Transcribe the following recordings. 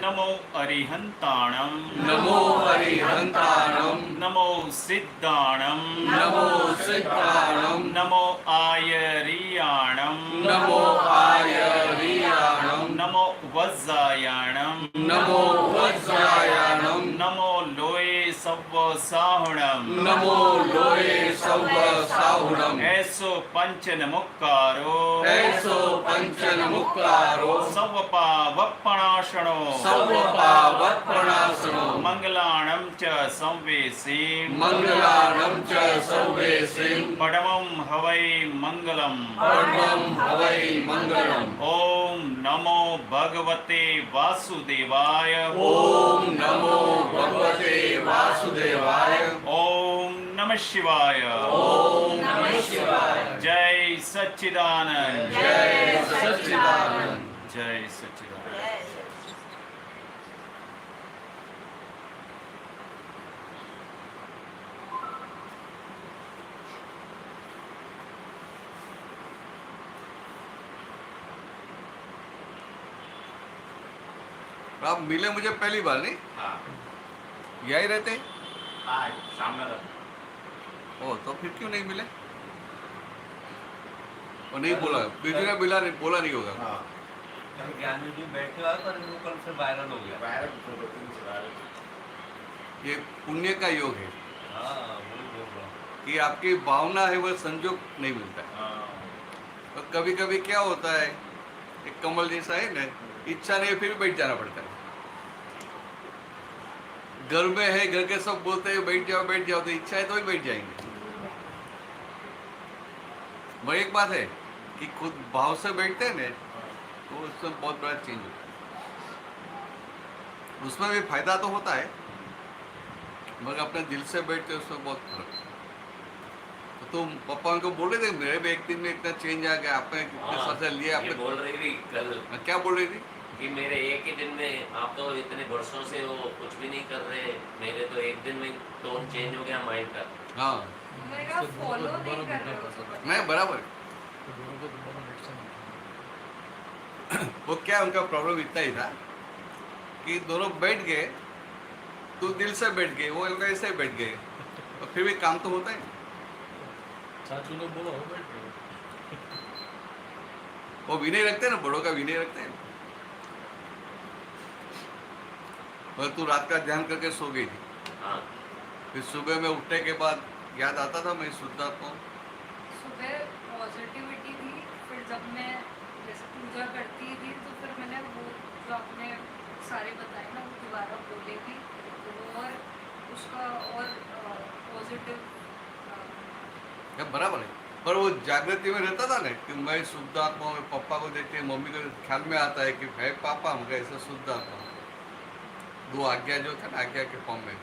नमो अरिहंताणं नमो अरिहंताणं नमो सिद्धाणं नमो सिद्धाणं नमो आयरियाणं नमो आयरियाणं नमो वज्रायाणं नमो वज्रायाणं नमो लोये सव्वसाहुणं नमो लोये सव्वसाहुणं ऐसो पंचनमुक्कारो ऐसो पंचनमुक्कारो सवपावपणाशणो सवपावपणासनो मंगलाणं च संवेसी मंगलानं च सौवेसिं परमं हवै मंगलम् परमं हवै मंगलम् ओम नमो भगवते वासुदेवाय ओम नमो भगवते वासुदेवाय ओम नमः शिवाय ओम नमः शिवाय जय सच्चिदानंद जय सच्चिदानंद जय सच्चिदानंद आप मिले मुझे पहली बार नहीं हाँ यही रहते आज सामने ओ तो फिर क्यों नहीं मिले और नहीं बोला बीच में मिला नहीं बोला नहीं होगा हाँ ज्ञानी जी बैठे हुआ पर वो कल से वायरल हो गया। ये पुण्य का योग है हाँ वही बोल रहा हूँ। कि आपकी भावना है वह संजोग नहीं मिलता है और कभी कभी क्या होता है एक कमल जैसा है ना इच्छा नहीं है फिर बैठ जाना पड़ता है घर में है घर के सब बोलते हैं बैठ जाओ तो इच्छा है तो ही बैठ जाएंगे मगर एक बात है कि खुद भाव से बैठते हैं ना तो उसमें बहुत बड़ा चेंज होता है उसमें भी फायदा तो होता है मगर अपने दिल से बैठते हैं उसमें बहुत फर्क है तो तुम पापा उनको बोल रहे थे मेरे भी एक दिन में इतना चेंज आ गया आपने कितने साल से लिया ये आपने बोल रही थी कल क्या बोल रही थी कि मेरे एक ही दिन में आप तो इतने वर्षों से वो कुछ भी नहीं कर रहे, मेरे तो एक दिन में टोन चेंज हो गया माइंड का। हाँ मेरा फॉलो नहीं कर रहे हो उसको। नहीं बराबर वो क्या उनका प्रॉब्लम इतना ही था कि दोनों बैठ गए तो दिल से बैठ गए वो लोग ऐसे ही बैठ गए और फिर भी काम तो होता है चाचू ने बोला हो बैठ गए। वो विनय रखते हैं ना बड़ों का विनय रखते हैं और तू रात का ध्यान करके सो गई थी हाँ फिर सुबह में उठने के बाद याद आता था मैं शुद्धात्मा हूँ सुबह पॉजिटिविटी थी, फिर जब मैं जैसे पूजा करती थी तो फिर मैंने वो जो आपने सारे बताए ना वो दोबारा बोले थी तो और उसका और पॉजिटिव क्या बराबर है पर वो जागृति में रहता था ना कि मैं शुद्ध आत्मा हूँ पापा को देखते मम्मी को ख्याल में आता है कि है पापा हम ऐसा शुद्ध आत्मा हूँ। दो आज्ञा जो था ना आज्ञा के फॉर्म में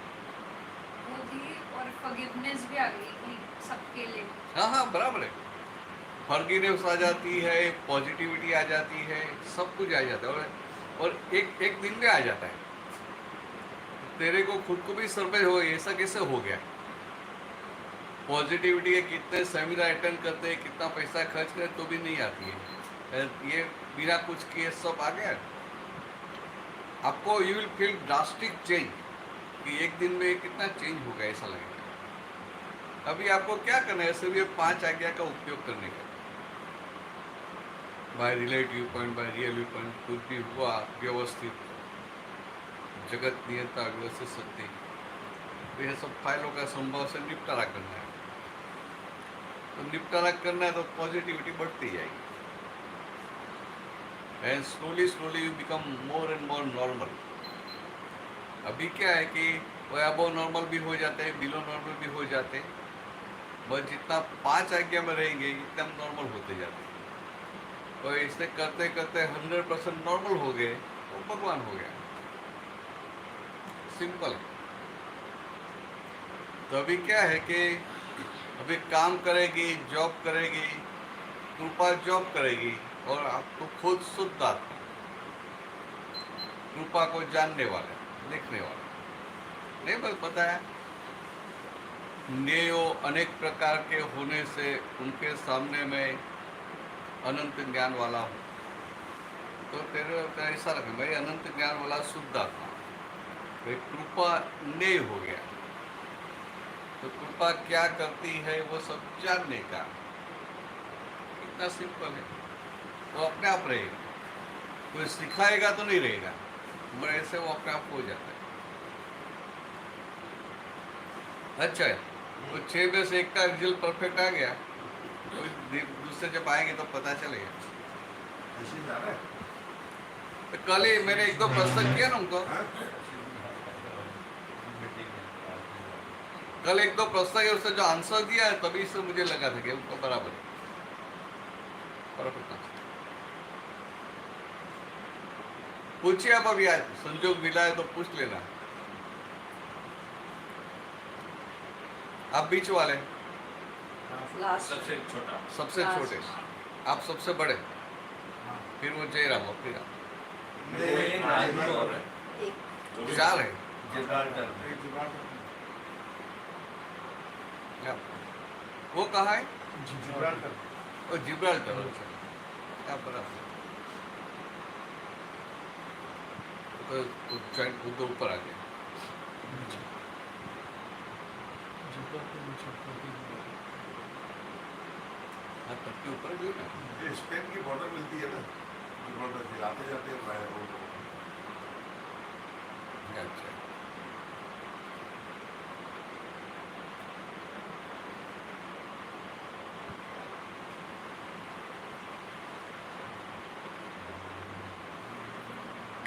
वो थी और फॉरगिवनेस भी आ गई कि सबके लिए। हाँ हाँ बराबर है फॉरगिवनेस आ जाती है पॉजिटिविटी आ जाती है सब कुछ आ जाता है और एक दिन में आ जाता है तेरे को खुद को भी सरप्राइज हो ऐसा कैसे हो गया पॉजिटिविटी के कितने सेमिनार अटेंड करते हैं कितना पैसा खर्च करे तो भी नहीं आती है ये बिना कुछ किए सब आ गया आपको you will feel drastic change कि एक दिन में कितना चेंज होगा ऐसा लगेगा अभी आपको क्या करना है सिर्फ ये 5 आज्ञा का उपयोग करने का by relative point by real view point कुछ भी हुआ व्यवस्थित जगत नियंता व्यवस्थित सत्य तो ये सब फाइलों का संभव से निपटारा करना है तो निपटारा करना है तो पॉजिटिविटी बढ़ती जाएगी and slowly you become more and more normal अभी क्या है कि वो अबव नॉर्मल भी हो जाते हैं बिलो नॉर्मल भी हो जाते हैं बस जितना 5 आज्ञा में रहेंगे इतना नॉर्मल होते जाते हैं तो इसे करते करते 100% नॉर्मल हो गए तो भगवान हो गया सिंपल तो अभी क्या है कि अभी काम करेगी जॉब करेगी कृपा जॉब करेगी और आपको खुद शुद्ध आत्मा कृपा को जानने वाले देखने वाले नहीं बस बताया नेयो अनेक प्रकार के होने से उनके सामने मैं अनंत ज्ञान वाला हूँ तो तेरे ऐसा लगे मैं अनंत ज्ञान वाला शुद्ध आत्मा, भाई कृपा नहीं हो गया तो कृपा क्या करती है वो सब जानने का, इतना सिंपल है। वो अपने आप रहेगा, कोई सिखाएगा तो नहीं रहेगा, मगर ऐसे वो अपने आप हो जाता है। अच्छा है, तो 6 में से 1 का रिजल्ट परफेक्ट आ गया, तो दूसरे जब आएंगे तो पता चलेगा। तो कल ही मैंने 1-2 प्रश्न किया ना उनको, कल 1-2 प्रश्न के उससे जो आंसर दिया है तभी से मुझे लगा था कि उनको बराबर है, परफेक्ट। पूछिए आप, अभी आज संजोग मिला है तो पूछ लेना। आप बीच वाले, सबसे छोटा। सबसे छोटे, आप सबसे बड़े, फिर वो जयराम और फिर आप। चार है। क्या? वो कहाँ है? वो जिब्राल्टर। क्या बराबर, तो ऊपर आ गया। हाँ, तब के ऊपर भी ना स्पेन की बॉर्डर मिलती है ना, बॉर्डर से आते जाते हैं। अच्छा,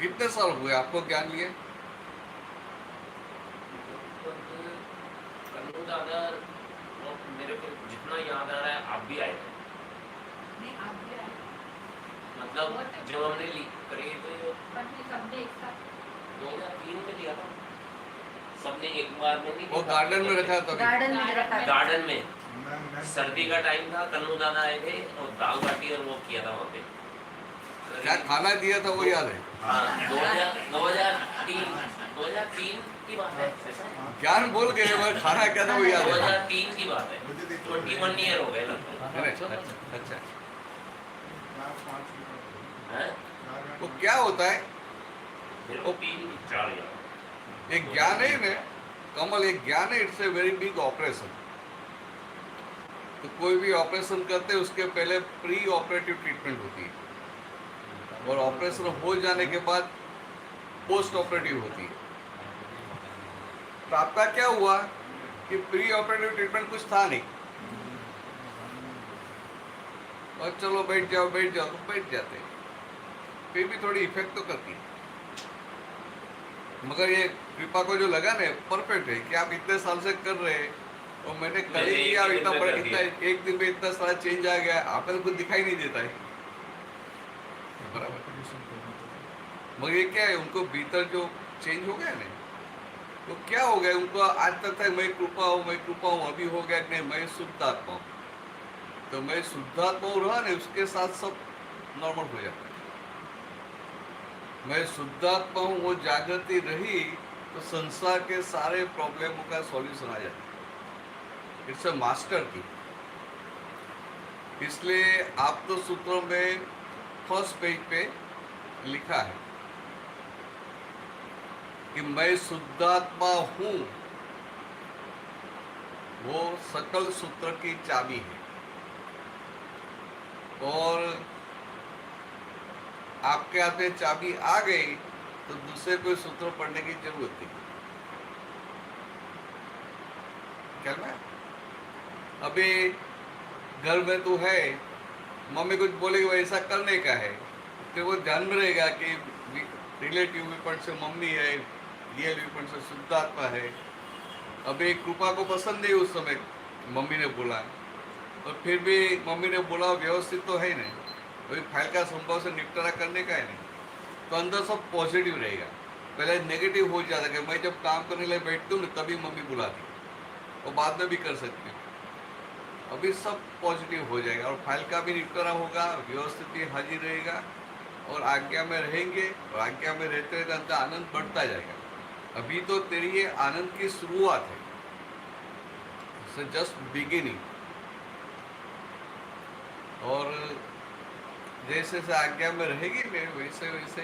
कितने साल हुए आपको ज्ञान लिए? कन्नू दादा, और मेरे को जितना याद आ रहा है आप भी आए थे, नहीं आप भी आए, मतलब जब हमने करीब पर नहीं सबने एक साथ 2003 में लिया था, सबने एक बार में नहीं वो लिया। गार्डन में रखा था। गार्डन में रखा था। गार्डन में सर्दी का टाइम था, कन्नू दादा आए थे और दाल बाटी और वो किया था वहाँ पे। क्या खाना दिया था वो याद है? हाँ, 2003 की बात है। ज्ञान बोल गए मगर खाना क्या था वो याद है? 2003 की बात है, 21 ईयर हो गए लगभग। अच्छा, हैं? वो क्या होता है? मेरे को 3-4 याद। एक ज्ञान है ना कमल, एक ज्ञान है, it's a very big operation. तो कोई भी ऑपरेशन करते हैं उसके पहले प्री ऑपरेटिव ट्रीटमेंट होती है, और ऑपरेशन हो जाने के बाद पोस्ट ऑपरेटिव होती है। तो आपका क्या हुआ कि प्री ऑपरेटिव ट्रीटमेंट कुछ था नहीं, और चलो बैठ जाओ तो बैठ जाते, फिर भी थोड़ी इफेक्ट तो करती है। मगर ये कृपा को जो लगा ना परफेक्ट है कि आप इतने साल से कर रहे हैं, और मैंने कल ही किया, इतना बड़ा, इतना एक दिन में इतना सारा चेंज आ गया, आपको कुछ दिखाई नहीं देता है। बराबर, मगर ये क्या है, उनको भीतर जो चेंज हो गया ना, तो क्या हो गया उनको, आज तक था मैं कृपा हूँ, अभी हो गया नहीं मैं शुद्धात्मा हूँ। तो मैं शुद्धात्मा रहा ना, उसके साथ सब नॉर्मल हो जाता है। मैं शुद्धात्मा हूँ, वो जागृति रही तो संसार के सारे प्रॉब्लमों का सॉल्यूशन आ जाता है। इट्स अ मास्टर की। इसलिए आप तो सूत्रों में फर्स्ट पेज पे लिखा है कि मैं शुद्धात्मा हूं, वो सकल सूत्र की चाबी है, और आपके हाथ में चाबी आ गई तो दूसरे कोई सूत्र पढ़ने की जरूरत नहीं। क्या मैं अभी घर में तू है, मम्मी कुछ बोलेगी वैसा करने का है, तो वो ध्यान में रहेगा कि रिलेटिव विपण से मम्मी है, रियल विपण से शुद्धात्मा है। अभी कृपा को पसंद नहीं उस समय मम्मी ने बोला, और फिर भी मम्मी ने बोला व्यवस्थित तो है नहीं, वही फाइल का संभव से निपटारा करने का है नहीं, तो अंदर सब पॉजिटिव रहेगा। पहले नेगेटिव हो जाता कि मैं जब काम करने लिए बैठती हूँ तभी मम्मी बुलाती, और बाद में भी कर सकती हूँ। अभी सब पॉजिटिव हो जाएगा, और फाइल का भी निपटारा होगा, व्यवस्थित भी हाजिर रहेगा, और आज्ञा में रहेंगे, और आज्ञा में रहते रहते अंदर आनंद बढ़ता जाएगा। अभी तो तेरी ये आनंद की शुरुआत है, जस्ट बिगिनिंग। और जैसे जैसे आज्ञा में रहेगी ना वैसे वैसे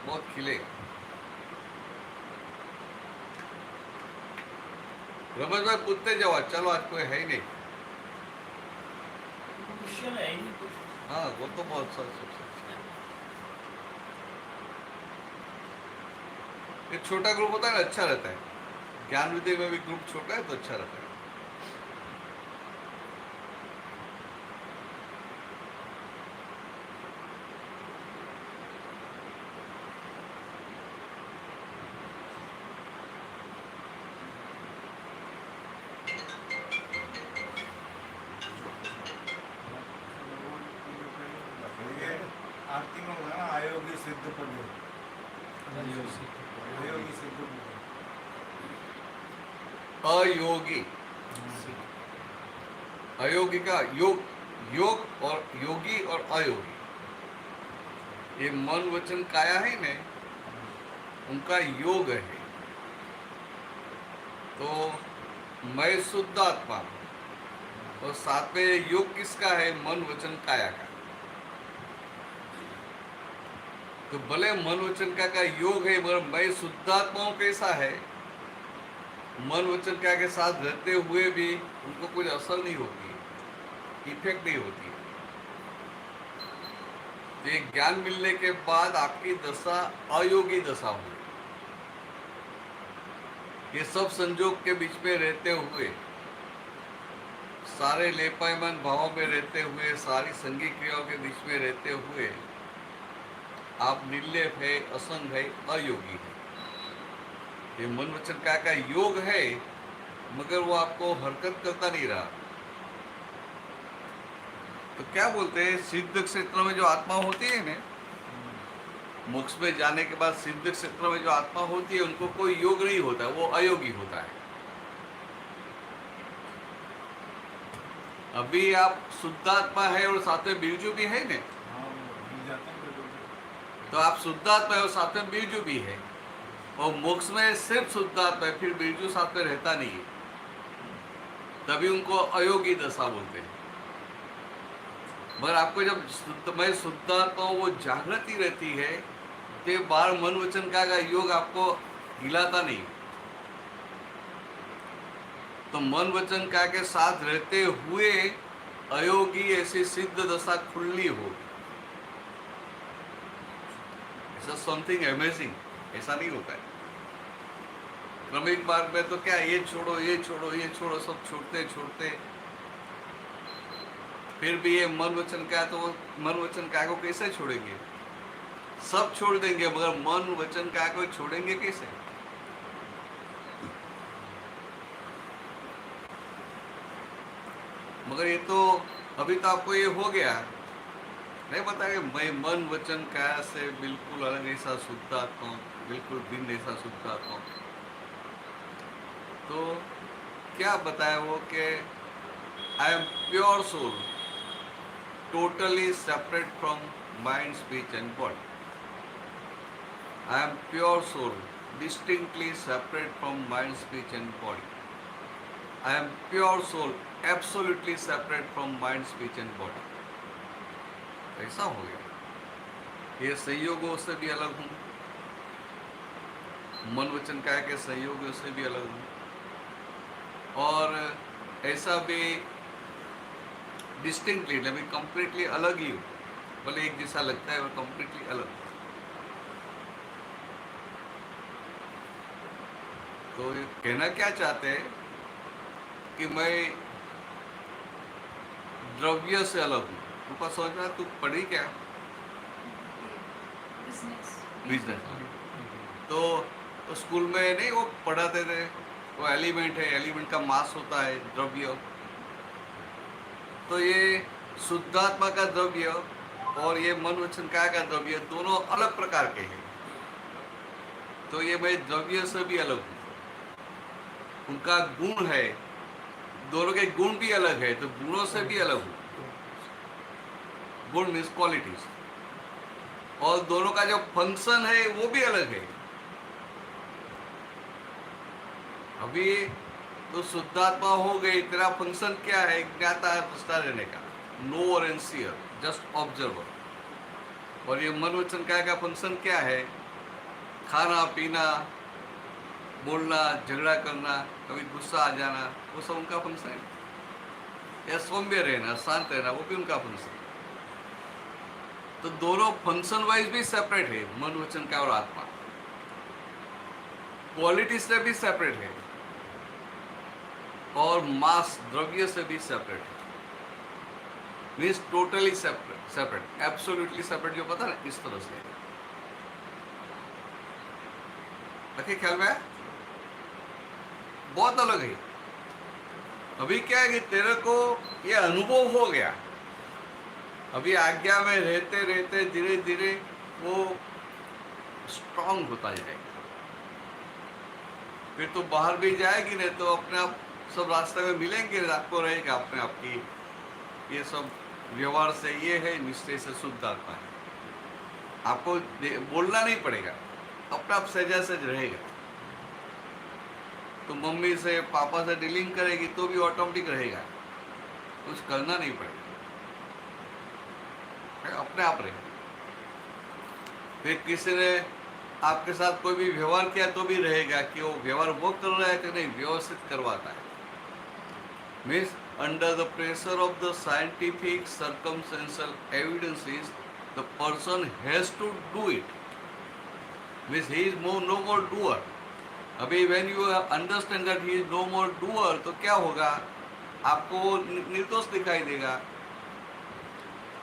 बहुत खिलेगा। रमेश भाई पूछते जाओ, चलो आज कोई है ही नहीं। क्वेश्चन है ही नहीं कुछ। हाँ वो तो बहुत सारा ये छोटा ग्रुप होता है ना, अच्छा रहता है। ज्ञान विद्या में भी ग्रुप छोटा है तो अच्छा रहता है। ये आरती में होगा ना, अयोगी सिद्ध पुण्य, अयोगी सिद्ध पुण्य। अयोगी, अयोगी का योग, योग और योगी और अयोगी, ये मन वचन काया है ना, उनका योग है। तो मैं शुद्ध आत्मा और साथ में योग किसका है? मन वचन काया का। तो भले मन वचन का योग है, मगर मैं शुद्धात्माओं कैसा है? मन वचन काया के साथ रहते हुए भी उनको कुछ असर नहीं होती, इफेक्ट नहीं होती। ये ज्ञान मिलने के बाद आपकी दशा अयोगी दशा हुई। ये सब संजोग के बीच में रहते हुए, सारे लेपायमान भावों में रहते हुए, सारी संगी क्रियाओं के बीच में रहते हुए आप निर्लेप है, असंग है, अयोगी है। ये मन वचन का योग है, मगर वो आपको हरकत करता नहीं रहा। तो क्या बोलते हैं, सिद्ध क्षेत्र में जो आत्मा होती है ना, मोक्ष में जाने के बाद सिद्ध क्षेत्र में जो आत्मा होती है उनको कोई योग नहीं होता, वो अयोगी होता है। अभी आप शुद्धात्मा है और साथ में बिरजू भी है ना, हाँ, वो मिल जाते हैं बिल्कुल। तो आप शुद्धात्मा है और साथ में बिरजू भी है। और मोक्ष में सिर्फ शुद्धात्मा है, फिर बिरजू साथ में रहता नहीं है, तभी उनको अयोगी दशा बोलते हैं। मगर आपको जब मैं शुद्धात्मा हूं, वो जागृति रहती है, तो बार मन वचन का योग आपको हिलाता नहीं। तो मन वचन का के साथ रहते हुए अयोगी ऐसी सिद्ध दशा खुली हो, ऐसा समथिंग अमेजिंग, ऐसा नहीं होता है। क्रमिक मार्ग में तो क्या, ये छोड़ो ये छोड़ो ये छोड़ो, सब छोड़ते छोड़ते फिर भी ये मन वचन का, तो मन वचन का को कैसे छोड़ेंगे? सब छोड़ देंगे, मगर मन वचन का को छोड़ेंगे कैसे? मगर ये तो अभी तो आपको ये हो गया नहीं पता कि मैं मन वचन काया से बिल्कुल अलग ऐसा शुद्ध आत्मा, बिल्कुल भिन्न ऐसा शुद्ध आत्मा। तो क्या बताया वो कि I am pure soul, totally separate from mind, speech and body. I am pure soul, distinctly separate from mind, speech and body. I am pure soul, absolutely separate from mind, speech and body. ऐसा हो गया। ये संयोगों से भी अलग हूँ, मन वचन काया के संयोगों से भी अलग हूँ, और ऐसा भी डिस्टिंक्टली, मैं कंप्लीटली अलग ही हूँ। भले एक जैसा लगता है, वो कंप्लीटली अलग। तो ये कहना क्या चाहते हैं कि मैं द्रव्य से अलग हूँ। तुमको समझ में, तू पढ़ी क्या? बिजनेस। तो स्कूल में नहीं वो पढ़ाते थे, वो एलिमेंट है, एलिमेंट का मास होता है द्रव्य। तो ये शुद्धात्मा का द्रव्य और ये मन वचन काया का द्रव्य दोनों अलग प्रकार के हैं। तो ये मैं द्रव्य से भी अलग हूँ, उनका गुण है, दोनों के गुण भी अलग है, तो गुणों से भी अलग हूँ। गुण मीन्स क्वालिटीज, और दोनों का जो फंक्शन है वो भी अलग है। अभी तो शुद्धात्मा हो गई, तेरा फंक्शन क्या है? ज्ञाता दृष्टा रहने का, knower and seer, just observer. और ये मन वचन काया का फंक्शन क्या है? खाना पीना, बोलना, झगड़ा करना, कभी गुस्सा आ जाना, वो सब उनका फंक्शन है। या सौम्य रहना, शांत रहना, वो भी उनका फंक्शन है। तो दोनों फंक्शन वाइज भी सेपरेट है, मन वचन काया और आत्मा। क्वालिटी से भी सेपरेट है और मास द्रव्य से भी सेपरेट है। Means totally separate, absolutely separate, जो पता ना, इस तरह से रखे ख्याल में, बहुत अलग है। अभी क्या है कि तेरे को ये अनुभव हो गया, अभी आज्ञा में रहते रहते धीरे धीरे वो स्ट्रांग होता जाएगा। फिर तो बाहर भी जाएगी, नहीं तो अपने आप सब रास्ते में मिलेंगे, आपको रहेगा अपने आप की ये सब व्यवहार से ये है, निश्चय से शुद्ध आत्मा है। आपको बोलना नहीं पड़ेगा, अपने आप सहजा सहज रहेगा। तो मम्मी से पापा से डीलिंग करेगी तो भी ऑटोमेटिक रहेगा, कुछ करना नहीं पड़ेगा, अपने आप रहेगा। फिर किसी ने आपके साथ कोई भी व्यवहार किया तो भी रहेगा कि वो व्यवहार वो कर रहा है कि नहीं, व्यवस्थित करवाता है। Means under the pressure of the scientific circumstantial evidences, the person has to do it. Means he is no more doer. अभी when you understand that he is no more doer, तो क्या होगा? आपको वो निर्दोष दिखाई देगा,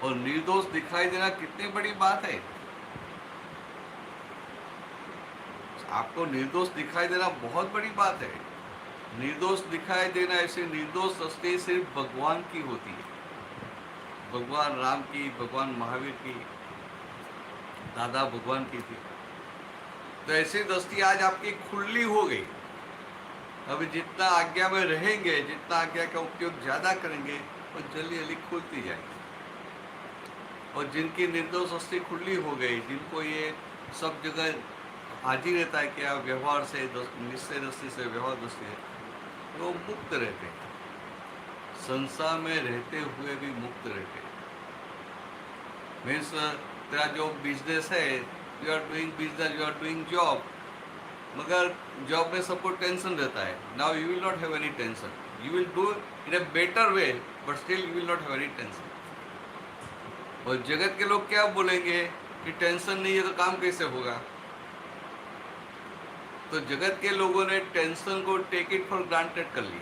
और निर्दोष दिखाई देना कितनी बड़ी बात है। आपको निर्दोष दिखाई देना बहुत बड़ी बात है। निर्दोष दिखाई देना, ऐसे निर्दोष दृष्टि सिर्फ भगवान की होती है, भगवान राम की, भगवान महावीर की, दादा भगवान की थी। तो ऐसी दृष्टि आज आपकी खुली हो गई। अभी जितना आज्ञा में रहेंगे, जितना आज्ञा का उपयोग ज्यादा करेंगे, वो जल्दी जल्दी खुलती जाएगी। और जिनकी निर्दोष दृष्टि खुली हो गई, जिनको ये सब जगह हाजिर रहता है क्या व्यवहार से, निश्चय दृष्टि से, व्यवहार दृष्टि से, वो मुक्त रहते हैं, संसार में रहते हुए भी मुक्त रहते हैं। मीन्स तेरा जो बिजनेस है, you are doing business, you are doing job, मगर जॉब में सबको टेंशन रहता है। Now you will not have any tension, you will do in a better way, but still you will not have any tension. और जगत के लोग क्या बोलेंगे कि टेंशन नहीं है तो काम कैसे होगा? तो जगत के लोगों ने टेंशन को टेक इट फॉर ग्रांटेड कर लिया।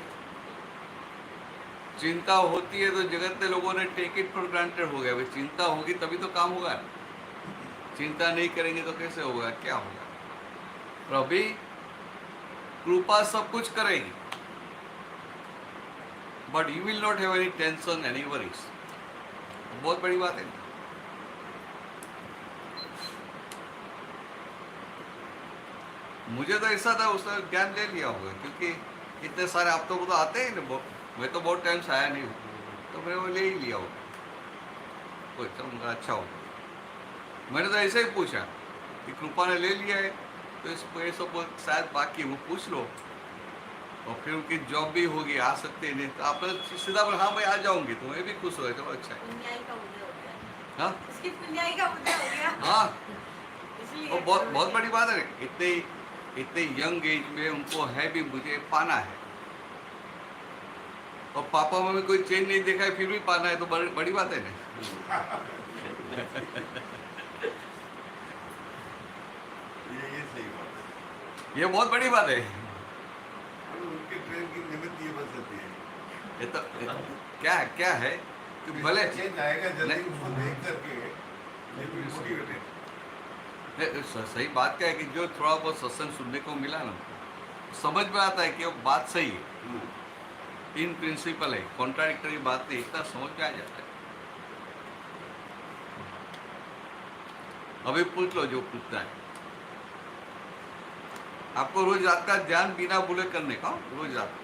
चिंता होती है तो जगत के लोगों ने टेक इट फॉर ग्रांटेड हो गया, भाई चिंता होगी तभी तो काम होगा, चिंता नहीं करेंगे तो कैसे होगा, क्या होगा? और अभी कृपा सब कुछ करेगी, but you will not have any tension, any worries. बहुत बड़ी बात है। मुझे तो ऐसा था, उसने ज्ञान ले लिया होगा, क्योंकि इतने सारे आप तो आते हैं ना, मैं तो बहुत टाइम से आया नहीं हूँ, तो मैंने वो ले ही लिया होगा, कोई तो अच्छा होगा। मैंने तो ऐसे ही पूछा कि कृपा ने ले लिया है तो इसको ये सब शायद बाकी वो पूछ लो, और फिर उनकी जॉब भी होगी, आ सकते हैं, नहीं तो आप सीधा बोले हाँ भाई आ जाऊंगी, तो मैं भी खुश हो गया, चलो अच्छा है। हाँ हाँ, वो बहुत बड़ी बात है। इतने यंग एज में उनको है भी मुझे पाना है, और पापा मम्मी कोई चेंज नहीं देखा है फिर भी पाना है, तो बड़ी बात है ना। ये सही बात है, ये बहुत बड़ी बात है। उनके ट्रेन की निमित्त ये बन सकती है। ये तो क्या है कि भले चेंज आएगा जल्दी, उसको देख करके मोटिवेटेड। सही बात क्या है कि जो थोड़ा बहुत सत्संग सुनने को मिला ना, समझ में आता है कि वो बात सही है, इन प्रिंसिपल है, कॉन्ट्राडिक्टरी बात नहीं, इतना समझ में आ जाता है। अभी पूछ लो जो पूछना है। आपको रोज रात का ध्यान बिना भूले करने का, रोज रात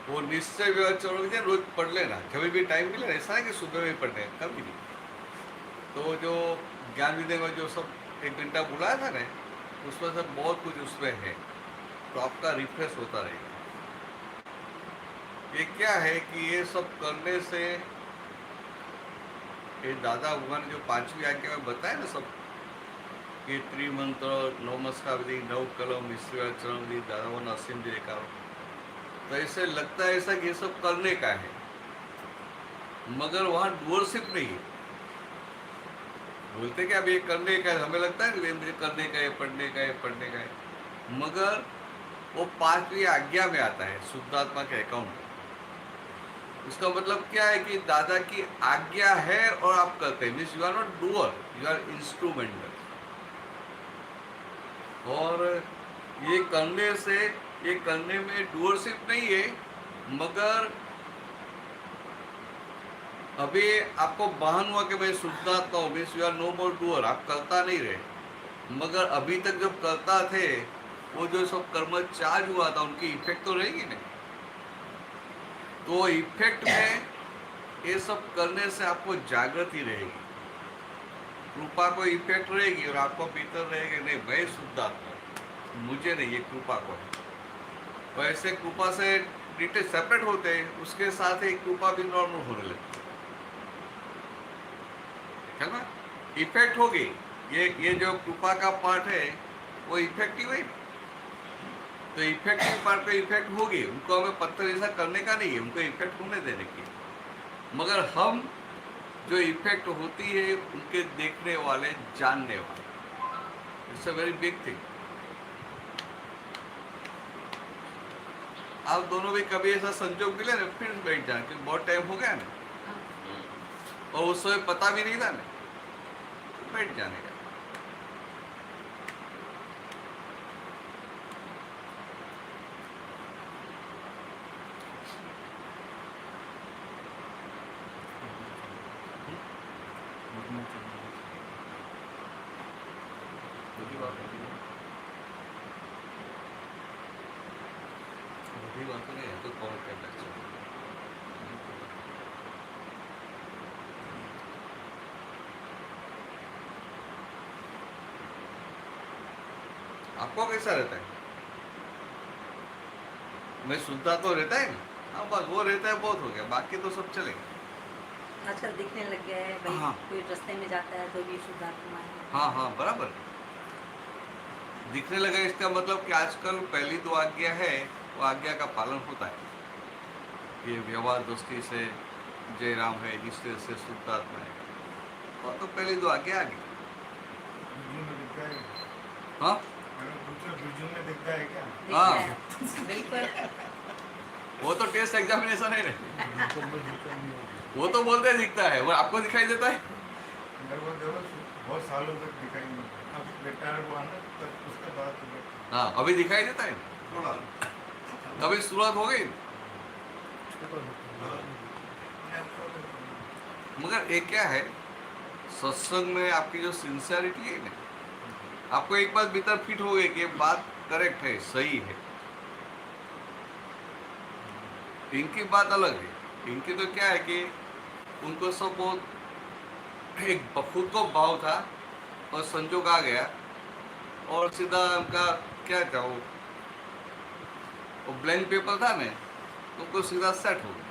वो निश्चय व्यवहार रोज पढ़ लेना, जब भी टाइम मिले, ऐसा है कि सुबह में पढ़ने कभी नहीं। तो जो ज्ञान विद्या में जो सब 1 घंटा बुलाया था ना, उसमें से बहुत कुछ उसमें है, तो आपका रिफ्रेश होता रहेगा। ये क्या है कि ये सब करने से, ये दादा भगवान जो 5वीं आज्ञा में बताया ना सब, ये त्रिमंत्र, नमस्कार विधि, 9 कलम, ईश्वर विधि, दादा भगवान असीम जी देखा, तो ऐसे लगता है ऐसा कि ये सब करने का है, मगर वहाँ डूअरशिप नहीं है। बोलते कि अब ये करने का है, हमें लगता है कि मुझे करने का है, पढ़ने का है, पढ़ने का है, मगर वो 5वीं आज्ञा में आता है शुद्धात्मा के अकाउंट में। इसका मतलब क्या है कि दादा की आज्ञा है और आप करते हैं, means you are not doer, you are instrumental. और ये करने से, ये करने में डूअरशिप नहीं है, मगर अभी आपको बहन हुआ कि मैं शुद्धात्मा हूँ, means you are no more doer, आप करता नहीं रहे, मगर अभी तक जब करता थे वो जो सब कर्म चार्ज हुआ था उनकी इफेक्ट तो रहेगी नहीं। तो इफेक्ट में ये सब करने से आपको जागृति रहेगी, कृपा को इफेक्ट रहेगी और आपको भीतर रहेगा नहीं मैं शुद्धात्मा, मुझे नहीं, ये कृपा को है। वैसे कृपा से डिटेल सेपरेट होते हैं, उसके साथ ही कृपा भी नॉर्मल होने लगती है ना, इफेक्ट होगी। ये जो कृपा का पार्ट है वो इफेक्टिव है, तो इफेक्टिव पार्ट पे इफेक्ट होगी, उनको हमें पत्थर ऐसा करने का नहीं है, उनको इफेक्ट होने देने की। मगर हम जो इफेक्ट होती है उनके देखने वाले, जानने वाले, it's a very big thing. आप दोनों भी कभी ऐसा संजोग मिले ना, फिर बैठ जाए क्योंकि बहुत टाइम हो गया ना, और उस समय पता भी नहीं था ना, तो बैठ जाने का। आपको कैसा रहता है? मैं सुनता तो रहता है ना, हाँ बस वो रहता है, बहुत हो गया, बाकी तो सब चलेगा। आजकल दिखने लग गया है भाई, हाँ। कोई रास्ते में जाता है तो भी शुद्धात्मा है। हाँ हाँ बराबर दिखने लगा। इसका मतलब कि आजकल पहली 2 आज्ञा है, वो आज्ञा का पालन होता है। ये व्यवहार दृष्टि से जय राम है, निश्चय से शुद्धात्मा है, और तो पहली 2 आज्ञा आ गई। हाँ दिखता है क्या? दिखता हाँ। है बिल्कुल। वो तो टेस्ट एग्जामिनेशन है ना, वो तो बोलते हैं दिखता है, वो आपको दिखाई देता है। मेरे को देखो बहुत सालों तक दिखाई नहीं, अब रिटायर हुआ ना तब उसके बाद हाँ अभी दिखाई देता है थोड़ा, अभी शुरुआत हो गई। मगर एक क्या है, सत्संग में आपकी जो सिंसियरिटी है ना, आपको एक बात भीतर फिट हो गई कि ये बात करेक्ट है, सही है। इनकी बात अलग है, इनकी तो क्या है कि उनको सब बहुत एक खुद को भाव था और संजोग आ गया और सीधा उनका क्या था, वो ब्लैंक पेपर था ना, उनको सीधा सेट हो गया।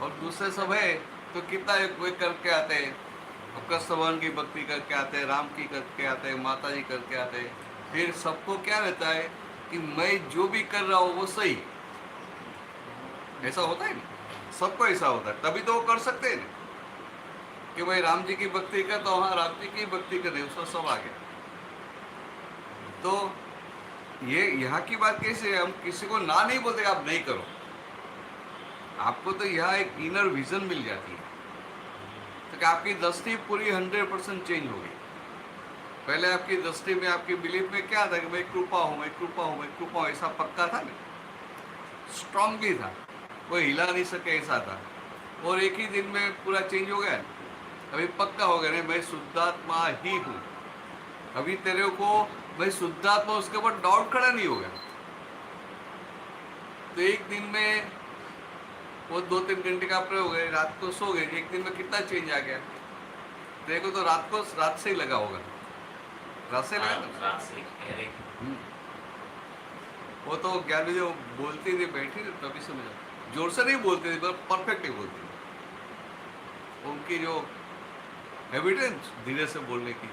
और दूसरे सब है तो कितना वे करके आते हैं, कृष्ण भगवान की भक्ति करके आते हैं, राम की करके आते हैं, माता जी करके आते हैं। फिर सबको क्या रहता है कि मैं जो भी कर रहा हूँ वो सही, ऐसा होता है ना, सबको ऐसा होता है, तभी तो वो कर सकते हैं ना कि भाई राम जी की भक्ति कर, तो हाँ राम जी की भक्ति कर, उसका सब आ गया। तो ये यहाँ की बात कैसे है, हम किसी को ना नहीं बोलते आप नहीं करो, आपको तो यहाँ एक इनर विजन मिल जाती है, तो कि आपकी दृष्टि पूरी 100% चेंज हो गई। पहले आपकी दृष्टि में, आपकी बिलीफ में क्या था कि मैं कृपा हूँ, मैं कृपा हूँ, मैं कृपा हूँ, ऐसा पक्का था ना, स्ट्रांगली था, कोई हिला नहीं सके ऐसा था। और एक ही दिन में पूरा चेंज हो गया, अभी पक्का हो गया, नहीं मैं शुद्धात्मा ही हूँ। अभी तेरे को मैं शुद्धात्मा, उसके ऊपर डाउट खड़ा नहीं होगा। तो एक दिन में वो 2-3 घंटे का प्रयोग है, रात को सो गए, एक दिन में कितना चेंज आ गया। देखो तो रात से ही लगा होगा, रात से लगा था। रात से कह रहे वो तो 11 बजे बोलती थी, बैठी थी तभी समझा, जोर से नहीं बोलती थी पर परफेक्टली बोलती थी। उनकी जो हैबिट है धीरे से बोलने की।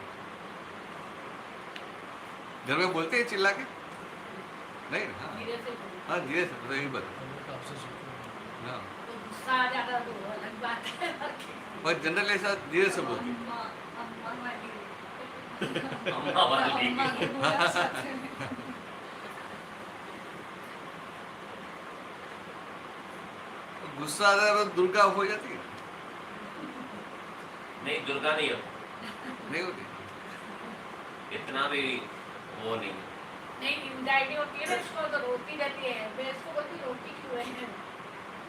घर में बोलते हैं चिल्ला के नहीं? हाँ धीरे से बोलो। हाँ धीरे से, तो यही बात। आपसे सीखो। हाँ तो गुस्सा आ जाता तो वो अलग बात है। पर जनरल ऐसा धीरे से बोलती। अम्मा वाली अम्मा वाली। अम्मा को बोला साथ में। गुस्सा आता है तो दुर्गा हो जाती है? नहीं, दुर्गा नहीं हो, नहीं होती। इतना भी वो नहीं। नहीं एंजाइटी होती है ना इसको, तो रोती रहती है। मैं इसको बोलती रोटी क्यों है,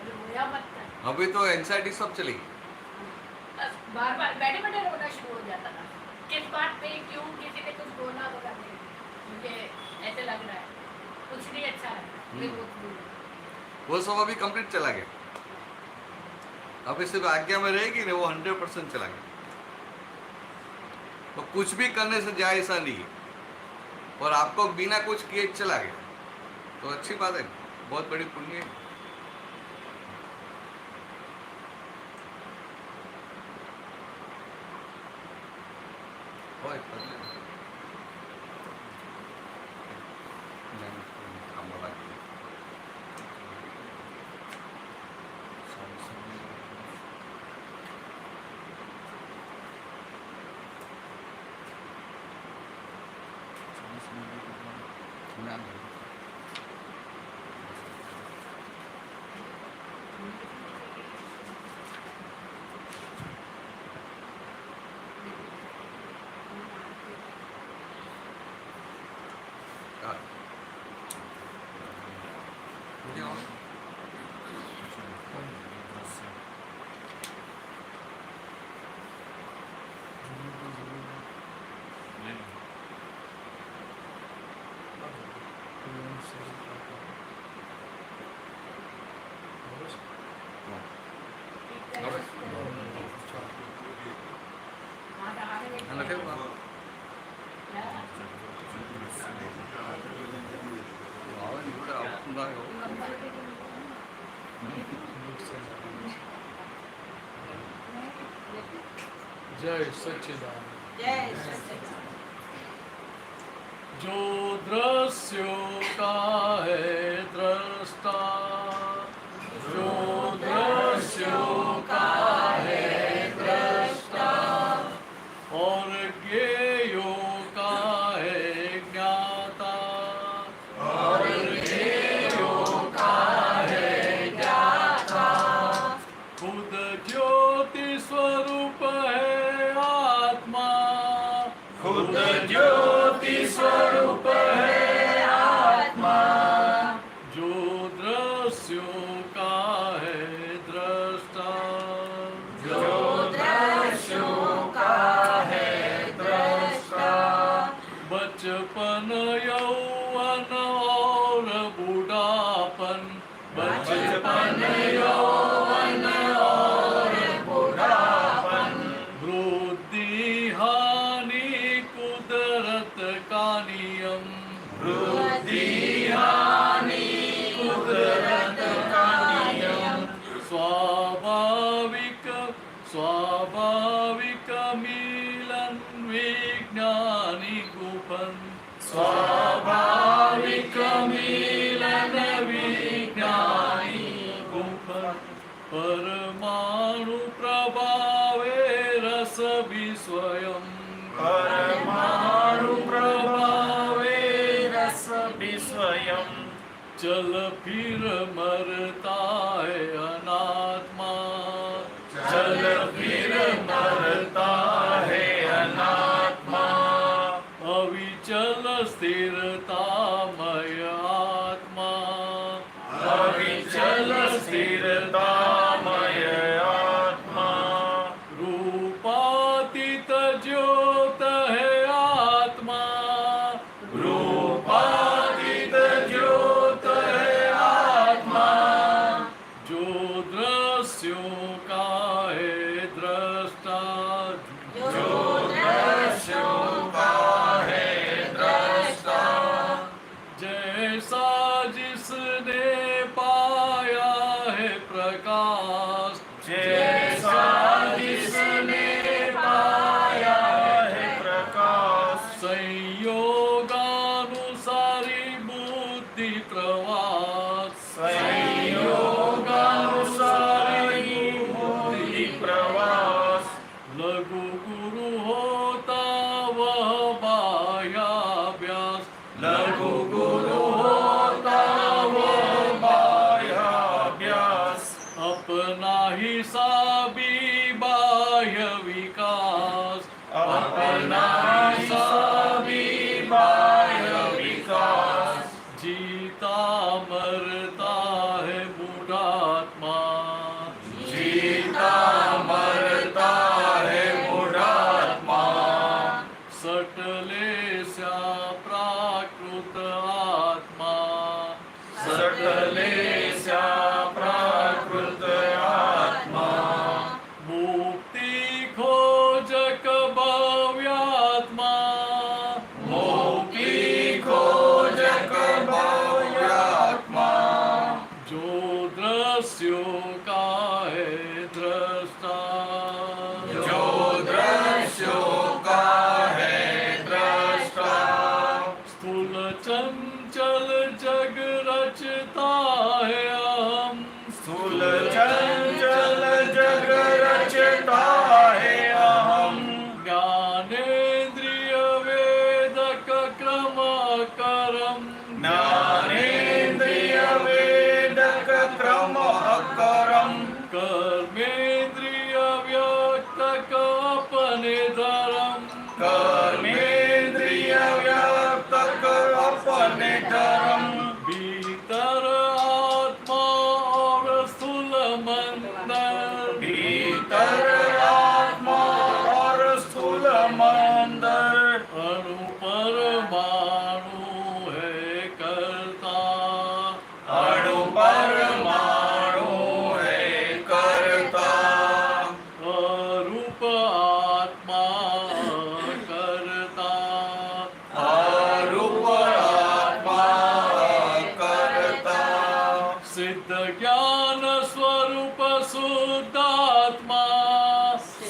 रोया मत कर। अभी तो एंजाइटी सब चलेगी। बस बार बार बैठे बैठे रोना शुरू हो जाता था। किस बात पे क्यों किसी ने कुछ बोला होगा, मुझे ऐसे लग रहा है कुछ नहीं अच्छा है, मैं रोती हूँ। वो सब अभी कंप्लीट चला गया। अभी सिर्फ आज्ञा में रहेगी ना, वो 100% चला गया। तो कुछ भी करने से जाए ऐसा नहीं है, और आपको बिना कुछ किए चला गया तो अच्छी बात है, बहुत बड़ी पुण्य है। ओए, पगले। नहीं, काम वाला है। जय सच्चिदानंद। जय सच्चिदानंद। जो दृश्यों का है दृष्टा, जो दृश्यों का है दृष्टा, और ज्ञेयों का है ज्ञाता, और ज्ञेयों का है ज्ञाता। खुद ज्योति स्वरूप है आत्मा, खुद ज्योति स्वरूप है आत्मा। जो दृश्यों का है दृष्टा, जो दृश्यों का है दृष्टा। बचपन यौवन और बूढ़ापन, बचपन यौवन और बूढ़ापन। वृद्धि हानि कुदरत का नियम, वृद्धि हानि कुदरत का नियम। स्वाभाविक स्वाभाविक मिलन विज्ञानी गुफन, स्वाभाविक मिलन विज्ञानी गुफन। परमाणु प्रभावे रस भी स्वयं, परमाणु प्रभावे रस भी स्वयं। चल फिर मरता है अनात्मा, चल फिर मरता है अनात्मा। अविचल स्थिरतामय आत्मा, अविचल स्थिरतामय आत्मा। रूपातीत ज्योत है आत्मा, रूपातीत ज्योत है आत्मा। दृष्टा जो दृश्यों का है दृष्टा, जैसा जिसने पाया है प्रकाश, जैसा जिसने पाया है प्रकाश, संयोगानुसारी बुद्धि प्रवास, संयोगानुसारी बुद्धि प्रवास, लघु गुरु होता वह बाह्याभ्यास, लघु गुरु होता वह बाह्याभ्यास, अपना ही साबी बाह्य विकास, अपना हिसाबी बाह्य विकास, जीता मरता है मूढ़ात्मा, जीता मरता है मूढ़ात्मा, सटले स्या प्राकृत आत्मा, सकले सा प्राकृत आत्मा, मुक्ति खोजक भव्यात्मा, मोक्ति खोजक भव्यात्मा, जो दृश्यों का है दृष्टा, जो दृश्यों का है दृष्टा, स्थूल चंचल जग रचता है अहम, स्थूल चंचल जग रचता है अहम, ज्ञानेन्द्रिय वेदक क्रम करम, ज्ञानेन्द्रिय वेदक क्रम अकरम, कर्मेन्द्रिय व्यक्तक अपने धर्म, कर्मेन्द्रिय व्याप्तक अपने धर्म, भीतर आत्मा और स्थूल मंदर, भीतर आत्मा और स्थूल मंदर, अणु परमाणु है कर्ता, अणु परमाणु है कर्ता, अरूप आत्मा करता, अरूप आत्मा करता, सिद्ध ज्ञान स्वरूप शुद्धात्मा,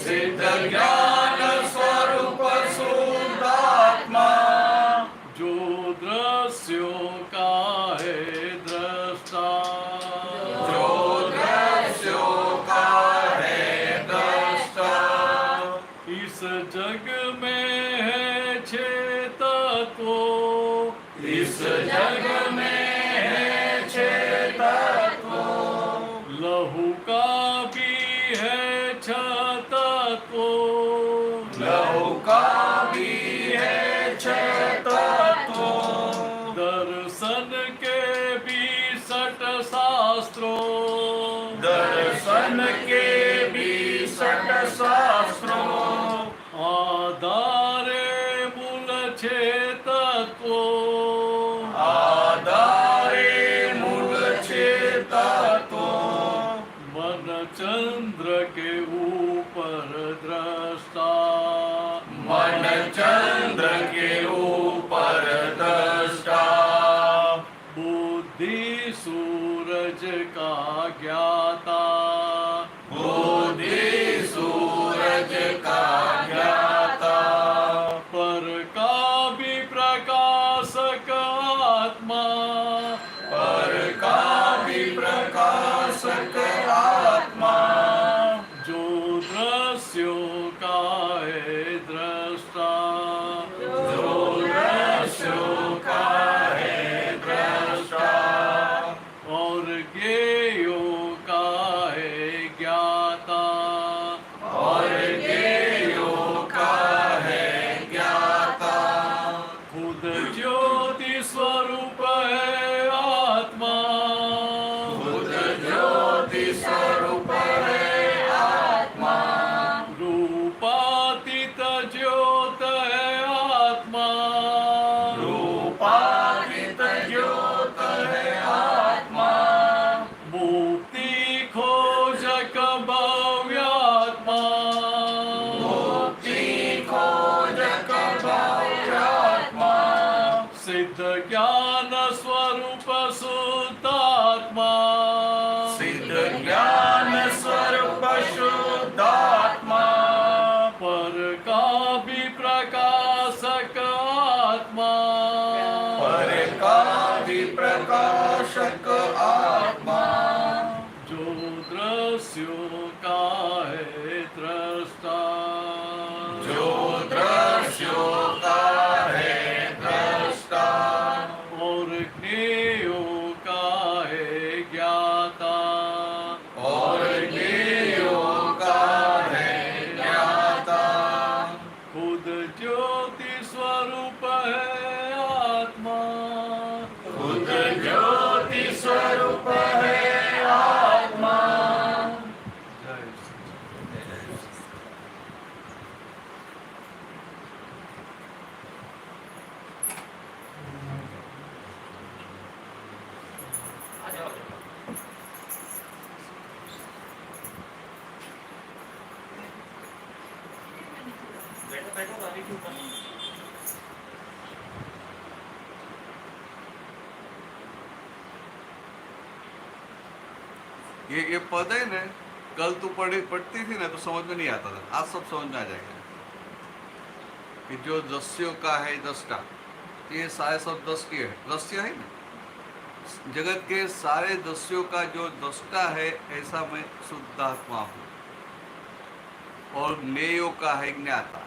सिद्ध ज्ञान स्वरूप शुद्धात्मा, जो दृश्यों का है दृष्टा, जो दृश्यों का है दृष्टा, इस जग में है छह तत्व, इस जग में है छह तत्व, लहू का भी है छह तत्व, लहू का भी है छह तत्व, दर्शन के भी 60 शास्त्रों, दर्शन के भी 60 शास्त्रों, आधारे मूल छह तत्व, आधारे मूल छह तत्व, मन चंद्र के ऊपर दृष्टा, मन चंद्र के ऊपर दृष्टा, बुद्धि सूरज का ज्ञाता, बुद्धि सूरज का ज्ञाता, पर का भी प्रकाशक आत्मा, पर का भी प्रकाशक आत्मा, जो दृश्यों का है दृष्टा, जो दृश्यों का है दृष्टा, और ज्ञेयों का है ज्ञाता, और ज्ञेयों का है ज्ञाता, खुद ज्योति स्वरूप है आत्मा, खुद ज्योति स्वरूप है आत्मा, रूपातीत ज्योति सिद्ध ज्ञान स्वरूप शुद्धात्मा सिद्ध ज्ञान स्वरूप शुद्धात्मा पर का भी प्रकाशक आत्मा पर का भी प्रकाशक आत्मा जो दृश्यों का है दृष्टा जो दृश्यों का है दृष्टा और ज्ञेयों का है ज्ञाता और ज्ञेयों का है ज्ञाता खुद ज्योति स्वरूप है आत्मा खुद ज्योति स्वरूप है आत्मा जय आ जाओ बैठो बैठो गाड़ी के ऊपर ये पद है ना, कल तू पढ़ती थी ना तो समझ में नहीं आता था, आज सब समझ में आ जाएगा कि जो दस्यों का है दृष्टा, ये सारे सब दृष्टि है, दृश्य है ना, जगत के सारे दस्यों का जो दृष्टा है ऐसा मैं शुद्धात्मा हूँ। और न्यायों का है ज्ञाता।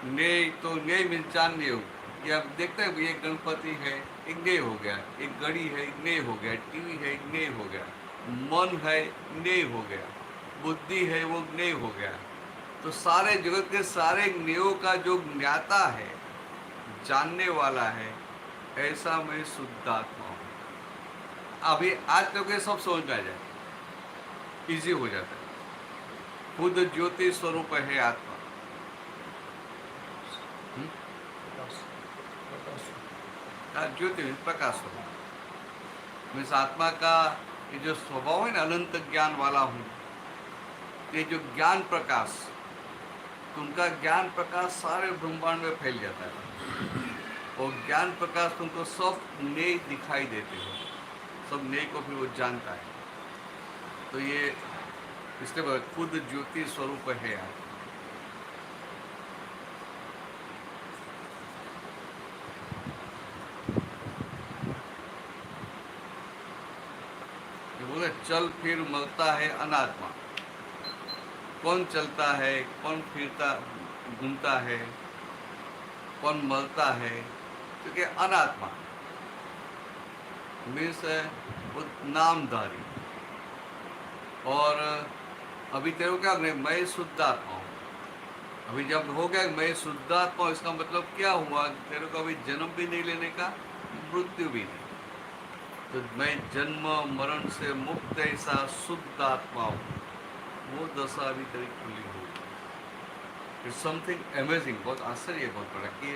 न्याय तो न्याय में जानने हो कि आप देखते हैं ये गणपति है एक न्याय हो गया, एक घड़ी है एक न्याय हो गया, टीवी है एक न्याय हो गया, मन है न्याय हो गया, बुद्धि है वो न्याय हो गया। तो सारे जगत के सारे न्यायों का जो ज्ञाता है, जानने वाला है, ऐसा मैं शुद्धात्मा हूँ। अभी आज तक ये सब समझ में आ जाए, इजी हो जाता है। खुद ज्योति स्वरूप है आत्मा। ज्योति प्रकाश स्वरूप मीन्स आत्मा का ये जो स्वभाव है ना, अनंत ज्ञान वाला हूँ, ये जो ज्ञान प्रकाश, तो उनका ज्ञान प्रकाश सारे ब्रह्मांड में फैल जाता है। और ज्ञान प्रकाश तुमको सब नए दिखाई देते हो, सब नए को फिर वो जानता है। तो ये इसलिए खुद ज्योति स्वरूप है आत्मा। बोले चल फिर मरता है अनात्मा। कौन चलता है, कौन फिरता घूमता है, कौन मरता है, क्योंकि अनात्मा मीन्स वो नामधारी। और अभी तेरे को क्या नहीं, मैं शुद्धात्मा हूँ। अभी जब हो गया मैं शुद्धात्मा हूँ, इसका मतलब क्या हुआ, तेरे को अभी जन्म भी नहीं लेने का, मृत्यु भी नहीं। तो मैं जन्म मरण से मुक्त ऐसा शुद्ध आत्मा हूँ, वो दशा अभी तेरी खुली हुई। इट्स समथिंग अमेजिंग, बहुत आश्चर्य, बहुत बड़ा कि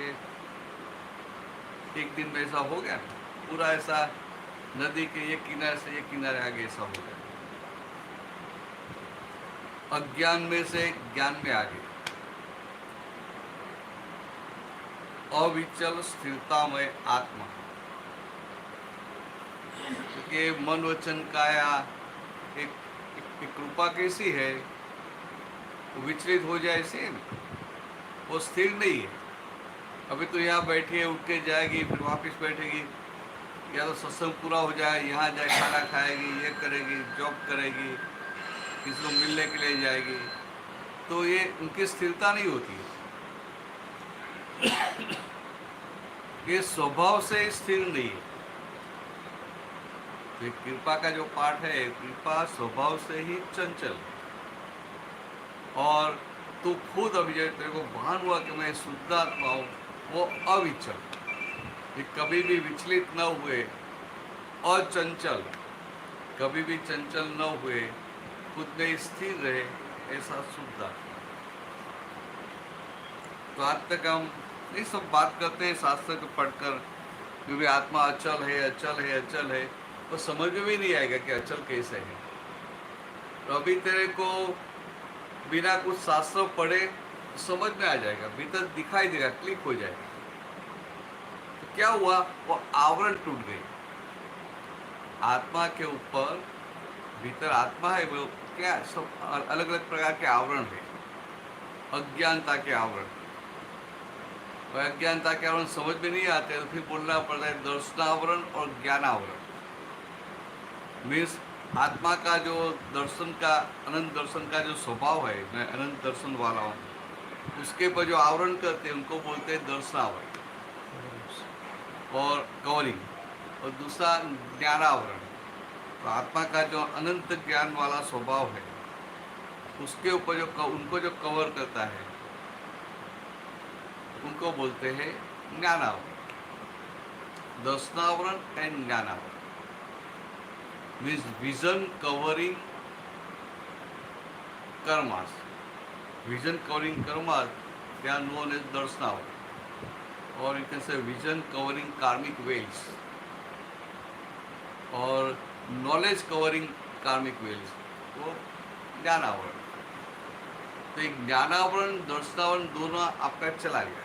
एक दिन में ऐसा हो गया, पूरा ऐसा नदी के एक किनारे से एक किनारे आगे ऐसा हो गया। अज्ञान में से ज्ञान में आ गए। अविचल स्थिरता में आत्मा, क्योंकि मन वचन काया एक कृपा कैसी है, वो विचलित हो जाए ऐसे, वो स्थिर नहीं है। अभी तो यहाँ बैठी है, उठ के जाएगी, फिर वापस बैठेगी, या तो सत्संग पूरा हो जाए, यहाँ जाए खाना खाएगी, ये करेगी, जॉब करेगी, किसी को मिलने के लिए जाएगी, तो ये उनकी स्थिरता नहीं होती है। ये स्वभाव से स्थिर नहीं है। तो कृपा का जो पाठ है, कृपा स्वभाव से ही चंचल। और तू खुद अभी जब तेरे को भान हुआ कि मैं शुद्धात्मा हूँ, वो अविचल, ये कभी भी विचलित न हुए, अचंचल, कभी भी चंचल न हुए, खुद में स्थिर रहे, ऐसा शुद्धात्मा। तो आज तक हम ये सब बात करते हैं शास्त्र को पढ़कर, क्योंकि आत्मा अचल है, अचल है, अचल है, तो समझ में भी नहीं आएगा कि अचल कैसे है। तो अभी तेरे को बिना कुछ शास्त्र पढ़े समझ में आ जाएगा, भीतर दिखाई देगा, क्लिक हो जाएगा। तो क्या हुआ, वो आवरण टूट गई। आत्मा के ऊपर भीतर आत्मा है, वो क्या सब अलग अलग प्रकार के आवरण है। अज्ञानता के आवरण, और अज्ञानता के आवरण समझ में नहीं आते तो फिर बोलना पड़ता है दर्शनावरण और ज्ञानावरण। मीन्स आत्मा का जो दर्शन का, अनंत दर्शन का जो स्वभाव है, मैं अनंत दर्शन वाला हूँ, उसके पर जो आवरण करते हैं उनको बोलते हैं दर्शनावरण और कवरिंग। और दूसरा ज्ञानावरण, तो आत्मा का जो अनंत ज्ञान वाला स्वभाव है उसके ऊपर जो उनको जो कवर करता है उनको बोलते हैं ज्ञानावरण। Darshanavaran and gyanavaran means vision covering karmas. Vision covering karmas they are known as darshanavaran, और you can say vision covering karmic veils और नॉलेज कवरिंग कार्मिक वेल्स, वो ज्ञानावरण। तो एक ज्ञानावरण दर्शनावरण दोनों आपका चला गया,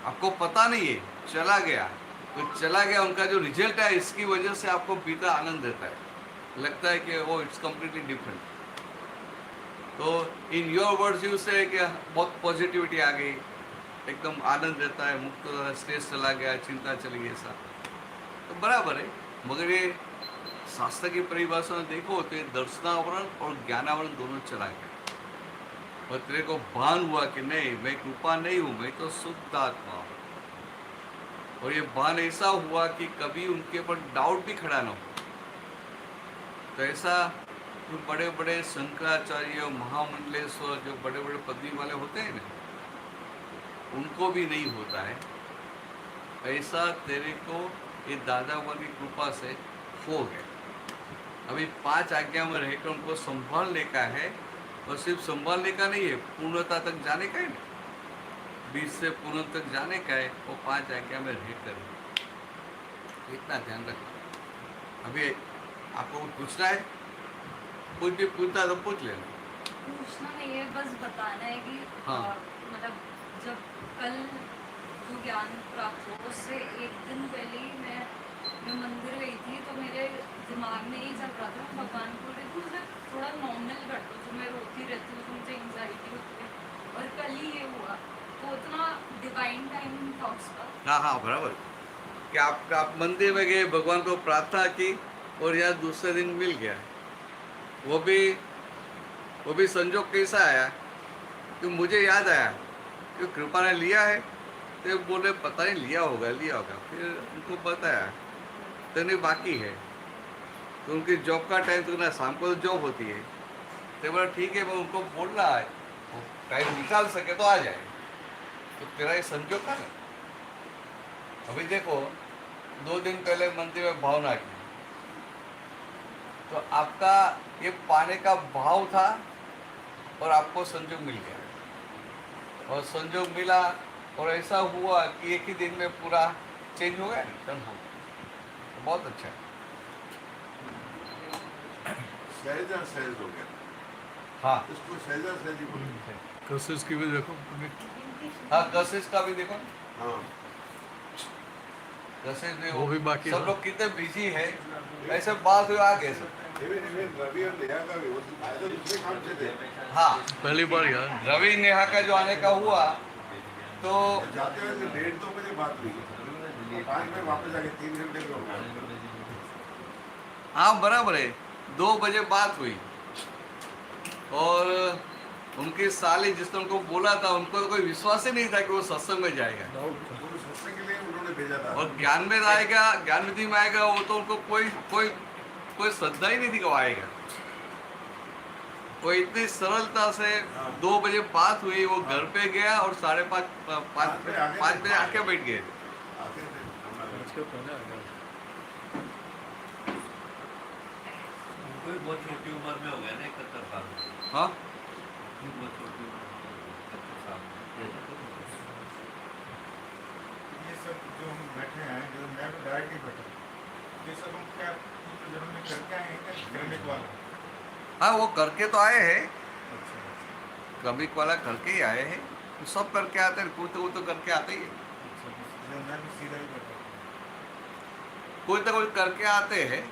आपको पता नहीं है, चला गया। तो चला गया, उनका जो रिजल्ट है इसकी वजह से आपको भीतर आनंद देता है, लगता है कि वो इट्स कम्प्लीटली डिफरेंट। तो इन योर वर्ड्स यू से कि बहुत पॉजिटिविटी आ गई, एकदम आनंद देता है, मुक्त होता है, स्ट्रेस चला गया, चिंता चली गई, ऐसा तो बराबर है। मगर ये शास्त्र की परिभाषा में देखो तो ये दर्शनावरण और ज्ञानावरण दोनों चला गया। और तेरे को भान हुआ कि नहीं, मैं कृपा नहीं हूँ, मैं तो शुद्ध आत्मा हूँ। और ये भान ऐसा हुआ कि कभी उनके ऊपर डाउट भी खड़ा ना हो। तो ऐसा जो बड़े बड़े शंकराचार्य, महामंडलेश्वर, जो बड़े बड़े पदवी वाले होते हैं ना, उनको भी नहीं होता है। ऐसा तेरे को ये दादा वाली कृपा से हो गया। अभी 5 आज्ञा में रहकर उनको संभालने का है, और सिर्फ संभालने का नहीं है, पूर्णता तक जाने का है ना, 20 से पूर्ण तक जाने का है, वो 5 आज्ञा में रहकर इतना ध्यान रखना। अभी आपको कुछ पूछना है, कुछ भी पूछना तो पूछ लेना। पूछना नहीं है, बस बताना है कि हाँ। मतलब जब कल जो ज्ञान प्राप्त हो उससे एक दिन पहले ही मैं मंदिर गई थी, तो मेरे दिमाग में यही चल रहा था, मैं भगवान को बोल रही थी मुझे थोड़ा नॉर्मल कर दो, जो मैं रोती रहती हूँ, तो मुझे एंग्जाइटी होती है, और कल ही ये हुआ। तो उतना डिवाइन टाइम था उसका। हाँ हाँ बराबर, कि आप मंदिर में गए, भगवान को प्रार्थना की, और यार दूसरे दिन मिल गया। वो भी संजोग कैसा आया कि मुझे याद आया कि कृपा ने लिया है, तो बोले पता नहीं लिया होगा। फिर उनको बताया तेने बाकी है, तो उनकी जॉब का टाइम तो ना, शाम को तो जॉब होती है, तो बोला ठीक है, मैं उनको बोल रहा है टाइम निकाल सके तो आ जाए। तो तेरा ये संजोग था ना। अभी देखो 2 दिन पहले मंदिर में भावना की, तो आपका ये पाने का भाव था और आपको संजोग मिल गया, और संजोग मिला, और ऐसा हुआ कि एक ही दिन में पूरा चेंज हो गया, टर्न हो गया। तो बहुत अच्छा है। सहजा सहज हो गया, हाँ इसको सहजा सहज ही बोलते हैं। कशिश की भी देखो। हाँ, कशिश का भी देखो, हाँ, कशिश भी वो भी बाकी सब है। लोग कितने बिजी है, ऐसे बात हुई आगे सब। इवन रवि और नेहा का भी, वो तो दूसरे काम से थे। हाँ, पहली बार यार। रवि नेहा का जो आने का हुआ, तो जाते हुए 1:30-2 बजे बात हुई, 5 बजे वापस आके 3 घंटे में हो गया। हाँ बराबर है, 2 बजे बात हुई, और उनकी साली जिसने उनको बोला था, उनको तो कोई विश्वास ही नहीं था कि वो सत्संग में जाएगा, उनको सोचने के लिए उन्होंने भेजा था। और ज्ञान में आएगा, ज्ञान विधि में आएगा, वो तो उनको कोई श्रद्धा ही नहीं थी कि वो आएगा। वो इतनी सरलता से 2 बजे बात हुई, वो घर पे गया और 5:30 बजे आके बैठ गए। आते थे इसके पहले आ गया। उनको भी बहुत छोटी उम्र में हो गया ना, 71 साल में। हाँ, बहुत छोटी उम्र में, 71 साल में। ये सब जो हम बैठे हैं, जो मैं तो डायरेक्ट ही बैठा, ये सब हम क्या जन्म में करके आए हैं क्या, क्रमिक वाला? हाँ वो करके तो आए हैं, अच्छा, क्रमिक वाला करके ही आए हैं। तो सब करके आते हैं, कोई तो करके आते ही है। अच्छा, मैं भी सीधा ही बैठा हूँ। कोई तो कोई करके आते हैं,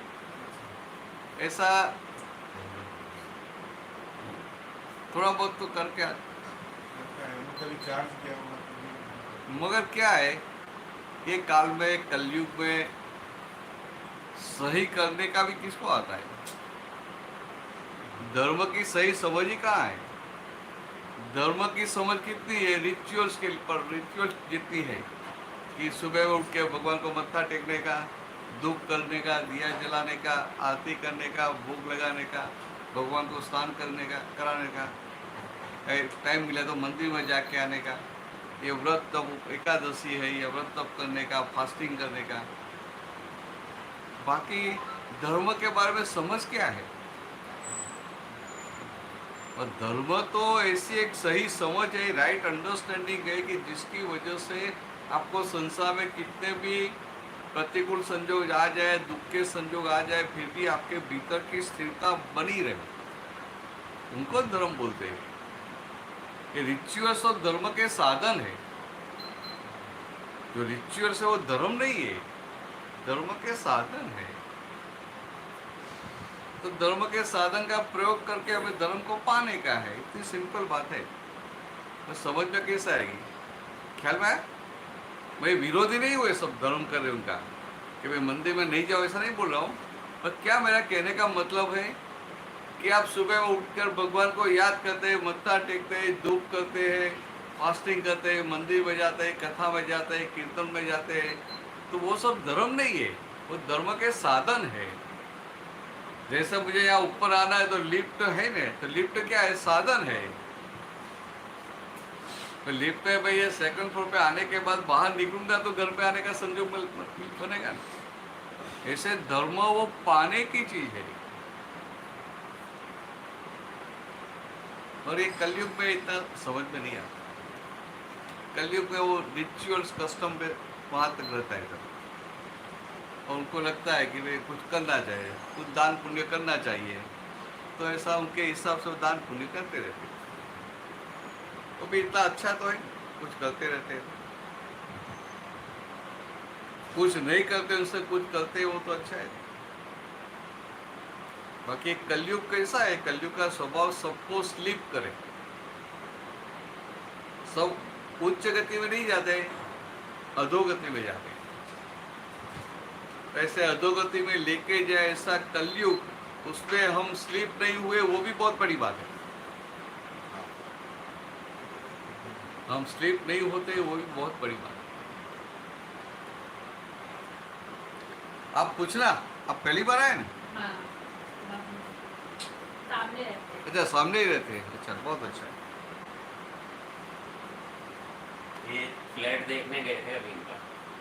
ऐसा थोड़ा बहुत तो करके आते। लगता है मैं कभी चार्ज किया होगा तो मगर क्या है, ये काल में कलयुग में सही करने का भी किसको आता है? धर्म की सही समझ ही कहाँ है? धर्म की समझ कितनी है? रिचुअल्स के पर रिचुअल्स जितनी है कि सुबह उठ के भगवान को मत्था टेकने का, धूप करने का, दिया जलाने का, आरती करने का, भोग लगाने का, भगवान को स्नान करने का, कराने का, टाइम मिला तो मंदिर में जाके आने का, ये व्रत तब एकादशी है, ये व्रत तब करने का, फास्टिंग करने का। बाकी धर्म के बारे में समझ क्या है? और धर्म तो ऐसी एक सही समझ है, राइट अंडरस्टैंडिंग है कि जिसकी वजह से आपको संसार में कितने भी प्रतिकूल संजोग आ जाए, दुख के संजोग आ जाए, फिर भी आपके भीतर की स्थिरता बनी रहे, उनको धर्म बोलते हैं। ये रिचुअल्स और धर्म के साधन है। जो रिचुअल्स है वो धर्म नहीं है, धर्म के साधन है। तो धर्म के साधन का प्रयोग करके हमें धर्म को पाने का है, इतनी सिंपल बात है। तो समझ में कैसा आएगी? ख्याल में आया? मैं विरोधी नहीं हुए सब धर्म कर रहे उनका कि भाई मंदिर में नहीं जाओ, ऐसा नहीं बोल रहा हूँ। पर क्या मेरा कहने का मतलब है कि आप सुबह में उठकर भगवान को याद करते हैं, मत्था टेकते हैं, धूप करते हैं, फास्टिंग करते हैं, मंदिर में जाते हैं, कथा में जाते हैं, कीर्तन में जाते हैं, तो वो सब धर्म नहीं है, वो धर्म के साधन है। जैसे मुझे यहाँ ऊपर आना है तो लिफ्ट है ना, तो लिफ्ट क्या है? साधन है। तो लिफ्ट में भाई ये सेकंड फ्लोर पे आने के बाद बाहर निकलूंगा तो घर पे आने का संजोग बनेगा ना। ऐसे धर्म वो पाने की चीज है। और ये कलयुग में इतना समझ में नहीं आता। कलयुग में वो रिचुअल्स कस्टम पे वहां तक रहता है सब। और उनको लगता है कि वे कुछ करना चाहिए, कुछ दान पुण्य करना चाहिए, तो ऐसा उनके हिसाब से दान पुण्य करते रहते हैं। वो भी इतना अच्छा तो है, कुछ करते रहते हैं। कुछ नहीं करते उनसे कुछ करते हैं, वो तो अच्छा है। बाकी कलयुग कैसा है? कलयुग का स्वभाव सबको स्लिप करे। सब उच्च गति में नहीं जाते, अधोगति में जाते। ऐसे अधोगति में लेके जाए ऐसा कलयुग, उसमें हम स्लिप नहीं हुए, वो भी बहुत बड़ी बात है। हम स्लिप नहीं होते, वो भी बहुत बड़ी बात है। आप पूछना, आप पहली बार आए ना? हाँ, सामने रहते हैं। अच्छा, सामने ही रहते हैं। अच्छा, बहुत अच्छा है। ये फ्लैट देखने गए थे अभी इनका,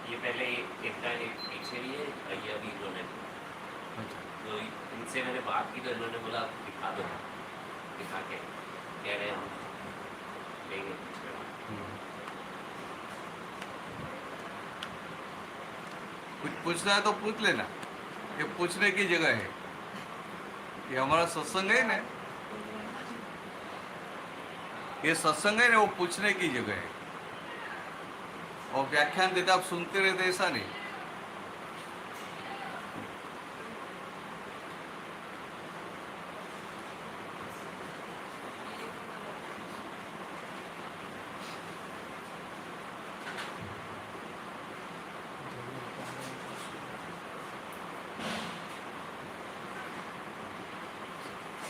ये पहले इनका पीछे भी है, ये अभी इन्होंने, तो इनसे मैंने बात की तो इन्होंने बोला दिखा दो, दिखा के कह रहे हम लेंगे। कुछ पूछना है तो पूछ लेना, ये पूछने की जगह है। ये हमारा सत्संग है ना, ये सत्संग है ना, वो पूछने की जगह है। और व्याख्यान देते आप सुनते रहते, ऐसा नहीं।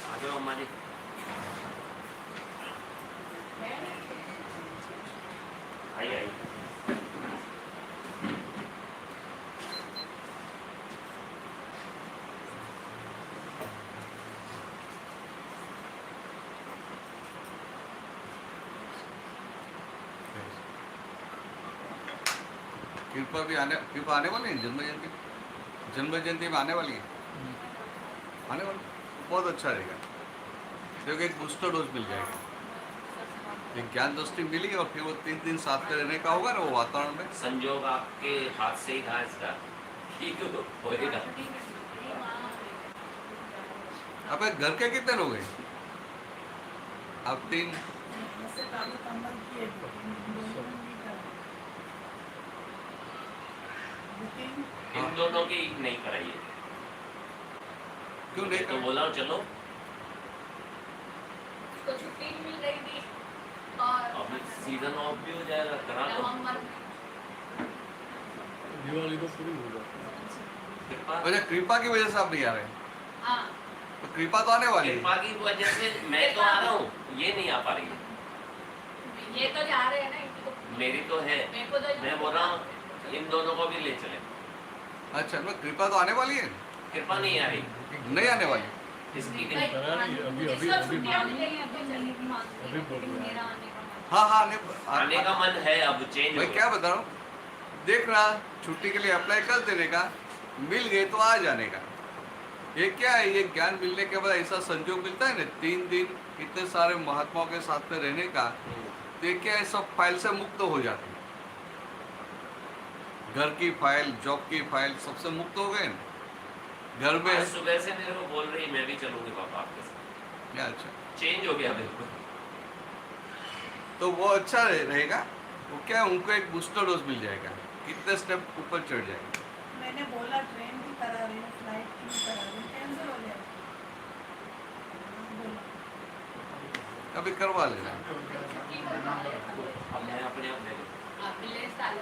आ जाओ हमारी, आइए आइए। कृपा भी कृपा आने वाली है, जन्म जयंती में आने वाली है, आने वाली। बहुत अच्छा रहेगा, क्योंकि एक बूस्टर डोज मिल जाएगा, एक ज्ञान दृष्टि मिली, और फिर वो 3 दिन साथ में रहने का होगा ना, वो वातावरण में। संजोग आपके हाथ से ही था इसका, ठीक होएगा। अब घर के कितने लोग हैं? आप 3, उससे काफी कमल किए थे, दोनों ने नहीं करा। बुकिंग इन दोनों की नहीं कराई है। क्यों नहीं तो कराई? बोला चलो उसको छुट्टी नहीं मिल रही थी और अब सीजन ऑफ भी हो जाएगा, करा लो। नवंबर में दिवाली तो पूरी हो जाती है। कृपा अच्छा, कृपा की वजह से आप नहीं आ रहे? हाँ तो कृपा तो आने वाली है। कृपा की वजह से मैं तो आ रहा हूँ, ये नहीं आ पा रही है। ये तो जा रहे हैं ना, इनको मेरी तो है, मेरे को तो मैं बोल रहा हूँ इन दोनों को भी ले चले। अच्छा, मैं कृपा तो आने वाली है, कृपा नहीं आ रही, नहीं आने वाली। इसकी नहीं, नहीं। करा नहीं, अभी इसका अभी छुट्टियां अभी मिलेगी, अभी चलेगी। अभी बोल रहा है। मेरा आने का मन। हाँ हाँ, आने का मन है, अब चेंज मैं हो क्या गया। बता रहा हूँ, देख रहा छुट्टी के लिए अप्लाई कर देने का, मिल गए तो आ जाने का। ये क्या है, ये ज्ञान मिलने के बाद ऐसा संयोग मिलता है ना, 3 दिन इतने सारे महात्माओं के साथ में रहने का, तो ये क्या है, सब फाइल से मुक्त हो जाते हैं। घर की फाइल, जॉब की फाइल, सबसे मुक्त हो गए ना। घर में आज सुबह से मेरे को बोल रही मैं भी चलूंगी पापा आपके साथ। क्या अच्छा, चेंज हो गया बिल्कुल। तो वो अच्छा रहेगा। वो क्या है, उनको एक बूस्टर डोज मिल जाएगा, कितने स्टेप ऊपर चढ़ जाएगा। मैंने बोला ट्रेन भी करा रही हूँ, फ्लाइट की भी करा रही हूँ, कैंसिल हो गया। बोला कभी करवा लेना। अब मैं अपने आप ले लूँ। अगले साल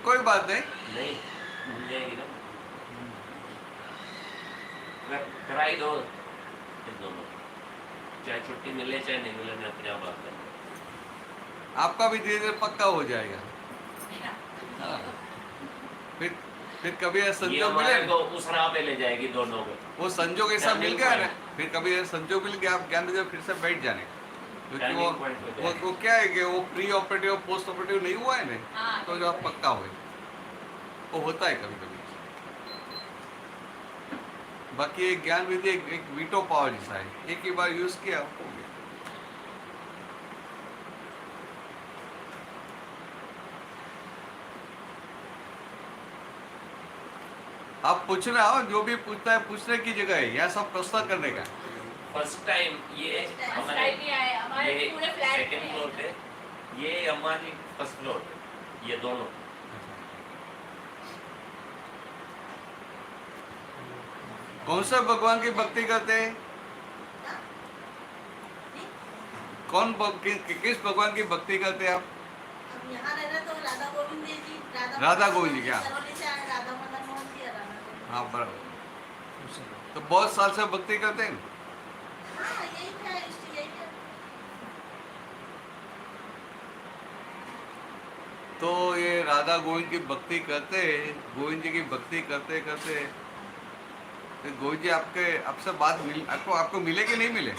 कोई बात नहीं, नहीं मिल जाएगी ना, कराई दो इन दोनों, चाहे छुट्टी मिले चाहे नहीं मिले, मैं अपने आप बात करूँ। आपका भी धीरे धीरे पक्का हो जाएगा। हाँ। फिर कभी ऐसा ये संजोग हमारे मिले, को उस राह पे ले जाएगी दोनों को। वो संजोग ऐसा मिल Turning गया ना, point। फिर कभी ऐसा संजोग मिल गया, आप ज्ञान विजय फिर से बैठ जाने। क्योंकि Turning point पे जाएगा। वो क्या है कि वो प्री ऑपरेटिव पोस्ट ऑपरेटिव नहीं हुआ है ना, हाँ, तो जो आप पक्का हो, वो होता है कभी कभी। बाकी ये ज्ञान विधि एक वीटो पावर जैसा है, एक ही बार यूज किया हो गया। आप पूछना हो, जो भी पूछता है पूछने की जगह है, यहाँ सब प्रश्न करने का। फर्स्ट टाइम ये फर्स्ट टाइम ही आए हमारे ये पूरे फ्लैट सेकंड में फ्लोर पे, ये अम्मा जी फर्स्ट फ्लोर पे, ये दोनों। कौन सा भगवान की भक्ति करते हैं? किस भगवान की भक्ति करते हैं आप? अब यहाँ रहना तो राधा गोविंद जी, राधा गोविंद जी, क्या? सरौली से आए, राधा मदन मोहन जी और राधा गोविंद। हाँ बराबर। तो बहुत साल से भक्ति करते हैं। हाँ, यही क्या है, यही है। तो ये राधा गोविंद की भक्ति करते, गोविंद जी की भक्ति करते करते, तो गोविंद जी आपसे बात आपको मिले कि नहीं मिले?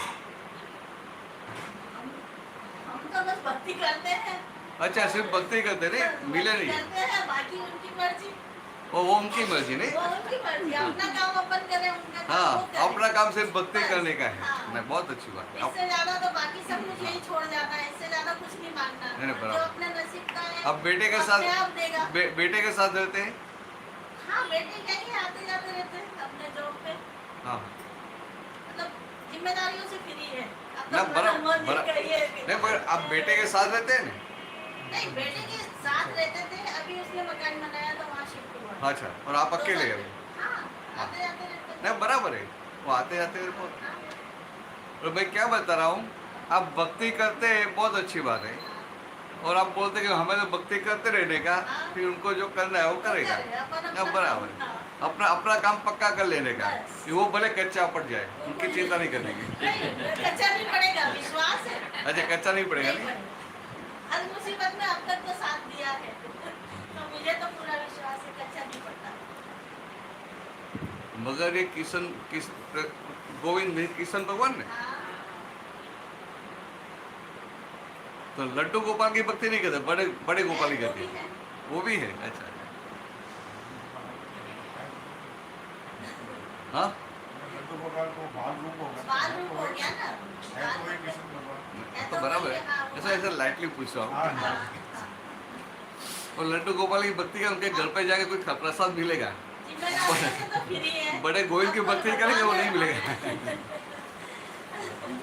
हम तो बस भक्ति करते हैं। अच्छा, सिर्फ भक्ति करते नहीं, मिले भक्ति नहीं? करते हैं, बाकी उनकी मर्जी। वो उनकी मर्जी नहीं। वो उनकी मर्जी, अपना काम अपन करें, उनका काम वो हाँ, करें। अपना काम सिर्फ भक्ति बस, करने का है। हाँ। नहीं, बहुत अच्छी बात है। इससे ज्यादा तो बाकी सब कुछ यही छोड़ जाना है, इससे ज्यादा कुछ नहीं मांगना। नहीं, जो बराबर। अपने नसीब का है, अब बेटे के वो साथ अपने आप देगा। बेटे के साथ रहते हैं। हाँ, बेटे कहीं आते जाते रहते हैं अपने जॉब पे, हाँ, मतलब जिम्मेदारियों से फ्री है। अब ना, तो बराबर, मनमोहन जी बराबर। का ये है कि- नहीं, पर आप बेटे के साथ रहते हैं ना? नहीं, बेटे के साथ रहते थे, अभी उसने मकान बनाया तो वहाँ शिफ्ट हुआ। अच्छा, और आप अकेले हैं? हाँ, आते जाते रहते थे। नहीं, बराबर है, वो आते जाते रहते हैं। हाँ, और मैं क्या बता रहा हूँ, आप भक्ति करते हैं, बहुत अच्छी बात है। और आप बोलते हैं कि हमें तो भक्ति करते रहने का, फिर उनको जो करना है वो करेगा। ना, बराबर है। अपना काम पक्का कर लेने का, कि वो भले कच्चा पड़ जाए, उनकी चिंता नहीं करने की। नहीं, कच्चा नहीं पड़ेगा, विश्वास है। अच्छा, कच्चा नहीं पड़ेगा नहीं नहीं? पड़ेगा। हर मुसीबत में अब तक तो साथ दिया है, तो मुझे तो पूरा विश्वास है, कच्चा नहीं पड़ता। मगर ये गोविंद में किशन भगवान ने हाँ, तो लड्डू गोपाल की भक्ति नहीं करते, बड़े गोपाल की वो करते भी हैं। है। वो भी है। अच्छा, हाँ, लड्डू गोपाल को बाल रूप होगा। बाल रूप हो गया ना। है तो वही कृष्ण भगवान। तो बराबर है। ऐसा ऐसा लाइटली पूछ रहा हूँ। हाँ, हाँ, हाँ। और लड्डू गोपाल की भक्ति का उनके घर पे जाके कुछ प्रसाद मिलेगा, जिम्मेदारियों से तो फ्री है। बड़े गोविंद की भक्ति करेंगे वो नहीं मिलेगा।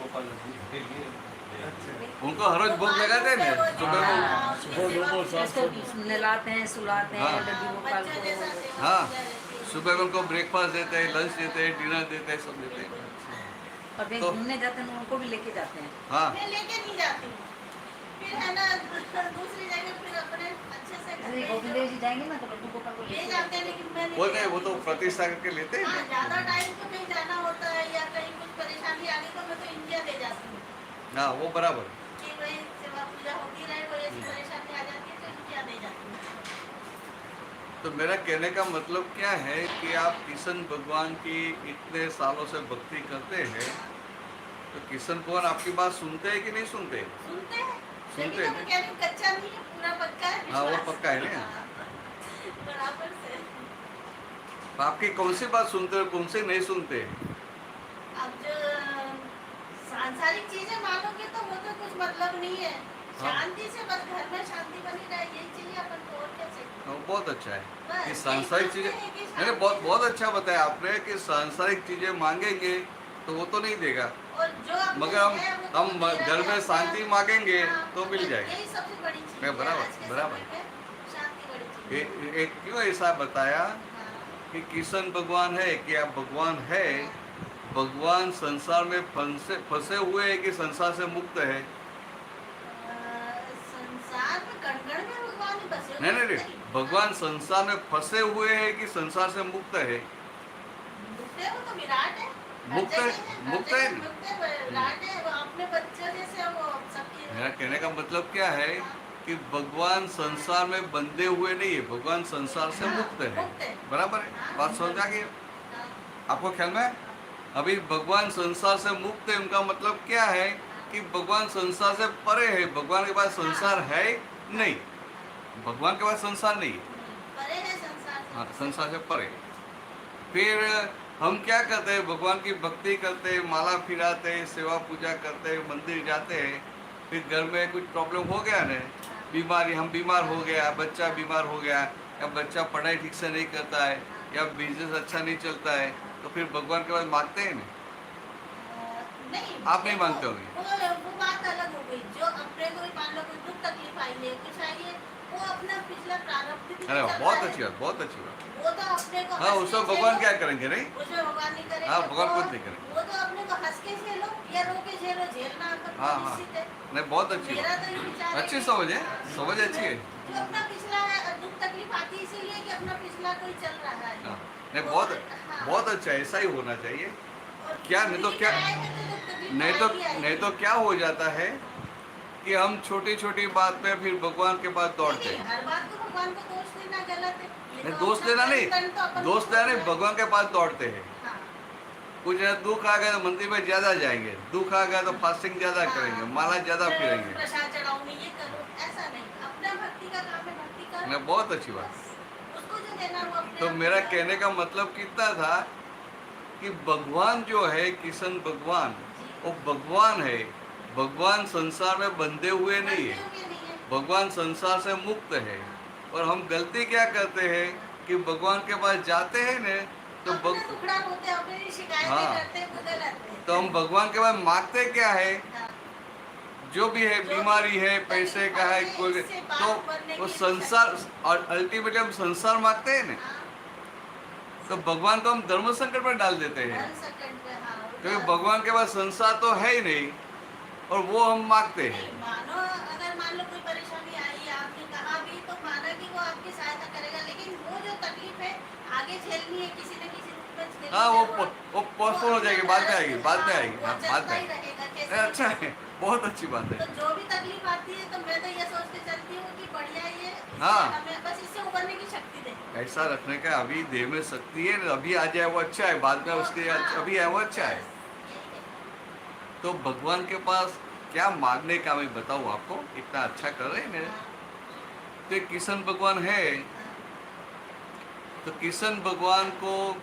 गोपाल दूध के लिए उनको हर रोज भूख लगाते हैं ना सुबह को। हाँ, सुबह दोपहर शाम इसको नहलाते हैं, सुलाते हैं हाँ। डब्बी गोपाल बच्चों को। जैसा सेवा हाँ। पूजा रहती है। सुबह को उनको ब्रेकफास्ट देते हैं, लंच देते हैं, डिनर देते हैं, सब देते हैं। और कहीं तो- घूमने जाते हैं उनको भी लेके जाते हैं। हाँ मैं लेके नहीं जाती हूँ, फिर है ना दूसरी जगह फिर अपने अच्छे से घर अरे में गोविंद देव जी जाएंगे ना तो डब्बी गोपाल को ले लेके जाते हैं, लेकिन मैं नहीं वो नहीं, वो जाती तो हूँ। प्रतिष्ठा करके लेते हैं हाँ, ना। ज्यादा टाइम तो कहीं जाना होता है या कहीं कुछ परेशानी आ गई तो मैं तो इंडिया ले जाती हूँ हाँ वो बराबर। कि वही सेवा पूजा होती रहे, कोई ऐसी परेशानी आ जाती है तो इंडिया ले जाती हूँ। तो मेरा कहने का मतलब क्या है कि आप किशन भगवान की इतने सालों से भक्ति करते हैं, तो किशन भगवान आपकी बात सुनते हैं कि नहीं सुनते? सुनते हैं, सुनते लेकिन हैं। मैं कह रही हूँ कच्चा नहीं है, पूरा पक्का है हाँ, वो विश्वास। पक्का है ना। हाँ, बराबर से। तो आपकी कौन सी बात सुनते हो, कौन सी नहीं सुनते? अब जो सांसारिक चीजें मानोगे तो वो तो कुछ मतलब नहीं है। हाँ। शांति से बस घर में शांति बनी रहे, यही चाहिए अपन को, और क्या चाहिए। हाँ, बहुत अच्छा है बस कि यही सांसारिक सोचते चीजें, हैं कि मैंने शांति बहुत से- बहुत अच्छा बताया आपने कि सांसारिक चीजें मांगेंगे तो वो तो नहीं देगा, और जो अपने मगर हम है, वो तो हम मेरा घर है, में अपना- शांति मांगेंगे हाँ, तो मिल बस जाएगी। यही सबसे बड़ी चीज मैं है, बराबर, आज के बराबर। समय में शांति बड़ी चीज है। एक क्यों ऐसा बताया हाँ, कि किशन भगवान है कि आप भगवान है, भगवान संसार में फंसे हुए हैं कि संसार से मुक्त है? संसार में कण-कण में भगवान ही बसे हुए नहीं नहीं हैं। नहीं, भगवान संसार में फंसे हुए हैं कि संसार से मुक्त है? मुक्त है, वो तो विराट है। हर मुक्त है, जगह हर मुक्त जगह है। मुक्त है, विराट है, वो अपने बच्चों जैसे वो सबकी। मेरा कहने का मतलब क्या है कि भगवान संसार में बंधे हुए नहीं है, भगवान संसार से हाँ, मुक्त है। मुक्त है। बराबर है, हाँ। बात समझ आ गई? हाँ, आपको ख्याल में? अभी भगवान संसार से मुक्त है, उनका मतलब क्या है कि भगवान संसार से परे है, भगवान के पास संसार है नहीं, भगवान के पास संसार नहीं है। परे है संसार से। हाँ, संसार से परे। फिर हम क्या करते हैं, भगवान की भक्ति करते हैं, माला फिराते हैं, सेवा पूजा करते हैं, मंदिर जाते हैं, फिर घर में कुछ प्रॉब्लम हो गया ना, बीमारी, हम बीमार हो गया, बच्चा बीमार हो गया, या बच्चा पढ़ाई ठीक से नहीं करता है, या बिजनेस अच्छा नहीं चलता है, तो फिर भगवान के पास मांगते हैं ना? नहीं, आप नहीं देखो, मांगते होंगे। वो बात अलग हो गई। जो अपने को मान लो कोई दुख तकलीफ आई है, कुछ आई है, वो अपना पिछला प्रारब्ध भी अरे चल रहा बहुत है। अच्छी बात, बहुत अच्छी बात। वो तो अपने को हाँ, हंस उसमें के भगवान झेलो। क्या करेंगे? नहीं, उसमें भगवान नहीं करेंगे। हाँ, भगवान वो- खुद नहीं करेंगे। वो तो अपने को हंस के झेलो या रो के झेलो, झेलना अपन हाँ, को हाँ। निश्चित है। नहीं, बहुत अच्छी मेरा बात, तो ये विचार है अच्छी कि- समझ है, समझ अच्छी है। जो अपना पिछला दुख तकलीफ आती है इसीलिए कि अपना पिछला कोई चल रहा है। हाँ, नहीं, तो- बहुत हाँ। बहुत अच्छा है, ऐसा ही होना चाहिए। और क्या नहीं तो जिंदगी क्या, में आएगा तो दुख तकलीफ नहीं तो आएगी, आएगी। नहीं तो क्या हो जाता है कि हम छोटी छोटी बात में फिर भगवान के पास दौड़ते नहीं, हैं। हर बात को भगवान को दोष देना गलत है। ये नहीं, तो दोष अपना देना कर्तव्य नहीं, तो अपन दोष को देना नहीं, है। भगवान के पास दौड़ते हैं। हाँ, कुछ दुख आ गया तो मंदिर में ज्यादा जाएंगे, दुख आ गया तो फास्टिंग ज्यादा हाँ। करेंगे, माला ज्यादा मैं फिरेंगे। प्रसाद चढ़ाऊं मैं ये करूं, ऐसा नहीं। अपना भक्ति का काम है, भक्ति करो। नहीं, बहुत अच्छी बात। बस, उसको जो देना वो अपने तो आप मेरा देना। कहने का मतलब कितना था कि भगवान जो है, किशन भगवान, वो भगवान है, भगवान संसार में बंधे हुए नहीं है, बंधे हुए नहीं है। भगवान संसार से मुक्त है। और हम गलती क्या करते हैं कि भगवान के पास जाते हैं न तो अपने दुखड़ा होते हैं, अपनी शिकायतें हाँ। करते हैं, वो गलत है। तो हम भगवान के पास मांगते क्या है, हाँ। जो भी है, जो बीमारी है, भी पैसे का है, तकलीफ कोई है, इससे पार तो करने वो की संसार, और अल्टीमेटली हम संसार मांगते हैं ना, हाँ, तो भगवान को हम धर्म संकट में डाल देते हैं, हर सेकंड पे, हाँ, वो क्योंकि गलत। भगवान के पास संसार तो है ही नहीं और वो हम मांगते हैं। नहीं, मानो अगर मान लो कोई परेशानी आई, आपने कहा भी तो माना कि वो आपकी सहायता करेगा, लेकिन वो जो तकलीफ है आगे झेलनी है किसी न किसी रूप में झेलनी हाँ, है, वो पोस्टपोन हो जाएगी, बाद में आएगी, बाद में आएगी, वो हाँ, चलता बाद में ही आएगी। रहेगा, कैसे नहीं, अच्छा भी। है, बहुत अच्छी बात है। तो जो भी तकलीफ आती है तो मैं तो ये सोच के चलती हूँ कि बढ़िया ये, इससे हाँ। हमें बस इससे उबरने की शक्ति दे। ऐसा रखने का अभी देह में शक्ति है, अभी आ जाए वो अच्छा है, बाद में उसके अभी है वो अच्छा है। तो भगवान के पास क्या मांगने का मैं बताऊँ आपको, इतना अच्छा कर रहे हैं ना। तो एक किशन भगवान है, तो किशन भगवान को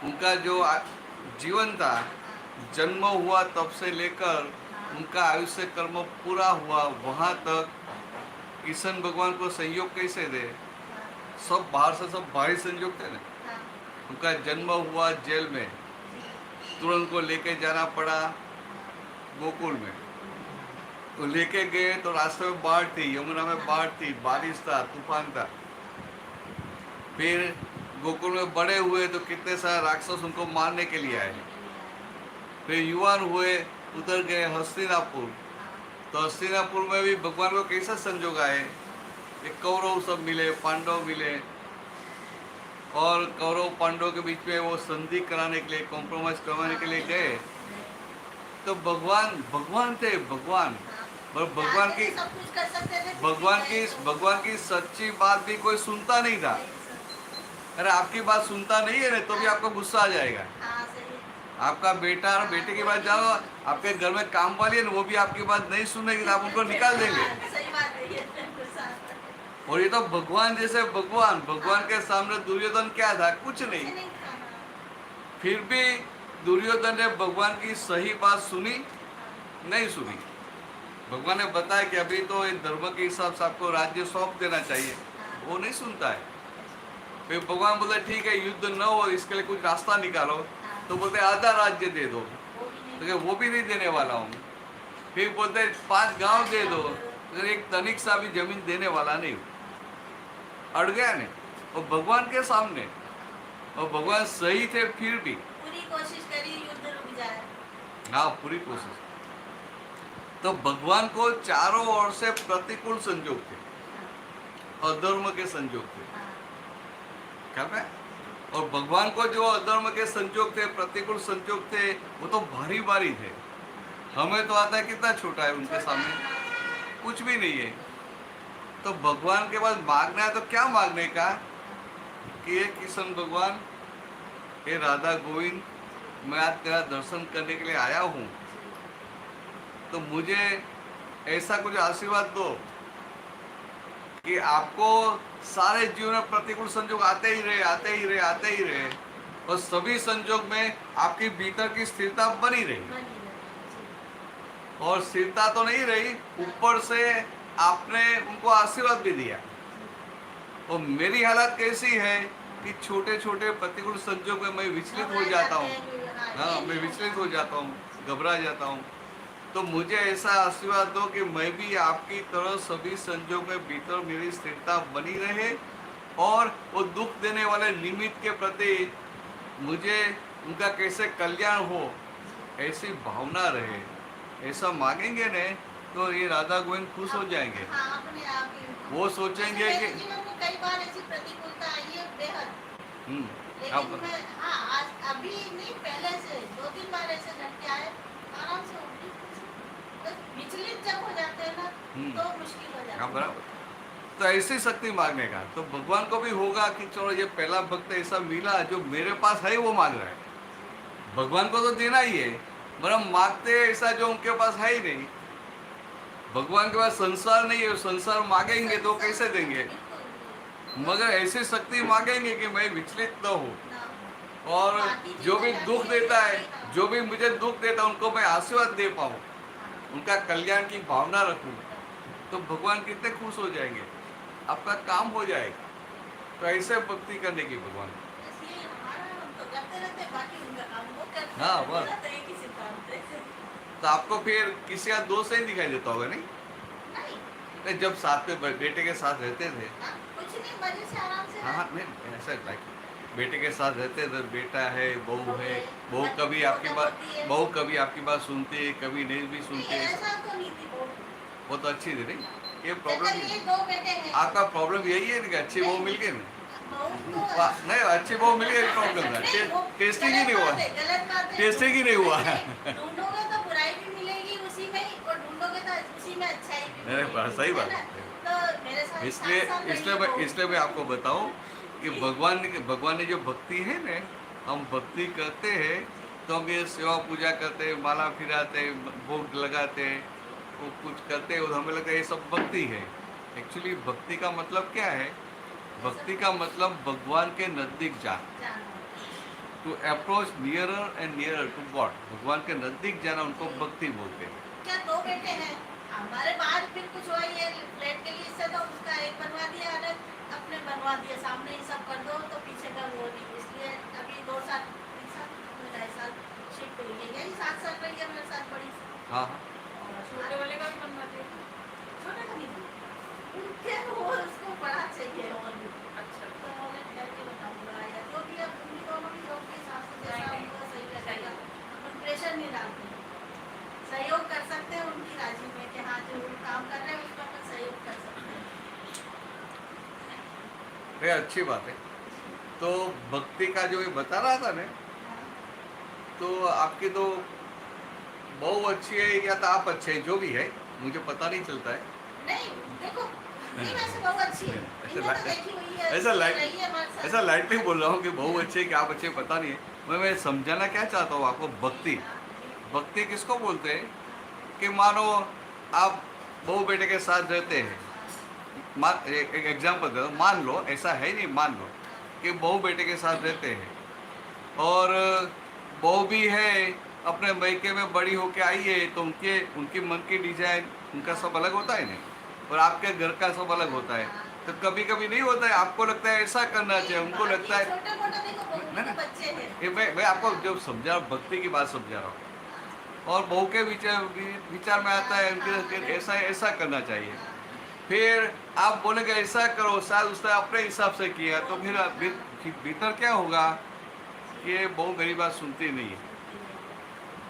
उनका जो जीवन था, जन्म हुआ तब से लेकर उनका आयुष्य कर्म पूरा हुआ वहाँ तक, किशन भगवान को संयोग कैसे दे? सब बाहर से सब बाहरी संयोग थे ना। उनका जन्म हुआ जेल में, तुरंत को लेके जाना पड़ा गोकुल में। तो लेके गए तो रास्ते में बाढ़ थी, यमुना में बाढ़ थी, बारिश था, तूफान था। फिर गोकुल में बड़े हुए तो कितने सारे राक्षस उनको मारने के लिए आए। फिर युवान हुए, उतर गए हस्तिनापुर। तो हस्तिनापुर में भी भगवान को कैसा संजोग आए, एक कौरव सब मिले, पांडव मिले, और कौरव पांडव के बीच में वो संधि कराने के लिए, कॉम्प्रोमाइज करवाने के लिए गए। तो भगवान थे, भगवान। और भगवान की सब कुछ कर सकते थे, भगवान की सच्ची बात भी कोई सुनता नहीं था। अरे आपकी बात सुनता नहीं है ना, तो भी आपको गुस्सा आ जाएगा। हाँ, सही है। आपका बेटा और बेटे की बात जाओ, आपके घर में काम वाली है ना, वो भी आपकी बात नहीं सुनेगी तो आप उनको निकाल देंगे। सही बात है ये। और ये तो भगवान जैसे भगवान के सामने दुर्योधन क्या था, कुछ नहीं। फिर भी दुर्योधन ने भगवान की सही बात सुनी नहीं सुनी। भगवान ने बताया कि अभी तो इन धर्म के हिसाब से आपको राज्य सौंप देना चाहिए, वो नहीं सुनता है। फिर भगवान बोले ठीक है, युद्ध न हो, इसके लिए कुछ रास्ता निकालो। तो बोलते आधा राज्य दे दो, तो वो भी नहीं देने वाला हूँ। फिर बोलते 5 गांव दे दो, तो एक तनिक सा भी जमीन देने वाला नहीं। अड़ गया ने, और भगवान के सामने, और भगवान सही थे फिर भी। पूरी कोशिश करी युद्ध रुक जाए। हाँ, पूरी कोशिश। तो भगवान को चारों ओर से प्रतिकूल संजोग थे, अधर्म के संजोग थे, क्या है? और भगवान को जो अधर्म के संजोग थे, प्रतिकूल संजोग थे, वो तो भारी भारी थे। हमें तो आता है कितना छोटा है उनके सामने, कुछ भी नहीं है। तो भगवान के पास मांगना है तो क्या मांगने का, कि ये कृष्ण भगवान, हे राधा गोविंद, मैं आज तेरा दर्शन करने के लिए आया हूँ, तो मुझे ऐसा कुछ आशीर्वाद दो कि आपको सारे जीवन में प्रतिकूल संजोग आते ही रहे, और सभी संजोग में आपकी भीतर की स्थिरता बनी रही। और स्थिरता तो नहीं रही, ऊपर से आपने उनको आशीर्वाद भी दिया। और मेरी हालत कैसी है कि छोटे छोटे प्रतिकूल संजोग में मैं विचलित हो जाता हूँ। हाँ, मैं विचलित हो जाता हूँ, घबरा जाता हूँ। तो मुझे ऐसा आशीर्वाद दो कि मैं भी आपकी तरह सभी संजोग में भीतर मेरी स्थिरता बनी रहे, और वो दुख देने वाले निमित्त के प्रति मुझे उनका कैसे कल्याण हो, ऐसी भावना रहे। ऐसा मांगेंगे ने तो ये राधा गोविंद खुश हो जाएंगे। हाँ, अपने आप ही। वो सोचेंगे कि जीवन में कई बार ऐसी प्रतिकूलता आई है बेहद, अब लेकिन मैं आज अभी नहीं, पहले से 2-3 बार ऐसे झटके आए, आराम से उठी। तो विचलित जब हो जाते हैं ना, तो मुश्किल हो जाता है। बराबर। तो ऐसी शक्ति मांगने का तो भगवान को भी होगा कि चलो ये पहला भक्त ऐसा मिला जो मेरे पास है, वो मांग रहा है। भगवान को तो देना ही है, पर हम मांगते ऐसा जो उनके पास है ही नहीं। भगवान के पास संसार नहीं है, संसार मांगेंगे तो कैसे देंगे? मगर ऐसी शक्ति मांगेंगे कि मैं विचलित न हूँ, और जो भी दुख देता है, जो भी मुझे दुख देता है, उनको मैं आशीर्वाद दे पाऊँ, उनका कल्याण की भावना रखूँ, तो भगवान कितने खुश हो जाएंगे, आपका काम हो जाएगा। तो ऐसे भक्ति करने की भगवान। हाँ, बस। तो आपको फिर किसी का दोस्त नहीं दिखाई देता होगा, नहीं? नहीं, जब साथ में बेटे के साथ रहते थे। कुछ नहीं, मजे से आराम से। हाँ, नहीं ऐसा लाइक बेटे के साथ रहते थे, बेटा है, बहू है, बहू कभी आपकी बात सुनती है, कभी नहीं भी सुनती है। ऐसा तो नहीं थी बहू। वो तो अच्छी थी, नहीं? ये प्रॉब्लम, ये 2 बेटे हैं। आपका प्रॉब्लम यही है कि अच्छी बहू मिल गई ना? नहीं, अच्छी बहू मिल गई, प्रॉब्लम था टेस्टिंग ही नहीं हुआ, टेस्टिंग ही नहीं हुआ। ढूंढोगे तो बुराई भी मिलेगी उसी में ही, और ढूंढोगे तो उसी में अच्छाई भी मिलेगी। सही बात। तो मेरे साथ इसलिए मैं आपको बताऊं कि भगवान ने जो भक्ति है ना, हम भक्ति करते हैं तो हम ये सेवा पूजा करते हैं, माला फिराते हैं, भोग लगाते हैं, वो कुछ करते हैं, और हमें लगता है ये सब भक्ति है। एक्चुअली भक्ति का मतलब क्या है? भक्ति का मतलब भगवान के नजदीक जाना, to approach nearer and nearer to God. भगवान के नजदीक जाना, उनको भक्ति बोलते हैं। क्या 2 बेटे हैं हमारे बाद, फिर कुछ हुआ ये फ्लैट के लिए, इससे तो उसका एक बनवा दिया, अलग अपने बनवा दिया, सामने ही सब कर दो, तो पीछे का वो नहीं। इसलिए अभी 2 साल 3 साल 2.5 साल शिफ्ट हुई है, यही 7 साल रही है मेरे साथ बड़ी सी। हाँ हाँ और छोटे वाले का भी बनवाते हैं। छोटे का नहीं, उनके वो उसको बड़ा चाहिए और भी। अच्छा तो मैं करके बताऊंगा या जो भी अब उन्हीं दोनों की जॉब के हिसाब से जैसा नहीं, उनको सही लगेगा, अपन प्रेशर नहीं डालते हैं, सहयोग कर सकते हैं उनकी राजी में कि हाँ जो वो काम कर रहे हैं उसका अपन सहयोग कर सकते हैं। ये अच्छी बात है। तो भक्ति का जो ये बता रहा था ना, तो आपकी तो बहू अच्छी है या तो आप अच्छे हैं, जो भी है मुझे पता नहीं चलता है। नहीं देखो, नहीं वैसे बहुत अच्छी है, ऐसा इन्हें तो देखी हुई है, ऐसा लाइट रही है हमारे साथ। ऐसा लाइटली बोल रहा हूँ कि बहू अच्छे है कि आप अच्छे हैं, पता नहीं है। मैं समझाना क्या चाहता हूँ आपको, भक्ति भक्ति किसको बोलते हैं कि मानो आप बहू बेटे के साथ रहते हैं, एक एग्जाम्पल दे दो, मान लो ऐसा है नहीं, मान लो कि बहू बेटे के साथ रहते हैं और बहू भी है अपने मैके में बड़ी होके आई है, तो उनकी मन की डिजाइन उनका सब अलग होता है नहीं, और आपके घर का सब अलग होता है। तो कभी कभी नहीं होता है, आपको लगता है ऐसा करना चाहिए, उनको लगता है छोटे मोटे देखो बहू ना, के बच्चे हैं। ये मैं आपको जो समझा भक्ति की बात समझा रहा हूँ, और बहू के विचार में आता है उनके ऐसा करना चाहिए। फिर आप बोलेंगे ऐसा करो, शायद उसने अपने हिसाब से किया, तो फिर भीतर क्या होगा कि ये बहू मेरी बात सुनती नहीं है,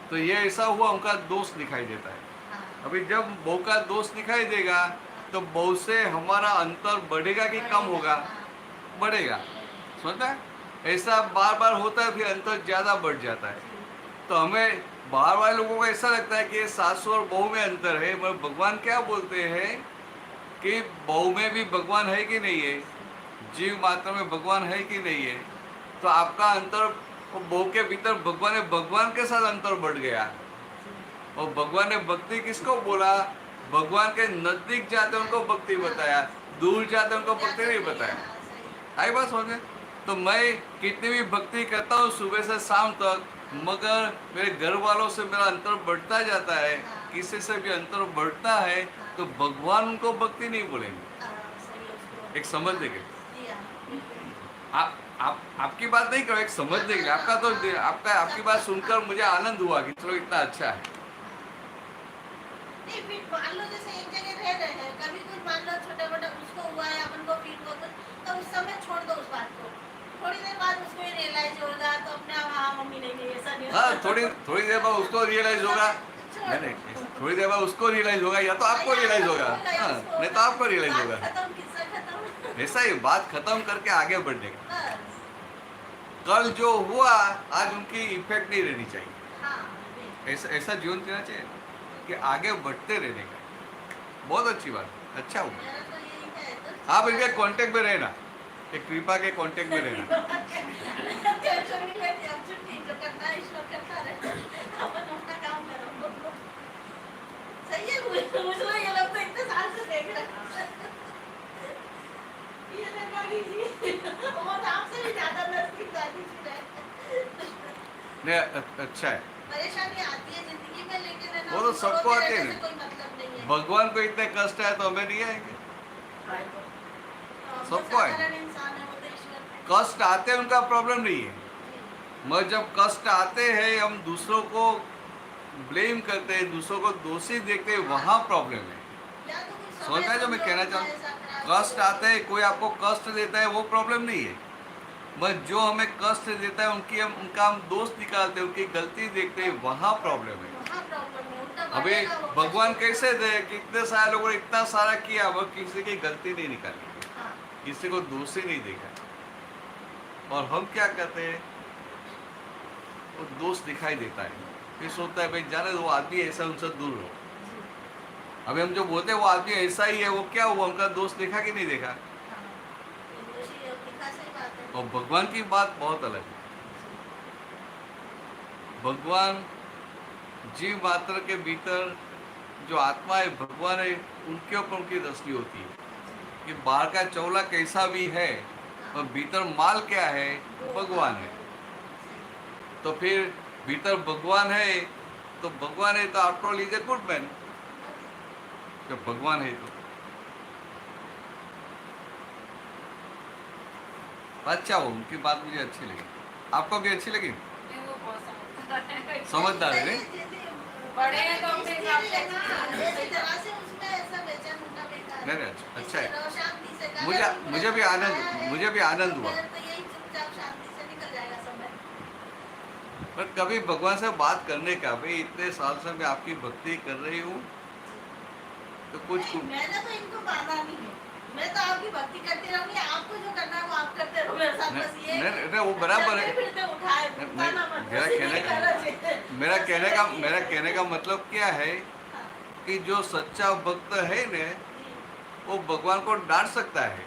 तो ये ऐसा हुआ, उनका दोष दिखाई देता है। अभी जब बहू का दोष दिखाई देगा तो बहू से हमारा अंतर बढ़ेगा कि कम होगा? बढ़ेगा, समझता है? ऐसा बार बार होता है, फिर अंतर ज़्यादा बढ़ जाता है। तो हमें बाहर वाले लोगों को ऐसा लगता है कि ये सासू और बहू में अंतर है, मगर भगवान क्या बोलते हैं कि बहू में भी भगवान है कि नहीं है, जीव मात्र में भगवान है कि नहीं है। तो आपका अंतर बहू के भीतर भगवान के साथ अंतर बढ़ गया, और भगवान ने भक्ति किसको बोला? भगवान के नजदीक जाते उनको भक्ति बताया, दूर जाते उनको भक्ति नहीं बताया। आई बात समझ में? तो मैं कितनी भी भक्ति करता हूँ सुबह से शाम तक, मगर मेरे घर वालों से मेरा अंतर बढ़ता जाता है, किसी से भी अंतर बढ़ता है, तो भगवान उनको भक्ति नहीं बोलेंगे। एक समझ देंगे, आपकी बात नहीं करो, एक समझ देंगे। आपकी बात सुनकर मुझे आनंद हुआ कि चलो इतना अच्छा है। नहीं फिर मान लो जैसे एक जगह रह रहे हैं, कभी कुछ मान लो छोटा मोटा उसको हुआ है, अपन को फील को कुछ, तो उस समय छोड़ दो उस बात को, थोड़ी देर बाद उसको ही रियलाइज होगा, तो अपने आप हाँ मम्मी नहीं ऐसा नहीं। हाँ, थोड़ी देर बाद उसको रियलाइज होगा, नहीं थोड़ी देर बाद उसको रियलाइज होगा, या तो आपको रियलाइज होगा, हाँ, नहीं तो आपको रियलाइज होगा। खत्म, किस्सा खत्म। ऐसा ही बात खत्म करके आगे बढ़ने का। कल जो हुआ आज उनकी इफेक्ट नहीं रहनी चाहिए, ऐसा जीवन जीना चाहिए कि आगे बढ़ते रहने का। बहुत अच्छी बात, अच्छा हुआ। आप इनके कांटेक्ट में रहना, एक कृपा के कांटेक्ट में रहना। सही है, मुझे ये लोग तो इतने साल से देख रहे हैं। ये लगा लीजिए, बहुत आपसे भी ज्यादा नजदीक दादी जी रहे। नहीं, अच्छा है। परेशानी आती है जिंदगी में, लेकिन है ना, वो तो सबको रोते आती है रहने से ना। कोई मतलब नहीं है। भगवान को इतने कष्ट है तो हमें नहीं आएंगे? तो सबको आएंगे। साधारण इंसान है, वो तो ईश्वर। कष्ट आते हैं उनका प्रॉब्लम नहीं है, मगर जब कष्ट आते हैं हम दूसरों को ब्लेम करते हैं, दूसरों को दोषी देखते हैं, वहाँ प्रॉब्लम है। या तो कुछ समझ में जो मैं कहना चाहूँ, कष्ट आते हैं, कोई आपको कष्ट देता है, वो प्रॉब्लम नहीं है, बस जो हमें कष्ट देता है उनका हम दोष निकालते हैं, उनकी गलती देखते हैं, वहाँ प्रॉब्लम है। वहाँ प्रॉब्लम है, उनका अभी बढ़ेगा वो भगवान कष्ट। कैसे दे कि इतने सारे लोगों ने इतना सारा किया, वो किसी की गलती नहीं निकाली, हाँ, किसी को दोषी नहीं देखा, और हम क्या करते हैं, वो दोष दिखाई देता है, फिर सोचता है भाई जाने दो, वो आदमी ऐसा, उनसे दूर रहो। अभी हम जो बोलते हैं वो आदमी ऐसा ही है, वो क्या हुआ, उनका दोष देखा कि नहीं देखा? हाँ, ये दोषी है, दिखा सही बात है। और भगवान की बात बहुत अलग है। भगवान जीव मात्र के भीतर जो आत्मा है, भगवान है, उनके ऊपर उनकी दृष्टि होती है कि बाहर का चौला कैसा भी है और भीतर माल क्या है, भगवान है। तो फिर भीतर भगवान है, तो भगवान है तो after all is a good man. जब भगवान है तो अच्छा हो, उनकी बात मुझे अच्छी लगी। आपको भी अच्छी लगी? नहीं, वो बहुत समझदार समझदार है नहीं? बड़े हैं तो अपने हिसाब से जरा से उसमें ऐसा बेचैन होना बेकार नहीं नहीं, अच्छा है। रहो शांति से। मुझे भी आनंद हुआ। तो यही चुपचाप शांति से निकल जाएगा समय। पर कभी भगवान से बात करने का, भाई इतने साल से मैं आपकी भक्ति कर रही हूँ तो कुछ नहीं, मैंने तो इनको बांधा नहीं है। मैं तो आपकी भक्ति करती रहूंगी, आपको जो करना है वो आप करते रहो मेरे साथ। बस ये नहीं, वो बराबर है। चलते फिरते उठाए, उठाना मत, मेरा बस कहने ये करना चाहिए। मेरा कहने का मतलब क्या है कि जो सच्चा भक्त है ने वो भगवान को डांट सकता है।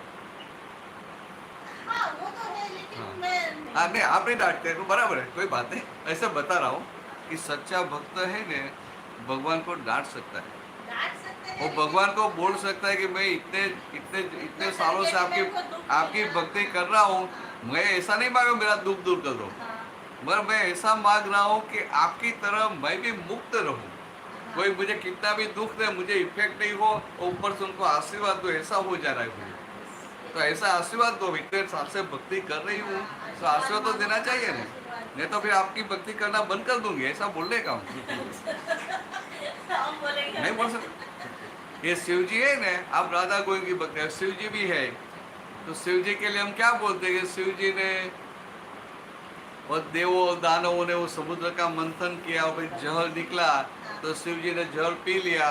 हाँ, वो तो है, लेकिन हाँ। मैं नहीं, आप नहीं डांटते तो बराबर है, कोई बात नहीं। ऐसे बता रहा हूँ कि सच्चा भक्त है ने भगवान को डांट सकता है। डांट सकते हैं, वो भगवान को बोल सकता है कि मैं इतने सालों से आपकी भक्ति कर रहा हूँ, मैं ऐसा नहीं मांगा मेरा दुख दूर कर दो, हाँ, मगर मैं ऐसा मांग रहा हूँ कि आपकी तरह मैं भी मुक्त रहूँ। कोई मुझे कितना भी दुख दे, मुझे इफेक्ट नहीं हो, और ऊपर से उनको आशीर्वाद दो, ऐसा हो जा रहा है मुझे। तो ऐसा आशीर्वाद दो, इतने साल से भक्ति कर रही हूँ तो आशीर्वाद तो देना चाहिए ना, नहीं तो फिर आपकी भक्ति करना बंद कर दूंगी, ऐसा बोलने का हूँ। हम बोलेंगे नहीं बोल सकते। ये शिव जी है ना, आप राधा गोविंद की भक्त है, शिव जी भी है, तो शिव जी के लिए हम क्या बोलते हैं कि शिव जी ने और देवों दानवों ने वो समुद्र का मंथन किया और फिर जहर निकला, तो शिव जी ने जहर पी लिया,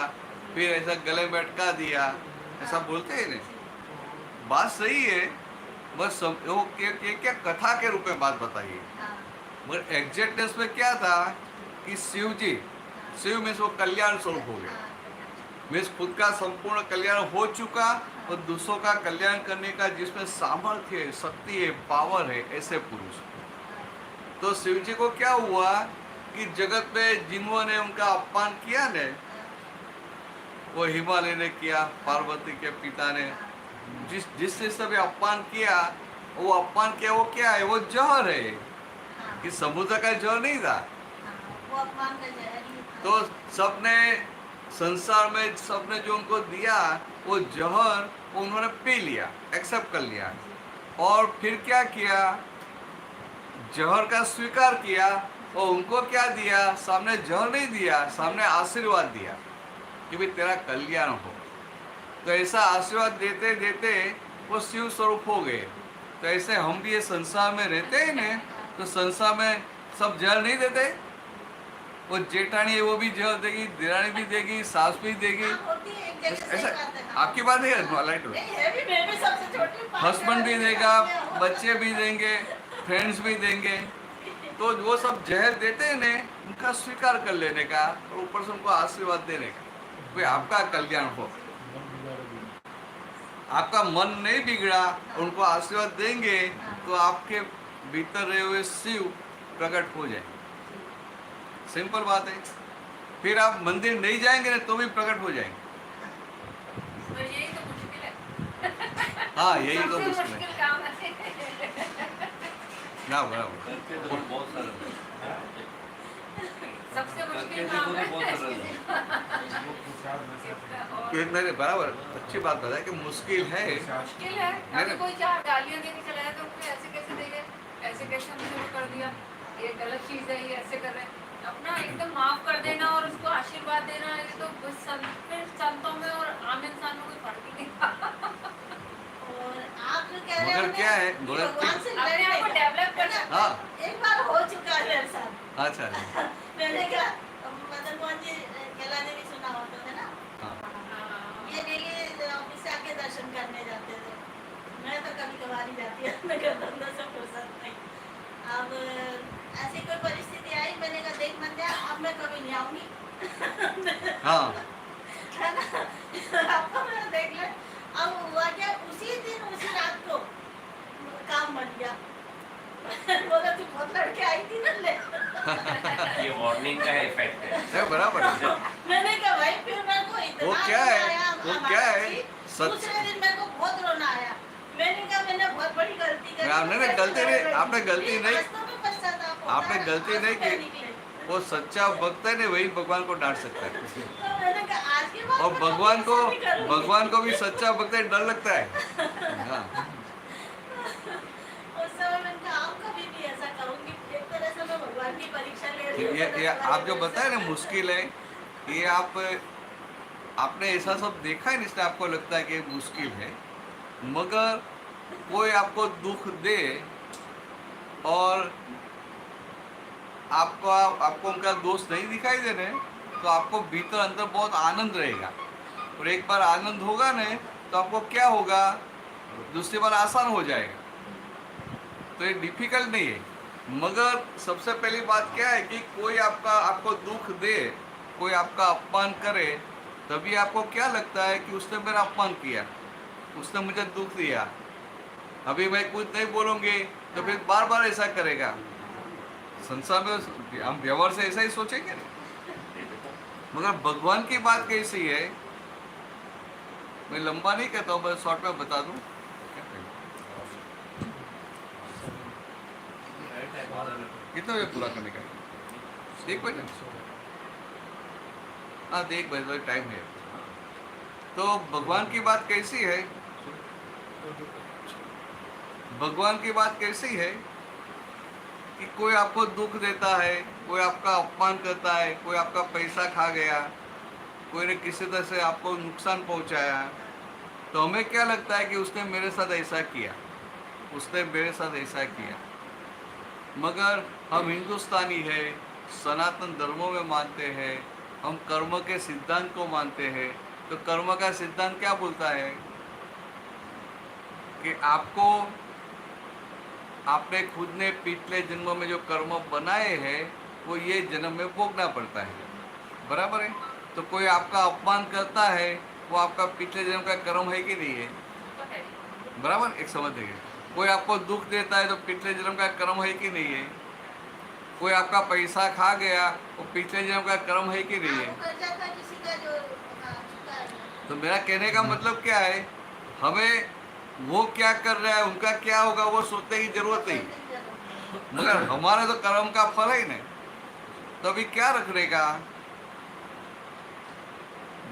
फिर ऐसा गले में अटका दिया, ऐसा बोलते हैं ना। बात सही है, बस वो क्या कथा के रूप में बात बताइए, मगर एग्जैक्टनेस में क्या था कि शिव में वो कल्याण स्वरूप हो गया, मीन्स खुद का संपूर्ण कल्याण हो चुका और दूसरों का कल्याण करने का जिसमें सामर्थ्य है, शक्ति है, पावर है, ऐसे पुरुष। तो शिव जी को क्या हुआ कि जगत में जिन्होंने उनका अपमान किया ने, वो हिमालय ने किया, पार्वती के पिता ने, जिससे सभी अपमान किया, वो क्या है, वो जहर है, कि समुद्र का जहर नहीं था। वो अपमान का जहर ही था। तो सबने संसार में सबने जो उनको दिया वो जहर उन्होंने पी लिया, एक्सेप्ट कर लिया, और फिर क्या किया, जहर का स्वीकार किया, और उनको क्या दिया, सामने जहर नहीं दिया, सामने आशीर्वाद दिया कि भाई तेरा कल्याण हो। तो ऐसा आशीर्वाद देते देते वो शिव स्वरूप हो गए। तो ऐसे हम भी ये संसार में रहते हैं ना, तो संसार में सब जहर नहीं देते, वो जेठानी है वो भी जहर देगी, देरानी भी देगी, सास भी देगी, हाँ, होती है, एक जगह सही ऐसा बात है। आपकी बात है लाइट नहीं, है भी, मैं भी सबसे छोटी हूँ, हस्बैंड भी देगा, बच्चे भी देंगे, फ्रेंड्स भी देंगे, तो वो सब जहर देते हैं ने, उनका स्वीकार कर लेने का और ऊपर से उनको आशीर्वाद देने का, कोई आपका कल्याण हो, आपका मन नहीं बिगड़ा, उनको आशीर्वाद देंगे तो आपके भीतर रहे हुए शिव प्रकट हो जाए। सिंपल बात है। फिर आप मंदिर नहीं जाएंगे ना तो भी प्रकट हो जाएंगे। तो यही तो मुश्किल है। हाँ, यही तो सबसे मुश्किल है मुश्किल काम है। ना, बराबर। करके तो बहुत सारा है। सबसे करके मुश्किल देखो काम तो है। बहुत सरल है। मैंने बराबर अच्छी बात बताया कि मुश्किल है। मुश्किल है। अभी कोई चार गालियाँ देके चला जाए तो उनको ऐसे कैसे देंगे, ऐसे कैसे हमने शुरू कर दिया, ये गलत चीज़ है, ये ऐसे कर रहे हैं। अपना एकदम माफ कर देना और उसको आशीर्वाद देना, ये तो बस संतों में और आम इंसान में कोई फर्क ही नहीं। और आप जो कह रहे मगर हो क्या है, कि मगर भगवान से अपने आप को लड़ने का। डेवलप करना। हाँ, एक बार हो चुका है मेरे साथ। अच्छा, मैंने कहा मदन मोहन जी केला देवी सुना होता था ना, हाँ, ये डेली ऑफिस से आके दर्शन करने जाते थे। मैं तो कभी कभार ही जाती हूँ, मैं धंधा से फुर्सत नहीं। अब ऐसी कोई परिस्थिति आई, मैंने कहा देख मंदिर अब मैं कभी नहीं आऊंगी। हाँ, है ना, आपको मैंने देख लिया। अब हुआ क्या, उसी दिन उसी रात को काम बन गया। बोला तू बहुत लड़के आई थी ना ले। ये वार्निंग का इफेक्ट है। नहीं, बराबर है। मैंने कहा भाई फिर मेरे को इतना वो क्या है, रोना आया, वो हमारी क्या है, थी। सच- दूसरे दिन मेरे को बहुत रोना आया। मैंने कहा मैंने बहुत बड़ी गलती करी। आपने ना गलती नहीं- आपने गलती नहीं- वास्तव में पश्चाताप होता आपने है, गलती आंसू नहीं की। निकले। वो सच्चा भक्त है ना, वही भगवान को डांट सकता है। तो मैंने कहा आज के बाद और मैं भगवान कभी को ऐसा नहीं करूंगी। भगवान को भी सच्चा भक्त है, डर लगता है। हाँ, उस समय मैंने कहा आप कभी भी ऐसा करूंगी। एक तरह से मैं भगवान की परीक्षा ले ये आप जो बताए ना मुश्किल है, ये आपने ऐसा सब देखा है, इसलिए आपको लगता है कि ये मुश्किल है। मगर कोई आपको दुख दे और आपको उनका दोष नहीं दिखाई दे रहे, तो आपको भीतर अंदर बहुत आनंद रहेगा। और एक बार आनंद होगा ना, तो आपको क्या होगा, दूसरी बार आसान हो जाएगा। तो ये डिफिकल्ट नहीं है। मगर सबसे पहली बात क्या है कि कोई आपको दुख दे, कोई आपका अपमान करे, तभी आपको क्या लगता है कि उसने मेरा अपमान किया, उसने मुझे दुख दिया। अभी मैं कुछ नहीं बोलूँगी तो फिर बार बार ऐसा करेगा। संसार में हम व्यवहार से ऐसा ही सोचेंगे नहीं। मगर भगवान की बात कैसी है, मैं लंबा नहीं कहता हूँ, बस शॉर्ट में बता दूँ। कितना बजे पूरा करने का? 1 बजे। हाँ, 1 बजे टाइम है। तो भगवान की बात कैसी है, भगवान की बात कैसी है कि कोई आपको दुख देता है, कोई आपका अपमान करता है, कोई आपका पैसा खा गया, कोई ने किसी तरह से आपको नुकसान पहुंचाया, तो हमें क्या लगता है कि उसने मेरे साथ ऐसा किया, उसने मेरे साथ ऐसा किया। मगर हम हिंदुस्तानी है, सनातन धर्मों में मानते हैं, हम कर्म के सिद्धांत को मानते हैं। तो कर्म का सिद्धांत क्या बोलता है कि आपने खुद ने पिछले जन्म में जो कर्म बनाए हैं वो ये जन्म में भोगना पड़ता है, बराबर है। तो कोई आपका अपमान करता है, वो आपका पिछले जन्म का कर्म है कि नहीं है, बराबर, एक समझ देखिए। कोई आपको दुख देता है तो पिछले जन्म का कर्म है कि नहीं है। कोई आपका पैसा खा गया, वो पिछले जन्म का कर्म है कि नहीं है। तो मेरा कहने का मतलब क्या है, हमें वो क्या कर रहा है, उनका क्या होगा, वो सोचने की जरूरत नहीं, मगर हमारा तो कर्म का फल है ना। तो अभी क्या रखने का,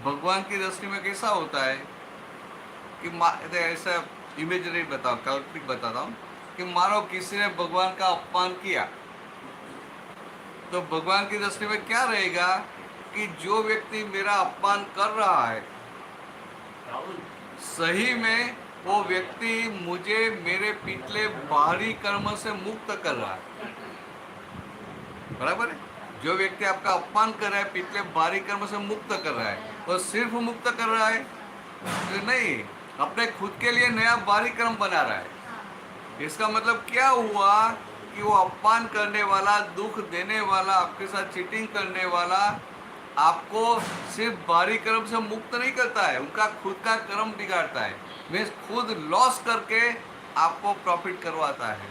भगवान की दृष्टि में कैसा होता है कि ऐसा इमेजरी बताओ, काल्पनिक बताता हूँ कि मानो किसी ने भगवान का अपमान किया, तो भगवान की दृष्टि में क्या रहेगा कि जो व्यक्ति मेरा अपमान कर रहा है, सही में वो व्यक्ति मुझे मेरे पिछले बाहरी कर्म से मुक्त कर रहा है, बराबर है। जो व्यक्ति आपका अपमान कर रहा है, पिछले बाहरी कर्म से मुक्त कर रहा है, वो सिर्फ मुक्त कर रहा है तो नहीं, अपने खुद के लिए नया बाहरी कर्म बना रहा है। इसका मतलब क्या हुआ कि वो अपमान करने वाला, दुख देने वाला, आपके साथ चीटिंग करने वाला आपको सिर्फ बाहरी कर्म से मुक्त नहीं करता है, उनका खुद का कर्म बिगाड़ता है, मीन्स खुद लॉस करके आपको प्रॉफिट करवाता है।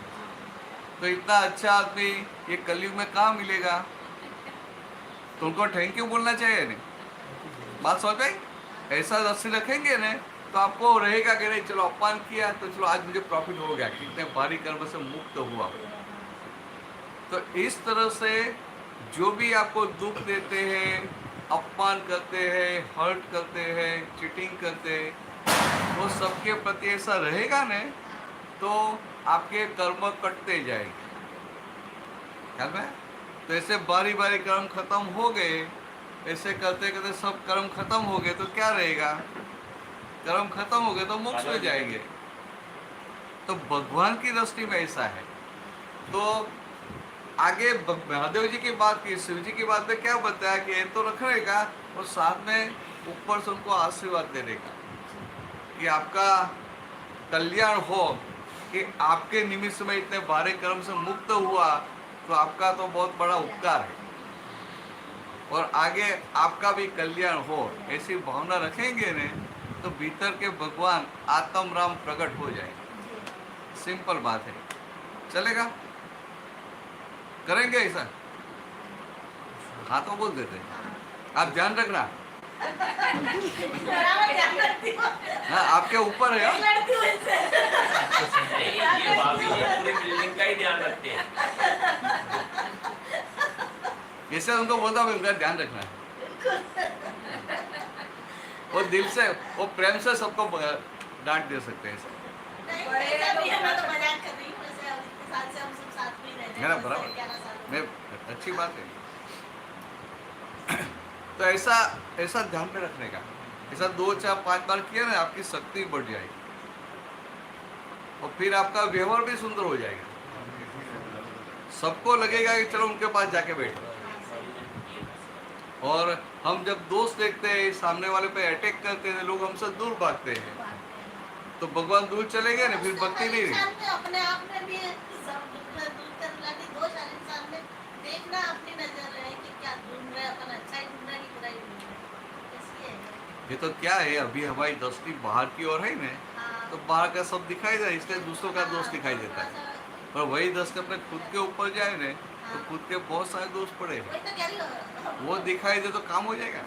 तो इतना अच्छा आदमी ये कलयुग में कहाँ मिलेगा। तो उनको थैंक यू बोलना चाहिए नहीं, बात समझ आई। ऐसा दृष्टि रखेंगे ना तो आपको रहेगा कि नहीं, चलो अपमान किया तो चलो आज मुझे प्रॉफिट हो गया, कितने बाहरी कर्म से मुक्त हुआ। तो इस तरह से जो भी आपको दुख देते हैं, अपमान करते हैं, हर्ट करते हैं, चीटिंग करते हैं, वो सबके प्रति ऐसा रहेगा ना तो आपके कर्म कटते जाएंगे, ख्याल में। तो ऐसे बारी बारी कर्म खत्म हो गए, ऐसे करते करते सब कर्म खत्म हो गए, तो क्या रहेगा, कर्म खत्म हो गए तो मोक्ष में जाएंगे। तो भगवान की दृष्टि में ऐसा है। तो आगे महादेव जी की बात की, शिव जी की बात में क्या बताया कि ये तो रखने का और साथ में ऊपर से उनको आशीर्वाद देने का कि आपका कल्याण हो, कि आपके निमित्त में इतने भारी कर्म से मुक्त हुआ, तो आपका तो बहुत बड़ा उपकार है और आगे आपका भी कल्याण हो, ऐसी भावना रखेंगे ने तो भीतर के भगवान आत्म राम प्रकट हो जाएंगे। सिंपल बात है, चलेगा, करेंगे ऐसा। हाँ तो बोल देते, आप ध्यान रखना। हाँ आपके ऊपर है। ये भाभी जी पूरी बिल्डिंग का ही ध्यान रखते हैं। जैसे उनको बोलता हूँ उनका ध्यान रखना है, वो दिल से, वो प्रेम से सबको डांट दे सकते हैं। है ना, बराबर, मैं अच्छी बात है। तो ऐसा ऐसा ध्यान में रखने का, ऐसा 2 4 5 बार किया ना, आपकी शक्ति बढ़ जाएगी और फिर आपका व्यवहार भी सुंदर हो जाएगा। सबको लगेगा कि चलो उनके पास जाके बैठो। और हम जब दोस्त देखते हैं सामने वाले पे अटैक करते हैं, लोग हमसे दूर भागते हैं, तो भगवान दूर चले गए ना, फिर भक्ति नहीं रही। इंसान में अपने आप में भी सब दूर करने लगे, दोष हर इंसान में देखना अपनी नजर है कि क्या ढूंढ रहे हैं, अपन अच्छा ही ढूंढ रहे हैं कि बुरा ही ढूंढ रहे हैं, इसलिए ये तो क्या है, अभी हमारी दृष्टि बाहर की ओर है ना, हाँ। तो बाहर का सब दिखाई दे, इसलिए दूसरों का दोष दिखाई देता है। पर वही दृष्टि अपने खुद के ऊपर जाए ना, तो खुद के बहुत सारे दोष पड़े हैं, वही तो कह रही हूँ। वो दिखाई दे तो काम हो जाएगा।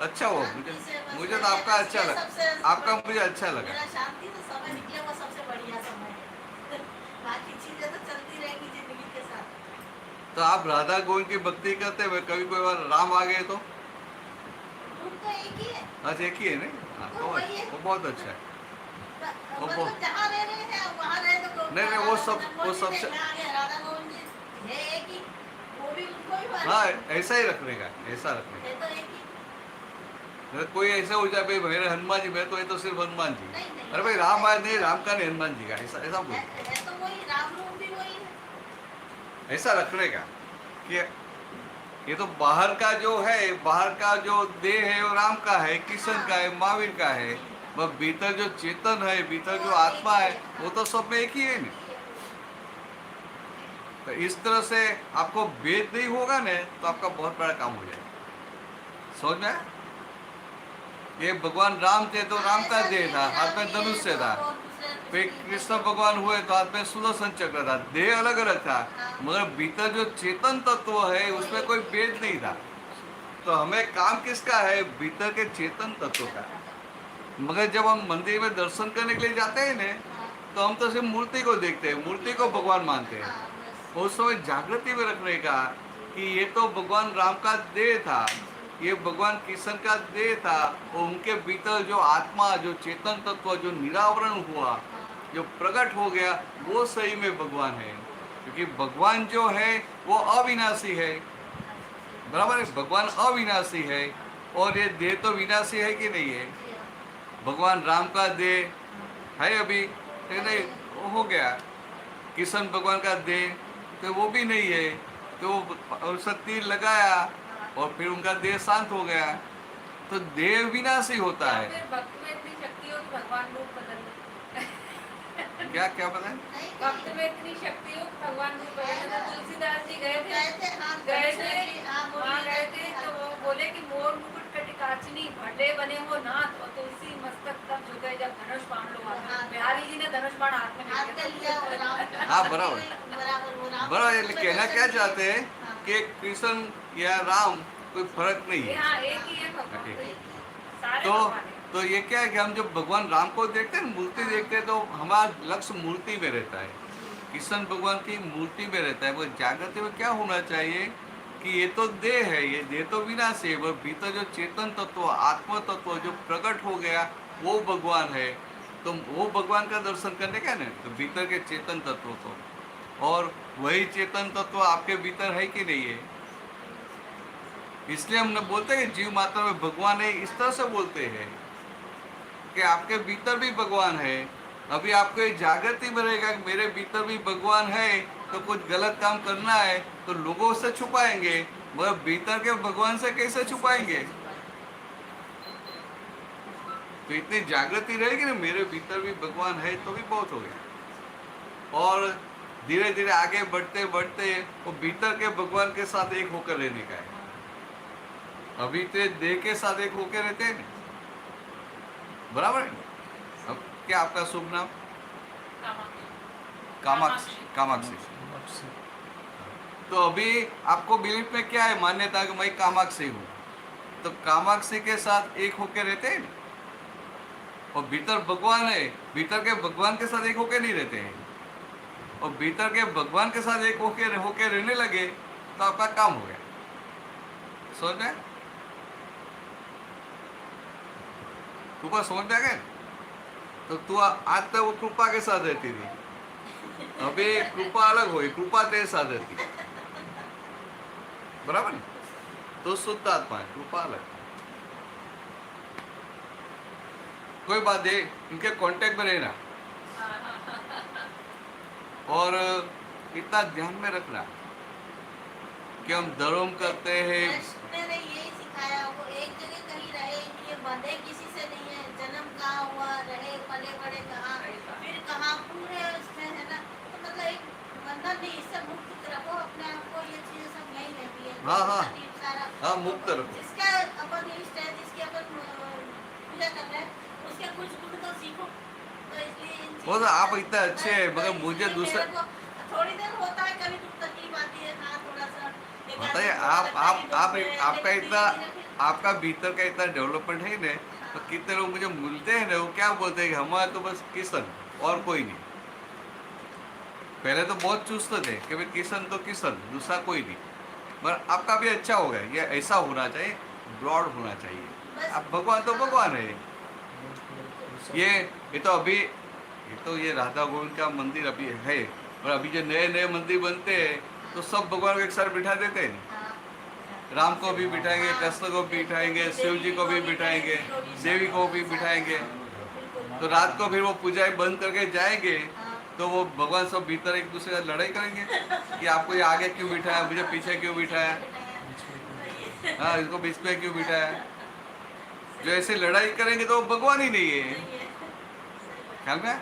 अच्छा हुआ, मुझे तो आपका अच्छा लगा, आपका मुझे अच्छा लगा। मेरा शांति तो समय निकले वो सबसे बढ़िया समय है। बाकी चीजें तो चलती रहेंगी जिंदगी के साथ। तो आप राधा गोविंद की भक्ति करते हुए कभी कोई बार राम आ गए तो? रूप तो एक ही है। अच्छा एक ही है नहीं? हाँ, तो वही है। वो बहुत अच्छा है। वो मतलब जहाँ रह रहे हैं वहाँ रहे तो नहीं, वो सबसे राधा गोविंद जी है एक ही, वो भी उनको ही माने। हाँ, ऐसा ही रखने का, ऐसा रखने है तो एक ही। का। कोई ऐसा हो जाए भाई मेरे हनुमान जी, मैं तो ये तो सिर्फ हनुमान जी। नहीं। अरे भाई राम आया नहीं, राम का नहीं, हनुमान जी का, ऐसा ऐसा बोल, है तो वही, राम रूप भी वही है। ऐसा रखने का कि ये तो बाहर का जो है, बाहर का जो देह है वो राम का है, किशन का है, महावीर का है। वह भीतर जो चेतन है, भीतर जो आत्मा है, वो तो सब में एक ही है ना। तो इस तरह से आपको भेद नहीं होगा ना, तो आपका बहुत बड़ा काम हो जाएगा। समझ में आया? ये भगवान राम थे तो राम का देह था, हाथ में धनुष्य था। फिर कृष्ण भगवान हुए तो हाथ में सुदर्शन चक्र था, देह अलग अलग था, मगर भीतर जो चेतन तत्व है उसमें कोई भेद नहीं था। तो हमें काम किसका है? भीतर के चेतन तत्व का। मगर जब हम मंदिर में दर्शन करने के लिए जाते हैं ना, तो हम तो सिर्फ मूर्ति को देखते हैं, मूर्ति को भगवान मानते हैं। उस समय जागृति में रखने का कि ये तो भगवान राम का देह था, ये भगवान कृष्ण का देह था, और उनके भीतर जो आत्मा, जो चेतन तत्व, जो निरावरण हुआ, जो प्रकट हो गया, वो सही में भगवान है। क्योंकि भगवान जो है वो अविनाशी है, बराबर है? भगवान अविनाशी है, और ये देह तो विनाशी है कि नहीं है? भगवान राम का देह है अभी नहीं, वो हो गया। कृष्ण भगवान का देह तो वो भी नहीं है, तो उसका तीर लगाया और फिर उनका देह शांत हो गया। तो देह विनाशी होता है। फिर भक्त में इतनी शक्ति हो कि भगवान रूप बदल ले। क्या क्या पता है? भक्त में इतनी शक्ति हो कि भगवान रूप बदल ले। तुलसीदास जी गए थे, हाँ, वहाँ गए थे तो वो बोले कि मोर मुकुट कटिकाचनी भले बने हो नाथ, और तुलसी मस्तक तब झुके जब धनुष बाण लो हाथ में। बिहारी जी ने धनुष बाण हाथ में हाथ में लिया और राम। हाँ, बराबर। वो राम। बराबर, ये कहना क्या चाहते हैं कि कृष्ण या राम कोई फर्क नहीं है। हाँ, एक ही है भगवान, ठीक। सारे तो भगवान हैं। तो ये क्या है कि हम जब भगवान राम को देखते हैं, मूर्ति देखते हैं, तो हमारा लक्ष्य मूर्ति में रहता है, कृष्ण भगवान की मूर्ति में रहता है। वो जागृति में क्या होना चाहिए कि ये तो देह है, ये देह तो विनाशी है, वो भीतर जो चेतन तत्व, आत्म तत्व जो प्रकट हो गया, वो भगवान है। तो वो भगवान का दर्शन करने का ना, तो भीतर के चेतन तत्व को, और वही चेतन तत्व आपके भीतर है कि नहीं है। इसलिए हम बोलते हैं जीव मात्रा में भगवान है, इस तरह से बोलते हैं कि आपके भीतर भी भगवान है। अभी आपको ये जागृति में रहेगा कि मेरे भीतर भी भगवान है, तो कुछ गलत काम करना है तो लोगों से छुपाएंगे, मगर भीतर के भगवान से कैसे छुपाएंगे? तो इतनी जागृति रहेगी ना, मेरे भीतर भी भगवान है, तो भी बहुत हो गया। और धीरे धीरे आगे बढ़ते बढ़ते वो भीतर के भगवान के साथ एक होकर रहने का है। अभी तो देह के साथ एक होकर रहते हैं, बराबर है। अब क्या आपका शुभ नाम? कामाक्षी। कामाक्षी। तो अभी आपको बिलीफ में क्या है, मान्यता कि मैं कामाक्षी हूँ, तो कामाक्षी के साथ एक होकर रहते हैं, और भीतर भगवान है, भीतर के भगवान के साथ एक होकर नहीं रहते हैं, और भीतर के भगवान के साथ एक होकर रहने लगे, तो आपका काम हो गया। समझ में? कृपा समझ में आ गए? तो तू आज तक वो कृपा के साथ रहती थी, अभी कृपा अलग हुई, कृपा तेरे साथ रहती। बराबर नहीं? तो शुद्ध आत्मा है, कृपा अलग। कोई बात नहीं, इनके कांटेक्ट में रहना और इतना ध्यान में रखना कि हम धर्म करते हैं। कृष्ण ने यही सिखाया, वो एक जगह कहीं रहे, ये बंधे किसी से नहीं है, जन्म कहाँ हुआ, रहे पले बड़े कहाँ, फिर कहाँ, पूरे उसमें है ना। तो मतलब एक बंधन नहीं, इससे मुक्त रखो अपने आप को, ये चीजें सब यही रहती है। हाँ, हाँ। सारा हाँ, मुक्त रखो। जिसका अपन इष्ट है, जिसकी अपन पूजा कर रहे हैं, उसके कुछ गुण तो सीखो। तो इसलिए इन वो तो चीजों आप का- इतना अच्छे हैं, तो मगर मुझे इसलिए दूसरा मेरे को थोड़ी देर होता है, कभी कुछ तकलीफ आती है, हाँ थोड़ा सा बताइए। आपका इतना, आपका भीतर का इतना डेवलपमेंट है ना, तो कितने लोग मुझे मिलते हैं ना, वो क्या बोलते हैं कि हमारा तो बस किशन और कोई नहीं। पहले तो बहुत चुस्त थे कि भाई किशन तो किशन, दूसरा कोई नहीं। मगर आपका भी अच्छा हो गया, ये ऐसा होना चाहिए, ब्रॉड होना चाहिए। अब भगवान तो भगवान है। ये तो अभी ये राधा गोविंद का मंदिर अभी है, और अभी जो नए नए मंदिर बनते हैं तो सब भगवान को एक साथ बिठा देते हैं। राम को भी बिठाएंगे, कृष्ण को भी बिठाएंगे, शिव जी को भी बिठाएंगे, देवी को भी बिठाएंगे। तो रात को फिर वो पूजा बंद करके जाएंगे, तो वो भगवान सब भीतर एक दूसरे से लड़ाई करेंगे कि आपको ये आगे क्यों बिठाया, मुझे पीछे क्यों बिठाया, हाँ इसको बीच में क्यों बिठाया। जो ऐसे लड़ाई करेंगे तो वो भगवान ही नहीं है। ख्याल में?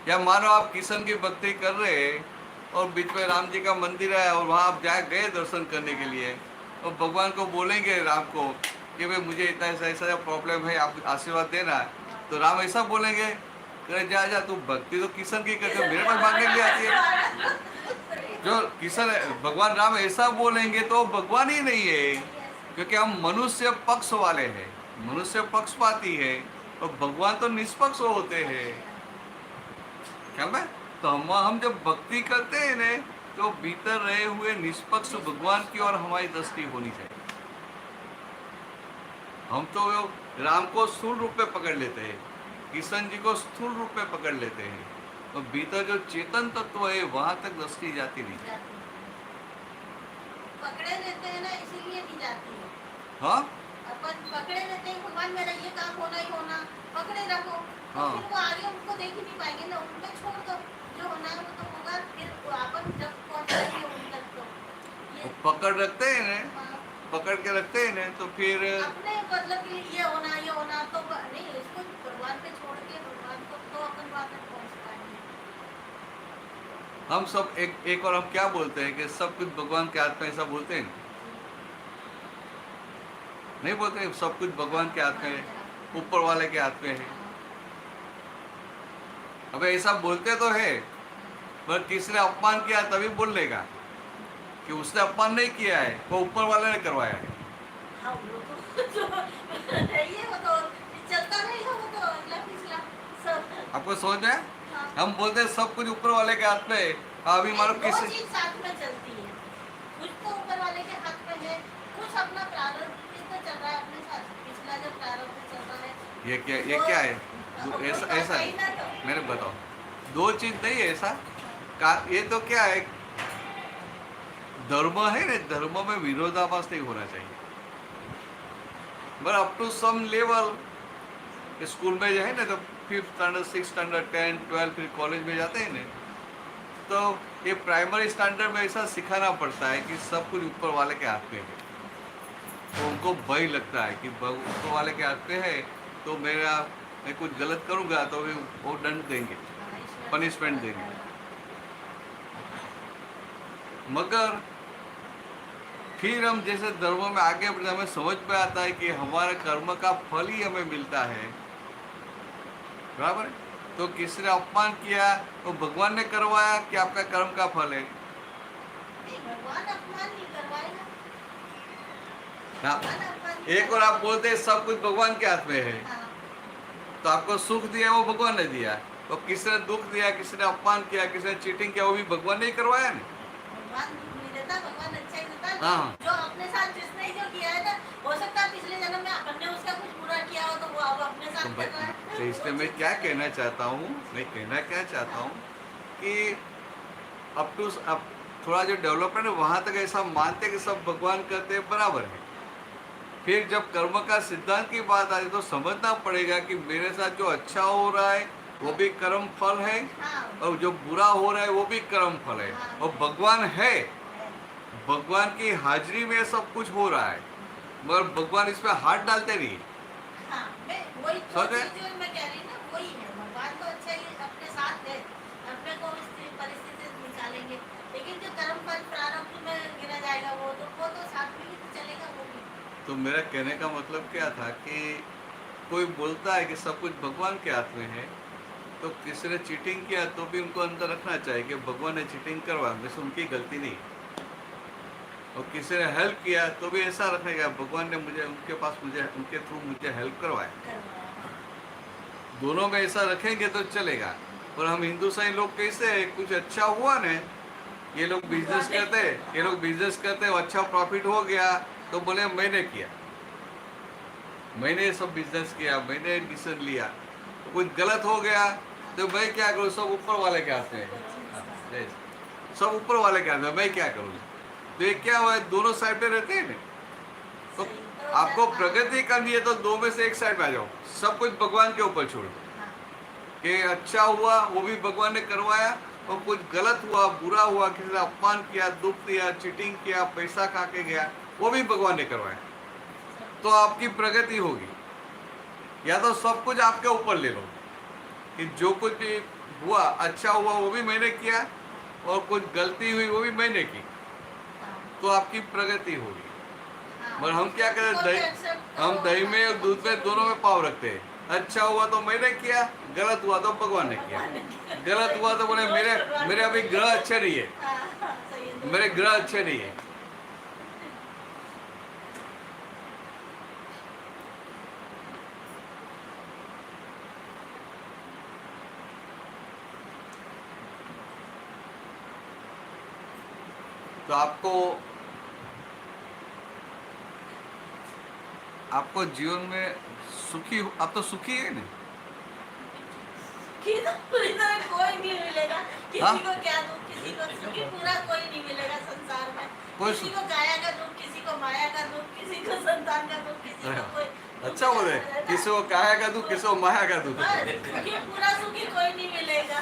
या मानो आप किशन की भक्ति कर रहे हैं और बीच में राम जी का मंदिर है और वहाँ आप जा गए दर्शन करने के लिए, और भगवान को बोलेंगे राम को कि भाई मुझे इतना ऐसा ऐसा प्रॉब्लम है, आप आशीर्वाद देना। तो राम ऐसा बोलेंगे, अरे जा जा तू भक्ति तो किशन की करते, मेरे पास मांगने के लिए आती है। जो किशन भगवान राम ऐसा बोलेंगे तो भगवान ही नहीं है, क्योंकि हम मनुष्य पक्ष वाले हैं, मनुष्य पक्षपाती है, और भगवान तो निष्पक्ष होते हैं। क्या मैं? तो हम जब भक्ति करते हैं ना, तो भीतर रहे हुए निष्पक्ष भगवान की ओर हमारी दृष्टि होनी चाहिए। हम तो राम को स्थूल रूप में पकड़ लेते हैं, किशन जी को स्थूल रूप में पकड़ लेते हैं, और भीतर जो चेतन तत्व है वहां तक दृष्टि जाती नहीं। पकड़े रहते हैं ना, इसीलिए नहीं जाती है। हाँ, अपन पकड़े रहते हैं, भगवान मेरा ये काम होना ही होना, पकड़े रखो। तो हाँ। फिर वो आगे उनको देख ही नहीं पाएंगे ना, उनको छोड़ दो, जो होना है वो तो होगा। फिर वो अपन जब पहुंचेंगे उन तक तो वो ये पकड़ रखते हैं ना, हाँ, पकड़ के रखते हैं ना, तो फिर अपने मतलब कि ये होना तो नहीं, इसको भगवान पे छोड़ के भगवान को तो अपन वहाँ तक पहुँच पाएंगे। हम सब एक और हम क्या बोलते हैं कि सब कुछ भगवान के हाथ में, ऐसा बोलते हैं? नहीं बोलते सब कुछ भगवान के हाथ में है, ऊपर वाले के हाथ में है। अब ऐसा बोलते तो है, पर किसी ने अपमान किया तभी बोल लेगा कि उसने अपमान नहीं किया है, वो ऊपर वाले ने करवाया है। हाँ, वो तो ये वो तो चलता रहेगा, वो तो अगला पिछला सब। आपको समझ में? हाँ। हम बोलते हैं सब कुछ ऊपर वाले के हाथ में है। अभी मानो दो किसी चीज साथ में चलती है, कुछ तो ऊपर वाले के हाथ में है, कुछ अपना प्रारब्ध तो चल रहा है अपने साथ, पिछला जो प्रारब्ध चल रहा है। ये क्या है? ऐसा कहीं ना तो मैंने बताओ, दो चीज नहीं है ऐसा ये तो क्या है, धर्म है ना, धर्म में विरोधाभास नहीं होना चाहिए। But up to some level, school में जो है ना, तो 5th standard 6th standard 10th 12th फिर कॉलेज में जाते हैं ना, तो ये प्राइमरी स्टैंडर्ड में ऐसा सिखाना पड़ता है कि सब कुछ ऊपर वाले के हाथ में है। तो उनको भय लगता है कि ऊपर वाले के हाथ में है, तो मैं कुछ गलत करूँगा तो वो दंड देंगे, पनिशमेंट देंगे। मगर फिर हम जैसे धर्मों में आगे बढ़ते, हमें समझ में आता है कि हमारे कर्म का फल ही हमें मिलता है, बराबर है? तो किसी ने अपमान किया तो भगवान ने करवाया कि आपका कर्म का फल है। भगवान अपमान नहीं करवाएगा। हाँ, भगवान अपमान नहीं एक और आप बोलते हैं सब कुछ भगवान के हाथ में है, हाँ, तो आपको सुख दिया वो भगवान ने दिया, तो किसी ने दुख दिया, किसी ने अपमान किया, किसी ने चीटिंग किया, वो भी भगवान ने ही करवाया ना। भगवान दुख नहीं देता, भगवान अच्छा ही देता है। हाँ। जो अपने साथ जिसने जो किया है ना, हो सकता है पिछले जन्म में अपन ने उसका कुछ बुरा किया हो, तो वो अब अपने तो साथ कर रहा है। तो इसलिए मैं क्या कहना चाहता हूँ कि अब थोड़ा जो डेवलपमेंट है वहाँ तक ऐसा मानते कि सब भगवान करते हैं बराबर है। फिर जब कर्म का सिद्धांत की बात आती तो समझना पड़ेगा कि मेरे साथ जो अच्छा हो रहा है वो भी कर्म फल है हाँ और जो बुरा हो रहा है वो भी कर्म फल है, और भगवान है, भगवान की हाजिरी में सब कुछ हो रहा है, मगर भगवान इसमें हाथ डालते नहीं। हाँ मैं वही तो समझ गए? चीज़ जो मैं कह रही हूँ ना वही है। भगवान तो अच्छा ही अपने साथ है, अपने को इस परिस्थिति से निकालेंगे, लेकिन जो कर्म फल प्रारब्ध में गिरा जाएगा वो तो साथ में ही तो चलेगा वो भी। तो मेरा कहने का मतलब क्या था कि कोई बोलता है कि सब कुछ भगवान के हाथ में है, तो किसी ने चीटिंग किया तो भी उनको अंदर रखना चाहिए कि भगवान ने चीटिंग करवा, वैसे उनकी गलती नहीं, और किसी ने हेल्प किया तो भी ऐसा रखेगा भगवान ने मुझे उनके पास मुझे उनके थ्रू मुझे हेल्प करवाया। दोनों में ऐसा रखेंगे तो चलेगा। और हम हिंदू साई लोग कैसे है, कुछ अच्छा हुआ ना, ये लोग बिजनेस करते अच्छा प्रॉफिट हो गया तो बोले मैंने किया, मैंने सब बिजनेस किया, मैंने डिसीजन लिया। तो कुछ गलत हो गया तो मैं क्या करूँ, सब ऊपर वाले के हाथ में है, सब ऊपर वाले के हाथ में, मैं क्या करूँ। तो ये क्या हुआ, दोनों साइड पे रहते हैं ना। तो आपको प्रगति करनी है तो दो में से एक साइड पे आ जाओ, सब कुछ भगवान के ऊपर छोड़ दो कि अच्छा हुआ वो भी भगवान ने करवाया, और कुछ गलत हुआ बुरा हुआ, किसी ने अपमान किया, दुख दिया, चीटिंग किया, पैसा खा के गया, वो भी भगवान ने करवाया, तो आपकी प्रगति होगी। या तो सब कुछ आपके ऊपर ले लो कि जो कुछ भी हुआ अच्छा हुआ वो भी मैंने किया, और कुछ गलती हुई वो भी मैंने की, तो आपकी प्रगति होगी। मगर हम क्या करें, हम दही में और दूध में दोनों में पाव रखते हैं। अच्छा हुआ तो मैंने किया, गलत हुआ तो भगवान ने किया। गलत हुआ तो बोले मेरे अभी ग्रह अच्छे नहीं है, मेरे ग्रह अच्छे नहीं है। तो आपको जीवन में सुखी, आप तो सुखी है ना? पूरी तरह कोई नहीं मिलेगा, हाँ? किसी को क्या दुख, किसी को सुखी पूरा कोई नहीं मिलेगा संसार में। कोई किसी को काया का दुख, किसी को माया का दुख, किसी को संतान का दुख, किसी को कोई अच्छा बोले, किसी को काया का दुख, किसी को माया का दुख। सुखी पूरा सुखी कोई नहीं मिलेगा।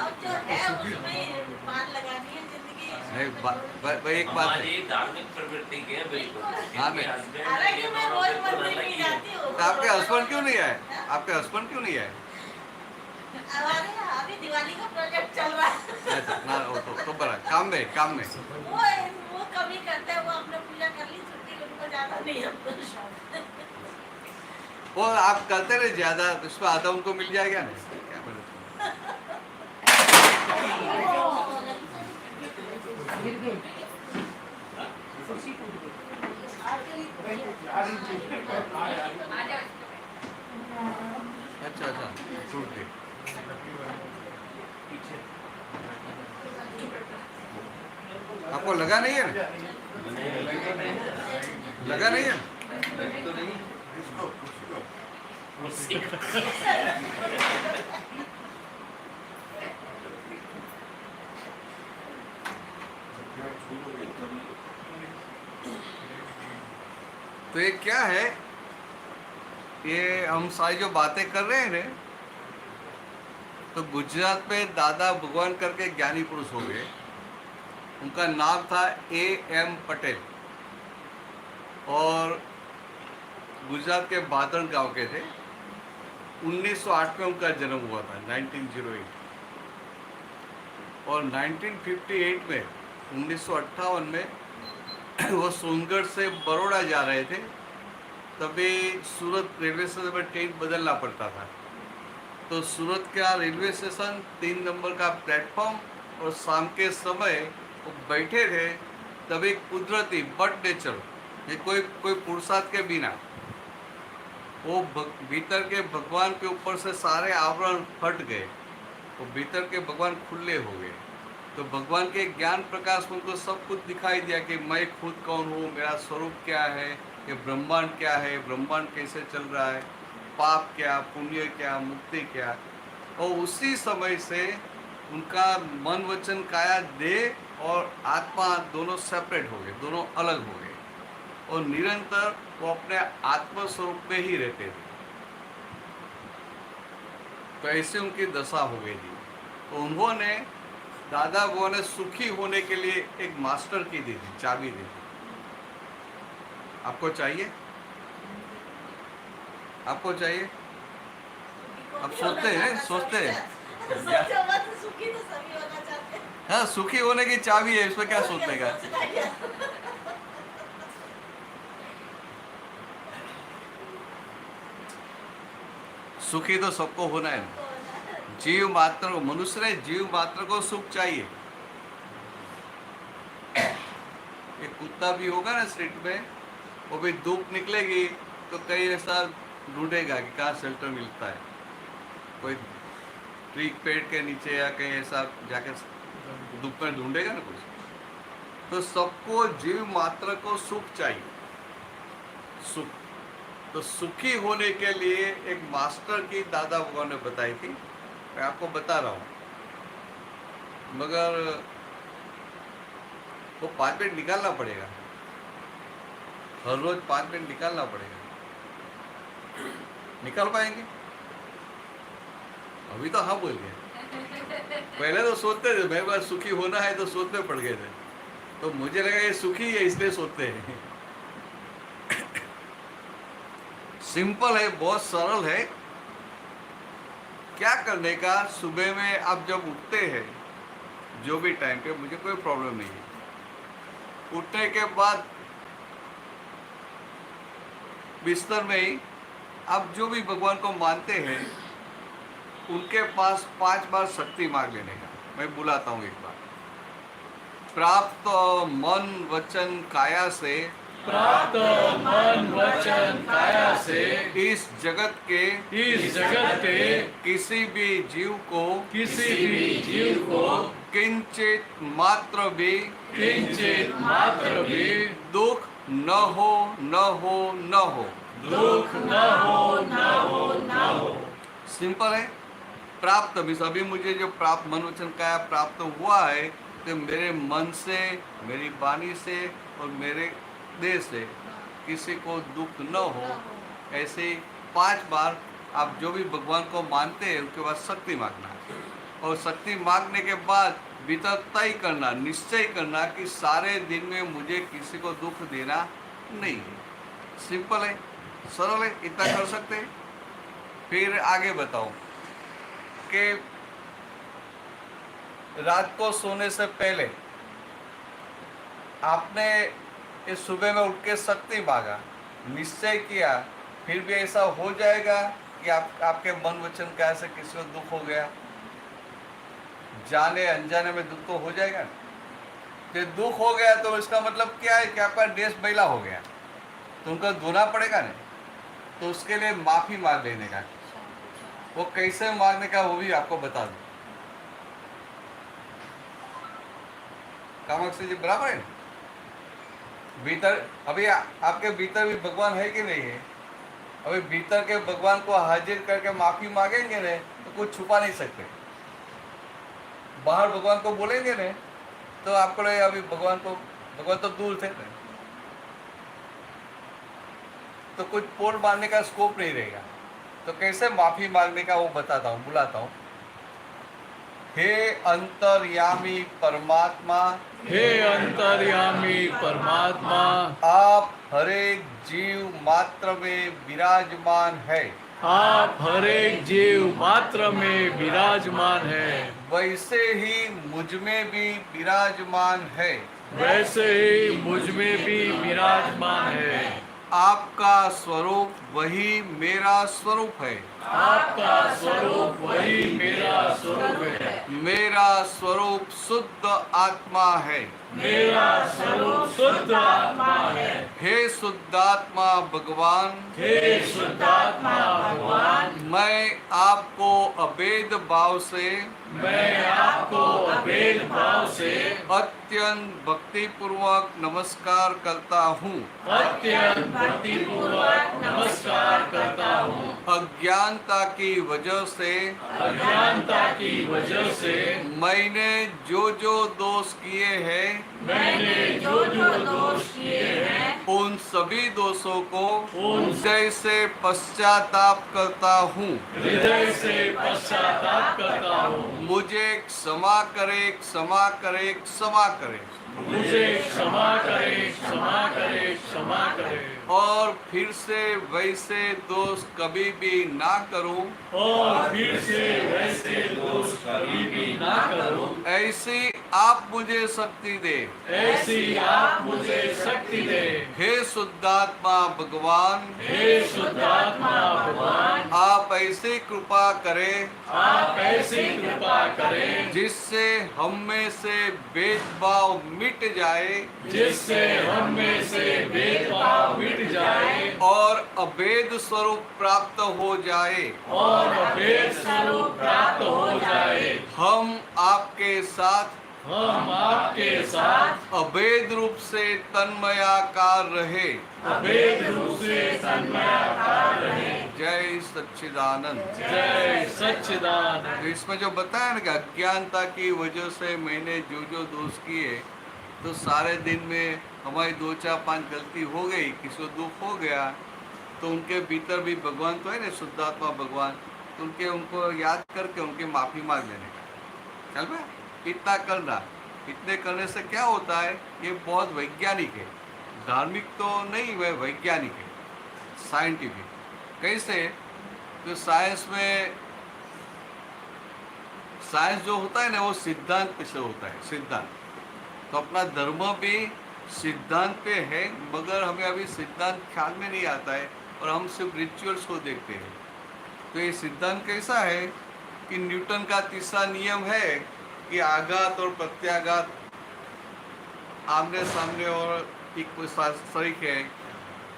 अब जो है उसमें मान लगानी है जिंदगी। नहीं, एक बात है, हमारी धार्मिक प्रवृत्ति के है बिल्कुल। हाँ, क्योंकि husband हालांकि ये मैं बोलो रोज कि मंदिर अलग नहीं ही है। जाती हूँ। तो आपके हस्बैंड क्यों नहीं आए? आपके हस्बैंड क्यों नहीं आए? हमारे यहाँ अभी दिवाली का प्रोजेक्ट चल रहा है। अच्छा, ना वो तो बड़ा काम में वो कभी करते हैं, वो अपने पूजा कर ली, छुट्टी उनको ज्यादा नहीं है उनको शौक। वो आप करते रहे ज्यादा, उसमें आधा उनको मिल जाएगा ना, क्या बोले? गिर गई कुर्सी टूट गई। अच्छा छूट गई। आपको लगा नहीं है ना? लगा नहीं है? तो ये क्या है, ये हम सारी जो बातें कर रहे हैं ना, तो गुजरात में दादा भगवान करके ज्ञानी पुरुष हो गए, उनका नाम था A.M. पटेल, और गुजरात के बादल गांव के थे। 1908 में उनका जन्म हुआ था, 1908, और 1958 में 1958 में वो सोनगढ़ से बड़ौदा जा रहे थे, तभी सूरत रेलवे स्टेशन पर ट्रेन बदलना पड़ता था। तो सूरत का रेलवे स्टेशन 3 नंबर का प्लेटफॉर्म, और शाम के समय वो बैठे थे, तभी कुदरती बट नेचर, ये कोई पुरुषार्थ के बिना वो भीतर के भगवान के ऊपर से सारे आवरण फट गए, वो भीतर के भगवान खुले हो गए। तो भगवान के ज्ञान प्रकाश में उनको सब कुछ दिखाई दिया कि मैं खुद कौन हूँ, मेरा स्वरूप क्या है, ये ब्रह्मांड क्या है, ब्रह्मांड कैसे चल रहा है, पाप क्या, पुण्य क्या, मुक्ति क्या। और उसी समय से उनका मन वचन काया देह और आत्मा दोनों सेपरेट हो गए, दोनों अलग हो गए, और निरंतर वो अपने आत्म स्वरूप में ही रहते थे। तो ऐसे उनकी दशा हो गई थी। तो उन्होंने दादा वो ने सुखी होने के लिए एक मास्टर की दी थी, चाबी दी थी। आपको चाहिए? आपको चाहिए? अब सोचते हैं, सोचते हैं। सोचो मत, सुखी तो सभी होना चाहते हैं। हाँ, सुखी होने की चाबी है, इसमें क्या सोचने का? सुखी तो सबको होना है। जीव मात्र को, मनुष्य ने जीव मात्र को सुख चाहिए। एक कुत्ता भी होगा ना स्ट्रीट में, वो भी धूप निकलेगी तो कहीं ऐसा ढूंढेगा कि कहाँ शेल्टर मिलता है, कोई ट्री पेड़ के नीचे या कहीं ऐसा जाके धूप में ढूंढेगा ना कुछ। तो सबको जीव मात्र को सुख चाहिए, सुख। तो सुखी होने के लिए एक मास्टर की दादा भगवान ने बताई थी, मैं आपको बता रहा हूँ, मगर वो 5 मिनट निकालना पड़ेगा, हर रोज 5 मिनट निकालना पड़ेगा। निकाल पाएंगे? अभी तो हाँ बोल गए। पहले तो सोचते थे, मेरे पास सुखी होना है तो सोचते पड़ गए थे, तो मुझे लगा ये सुखी है इसलिए सोचते हैं। सिंपल है, बहुत सरल है। क्या करने का, सुबह में आप जब उठते हैं, जो भी टाइम पे, मुझे कोई प्रॉब्लम नहीं है, उठने के बाद बिस्तर में ही आप जो भी भगवान को मानते हैं उनके पास 5 बार शक्ति मांग लेने का। मैं बुलाता हूँ एक बार। प्राप्त मन वचन काया से, प्राप्त मन वचन काया से, इस जगत के किसी भी जीव को किंचित मात्र भी दुख न हो। सिंपल है। प्राप्त भी, अभी मुझे जो प्राप्त मन वचन काया प्राप्त हुआ है, तो मेरे मन से, मेरी वाणी से और मेरे देह से किसी को दुख न हो। ऐसे 5 बार आप जो भी भगवान को मानते हैं उनके बाद शक्ति मांगना है, और शक्ति मांगने के बाद भीतर तय करना, निश्चय करना कि सारे दिन में मुझे किसी को दुख देना नहीं है। सिंपल है, सरल है, इतना कर सकते हैं। फिर आगे बताओ कि रात को सोने से पहले आपने इस सुबह में उठ के शक्ति मांगा, निश्चय किया, फिर भी ऐसा हो जाएगा कि आपके मन वचन काया से किसी को दुख हो गया, जाने अनजाने में दुख तो हो जाएगा। तो दुख हो गया तो इसका मतलब क्या है कि आपका ड्रेस मैला हो गया, तो उनको धोना पड़ेगा ना। तो उसके लिए माफी मांग लेने का, वो कैसे मांगने का वो भी आपको बता दूं। कामाक्षी जी बराबर है? भीतर अभी आपके भीतर भी भगवान है कि नहीं है? अभी भीतर के भगवान को हाजिर करके माफी मांगेंगे ने तो कुछ छुपा नहीं सकते। बाहर भगवान को बोलेंगे ने तो आपको लगेगा अभी भगवान तो दूर थे, तो कुछ पोल मारने का स्कोप नहीं रहेगा। तो कैसे माफी मांगने का वो बताता हूँ, बुलाता हूँ। हे अंतर्यामी परमात्मा, आप हरेक जीव मात्र में विराजमान है, वैसे ही मुझ में भी विराजमान है। आपका स्वरूप वही मेरा स्वरूप है। मेरा स्वरूप शुद्ध आत्मा है। हे शुद्धात्मा भगवान, हे शुद्धात्मा भगवान, मैं आपको अभेद भाव से, मैं आपको अभेद भाव से अत्यंत भक्ति पूर्वक नमस्कार करता हूँ। अत्यंत भक्तिपूर्वक नमस्कार करता हूँ। अज्ञानता की वजह से, अज्ञानता की वजह से मैंने जो जो दोष किए हैं, मैंने जो जो दोष किए हैं, उन सभी दोषों को उन हृदय से पश्चाताप करता हूँ। हृदय से पश्चाताप करता हूँ। मुझे क्षमा करे, क्षमा करे, क्षमा करे, मुझे क्षमा करे, क्षमा करे, क्षमा करे, और फिर से वैसे दोष कभी भी ना करूं। और फिर से वैसे दोष कभी भी ना करूं। ऐसी आप मुझे शक्ति दे। ऐसी आप मुझे शक्ति दे। हे शुद्धात्मा भगवान, हे शुद्धात्मा भगवान, आप ऐसी कृपा करें आप ऐसी कृपा करें जिससे हम में से भेदभाव मिट जाए, जिससे हम में से भेदभाव मिट जाए और अभेद स्वरूप प्राप्त हो जाए। और अभेद स्वरूप प्राप्त हो जाए। हम आपके साथ हम आपके साथ अभेद रूप से तन्मयाकार रहे। अभेद रूप से तन्मयाकार रहे। जय सच्चिदानंद। जय सच्चिदानंद। तो इसमें जो बताया ना कि अज्ञानता की वजह से मैंने जो जो दोष किए, तो सारे दिन में हमारी 2, 4, 5 गलती हो गई, किसी को दुख हो गया, तो उनके भीतर भी भगवान तो है ना, शुद्धात्मा भगवान, तो उनको याद करके उनकी माफ़ी मांग लेने का। चल भाई इतना करना, इतने करने से क्या होता है, ये बहुत वैज्ञानिक है, धार्मिक तो नहीं, वह वैज्ञानिक है, साइंटिफिक। कैसे? तो साइंस में, साइंस जो होता है ना वो सिद्धांत पे से होता है, सिद्धांत। तो अपना धर्म भी सिद्धांत पे है, मगर हमें अभी सिद्धांत ख्याल में नहीं आता है और हम सिर्फ रिचुअल्स को देखते हैं। तो ये सिद्धांत कैसा है कि न्यूटन का तीसरा नियम है कि आघात और प्रत्याघात आमने सामने और सरीक है,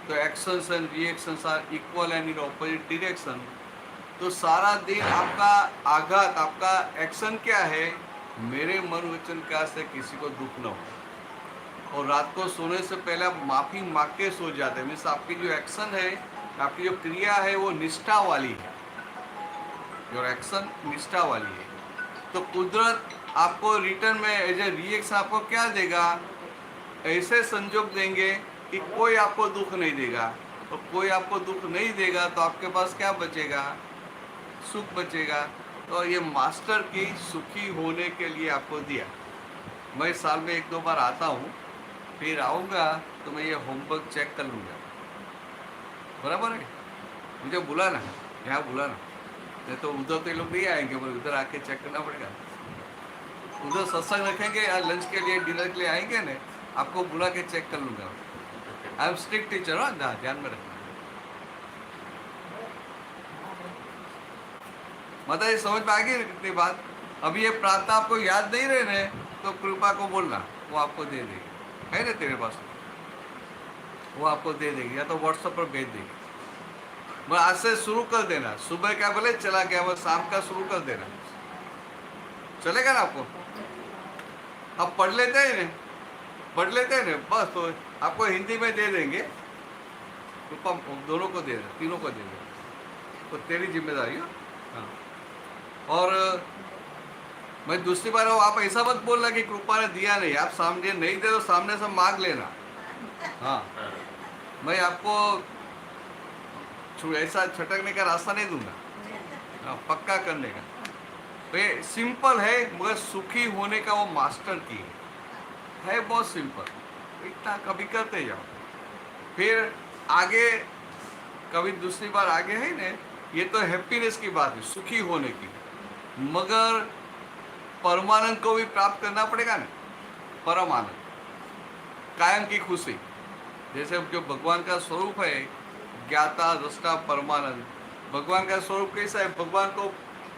तो actions and reactions are equal and in opposite direction. तो सारा दिन आपका आघात, आपका एक्शन क्या है, मेरे मन वचन का से किसी को दुख न हो। और रात को सोने से पहले आप माफ़ी मांग के सो जाते हैं। मीन्स आपकी जो एक्शन है, आपकी जो क्रिया है वो निष्ठा वाली है, जो एक्शन निष्ठा वाली है। तो कुदरत आपको रिटर्न में एज ए रिएक्शन आपको क्या देगा, ऐसे संजोग देंगे कि कोई आपको दुख नहीं देगा। और कोई आपको दुख नहीं देगा तो आपके पास क्या बचेगा, सुख बचेगा। तो ये मास्टर की सुखी होने के लिए आपको दिया। मैं साल में 1-2 बार आता हूँ, फिर आऊँगा तो मैं ये होमवर्क चेक कर लूँगा, बराबर है। मुझे बुलाना, यहाँ बुलाना, नहीं तो उधर तो ये लोग नहीं आएंगे, मुझे उधर आके चेक करना पड़ेगा। उधर सत्संग रखेंगे या लंच के लिए, डिनर के लिए आएंगे ना, आपको बुला के चेक कर लूँगा। आई एम स्ट्रिक्ट टीचर, हो ना, ध्यान में रखना। मतलब ये समझ में आ गई कितनी बात। अभी ये प्रार्थना आपको याद नहीं रहे तो कृपा को बोलना, वो आपको दे देगी। है ना तेरे पास, वो आपको दे देगी, या तो व्हाट्सएप पर भेज देगी। मैं आज से शुरू कर देना, सुबह क्या बोले चला गया, वो शाम का शुरू कर देना, चलेगा ना आपको। अब पढ़ लेते हैं ना, पढ़ लेते हैं ना, बस तो आपको हिंदी में दे देंगे, कृपा दोनों को दे दें, तीनों को दे दें, तो तेरी जिम्मेदारी हो। हाँ, और मैं दूसरी बार आप ऐसा मत बोलना कि कृपा ने दिया नहीं, आप सामने नहीं दे तो सामने से मांग लेना। हाँ, मैं आपको ऐसा छटकने का रास्ता नहीं दूंगा, हाँ, पक्का करने का। तो ये सिंपल है, मगर सुखी होने का वो मास्टर की है बहुत सिंपल। इतना कभी करते जाओ, फिर आगे कभी दूसरी बार आगे है ना। ये तो हैप्पीनेस की बात है, सुखी होने की, मगर परमानंद को भी प्राप्त करना पड़ेगा ना। परमानंद, कायम की खुशी, जैसे जो भगवान का स्वरूप है, ज्ञाता दृष्टा परमानंद। भगवान का स्वरूप कैसा है, भगवान को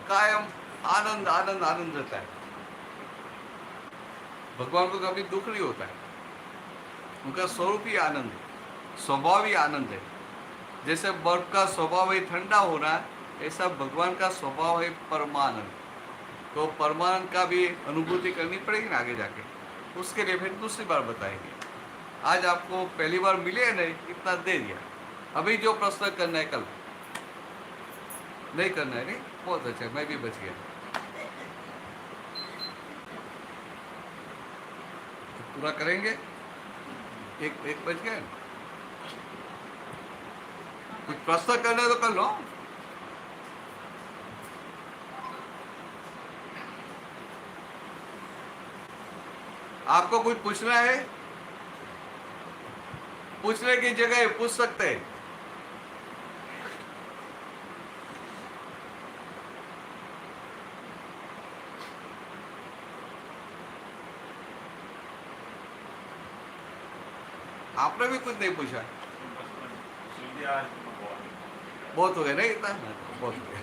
कायम आनंद आनंद आनंद रहता है। भगवान को कभी दुख नहीं होता है, उनका स्वरूप ही आनंद है। स्वभाव ही आनंद है। जैसे बर्फ का स्वभाव है ठंडा होना, ऐसा भगवान का स्वभाव है परमानंद। तो परमानंद का भी अनुभूति करनी पड़ेगी ना आगे जाके, उसके लिए फिर दूसरी बार बताएंगे। आज आपको पहली बार मिले नहीं, इतना दे दिया। अभी जो प्रश्न करना है कल नहीं करना है, नहीं बहुत अच्छा, मैं भी बच गया। तो पूरा करेंगे, एक बच गया। कुछ प्रश्न करना है तो कर लो। आपको कुछ पूछना है, पूछने की जगह पूछ सकते हैं। आपने भी कुछ नहीं पूछा, बहुत हो गया नहीं, इतना बहुत हो गया।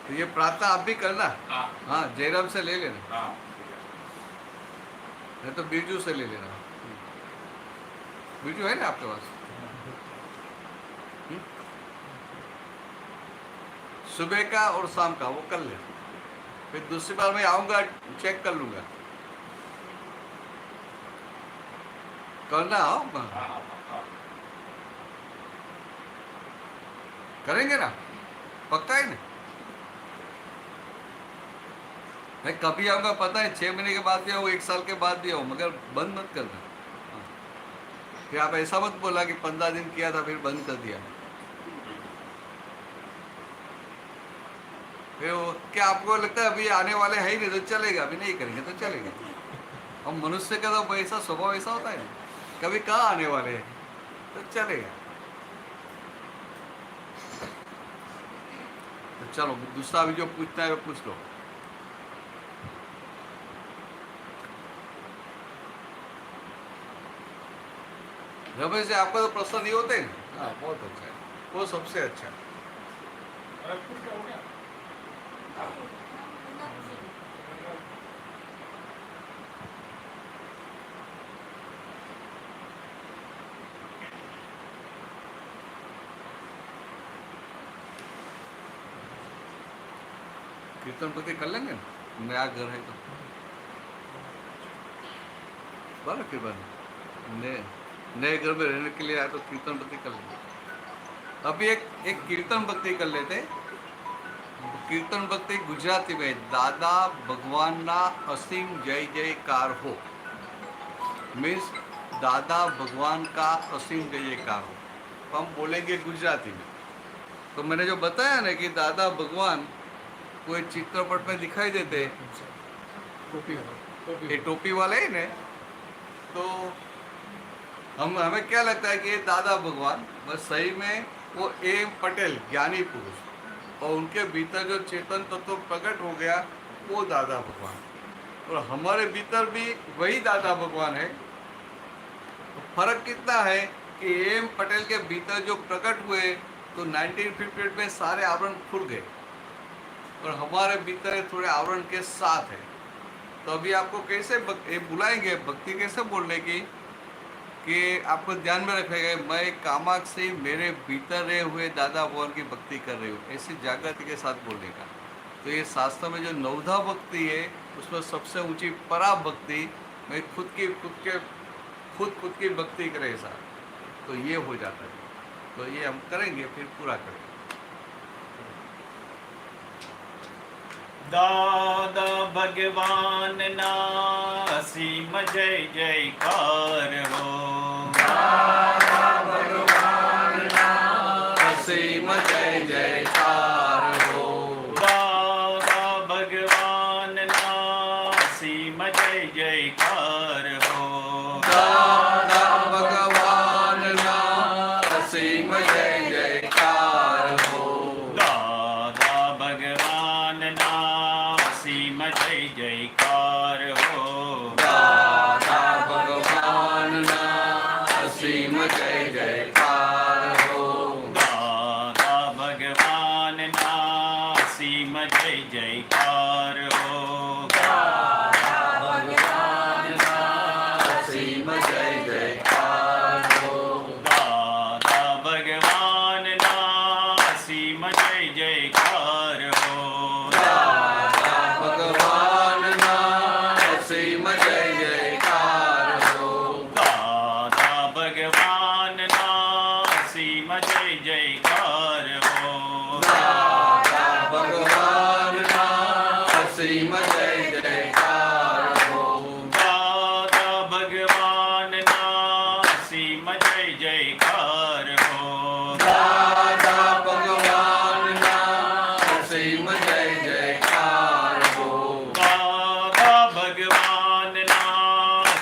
तो ये प्रार्थना आप भी करना। हाँ, जयराम से ले लेना, नहीं तो बिरजू से ले लेना। बिरजू है ना आपके पास? सुबह का और शाम का वो कर ले, फिर दूसरी बार मैं आऊंगा चेक कर लूंगा। करना हो करेंगे ना, पक्का है ना? मैं कभी आऊंगा पता है, 6 महीने के बाद भी आऊँ, 1 साल के बाद भी आऊँ, मगर बंद मत करना। फिर आप ऐसा मत बोला कि 15 दिन किया था फिर बंद कर दिया। फिर क्या आपको लगता है अभी आने वाले है ही नहीं तो चलेगा? अभी नहीं करेंगे तो चलेगा। हम मनुष्य का तो ऐसा स्वभाव ऐसा होता है, कभी कहाँ आने वाले हैं तो चलेगा। तो चलो दूसरा अभी जो पूछना है वो पूछ लो। रमेश जी, आपका तो प्रश्न नहीं होते हैं? हाँ, बहुत अच्छा है, वो सबसे अच्छा है। कीर्तन पति कर लेंगे ना, नया घर है तो बना, फिर बना नए घर में रहने के लिए आया तो कीर्तन भक्ति कर लेंगे। अभी एक कीर्तन भक्ति कर लेते। कीर्तन भक्ति गुजराती में दादा भगवान ना असीम जय जयकार हो, मीन्स दादा भगवान का असीम जय जयकार हो, तो हम बोलेंगे गुजराती में। तो मैंने जो बताया ना कि दादा भगवान कोई चित्रपट में दिखाई देते, ये टोपी वाले ही ने, तो हमें क्या लगता है कि ये दादा भगवान, बस सही में वो एम पटेल ज्ञानी पुरुष, और उनके भीतर जो चेतन तत्व प्रकट हो गया वो दादा भगवान, और हमारे भीतर भी वही दादा भगवान है। तो फर्क कितना है कि एम पटेल के भीतर जो प्रकट हुए तो 1958 में सारे आवरण खुल गए, और हमारे भीतर थोड़े आवरण के साथ है। तो अभी आपको कैसे बुलाएंगे, भक्ति कैसे बोलने की, कि आपको ध्यान में रखेगा मैं कामाक्षी मेरे भीतर रहे हुए दादा भगवान की भक्ति कर रही हूँ, ऐसी जागृति के साथ बोलने का। तो ये शास्त्र में जो नवधा भक्ति है उसमें सबसे ऊंची परा भक्ति, मैं खुद की भक्ति करे ऐसा, तो ये हो जाता है। तो ये हम करेंगे, फिर पूरा करेंगे। दादा भगवान ना असीम जय जयकार हो, दादा भगवान ना असीम जय जयकार हो, दादा भगवान ना असीम जय जयकार हो, दादा भगवान ना असीम जय जयकार हो, दादा भगवान ना असीम जय जयकार हो, दादा भगवान ना असीम जय जयकार हो, दादा भगवान ना असीम जय जयकार हो, दादा भगवान ना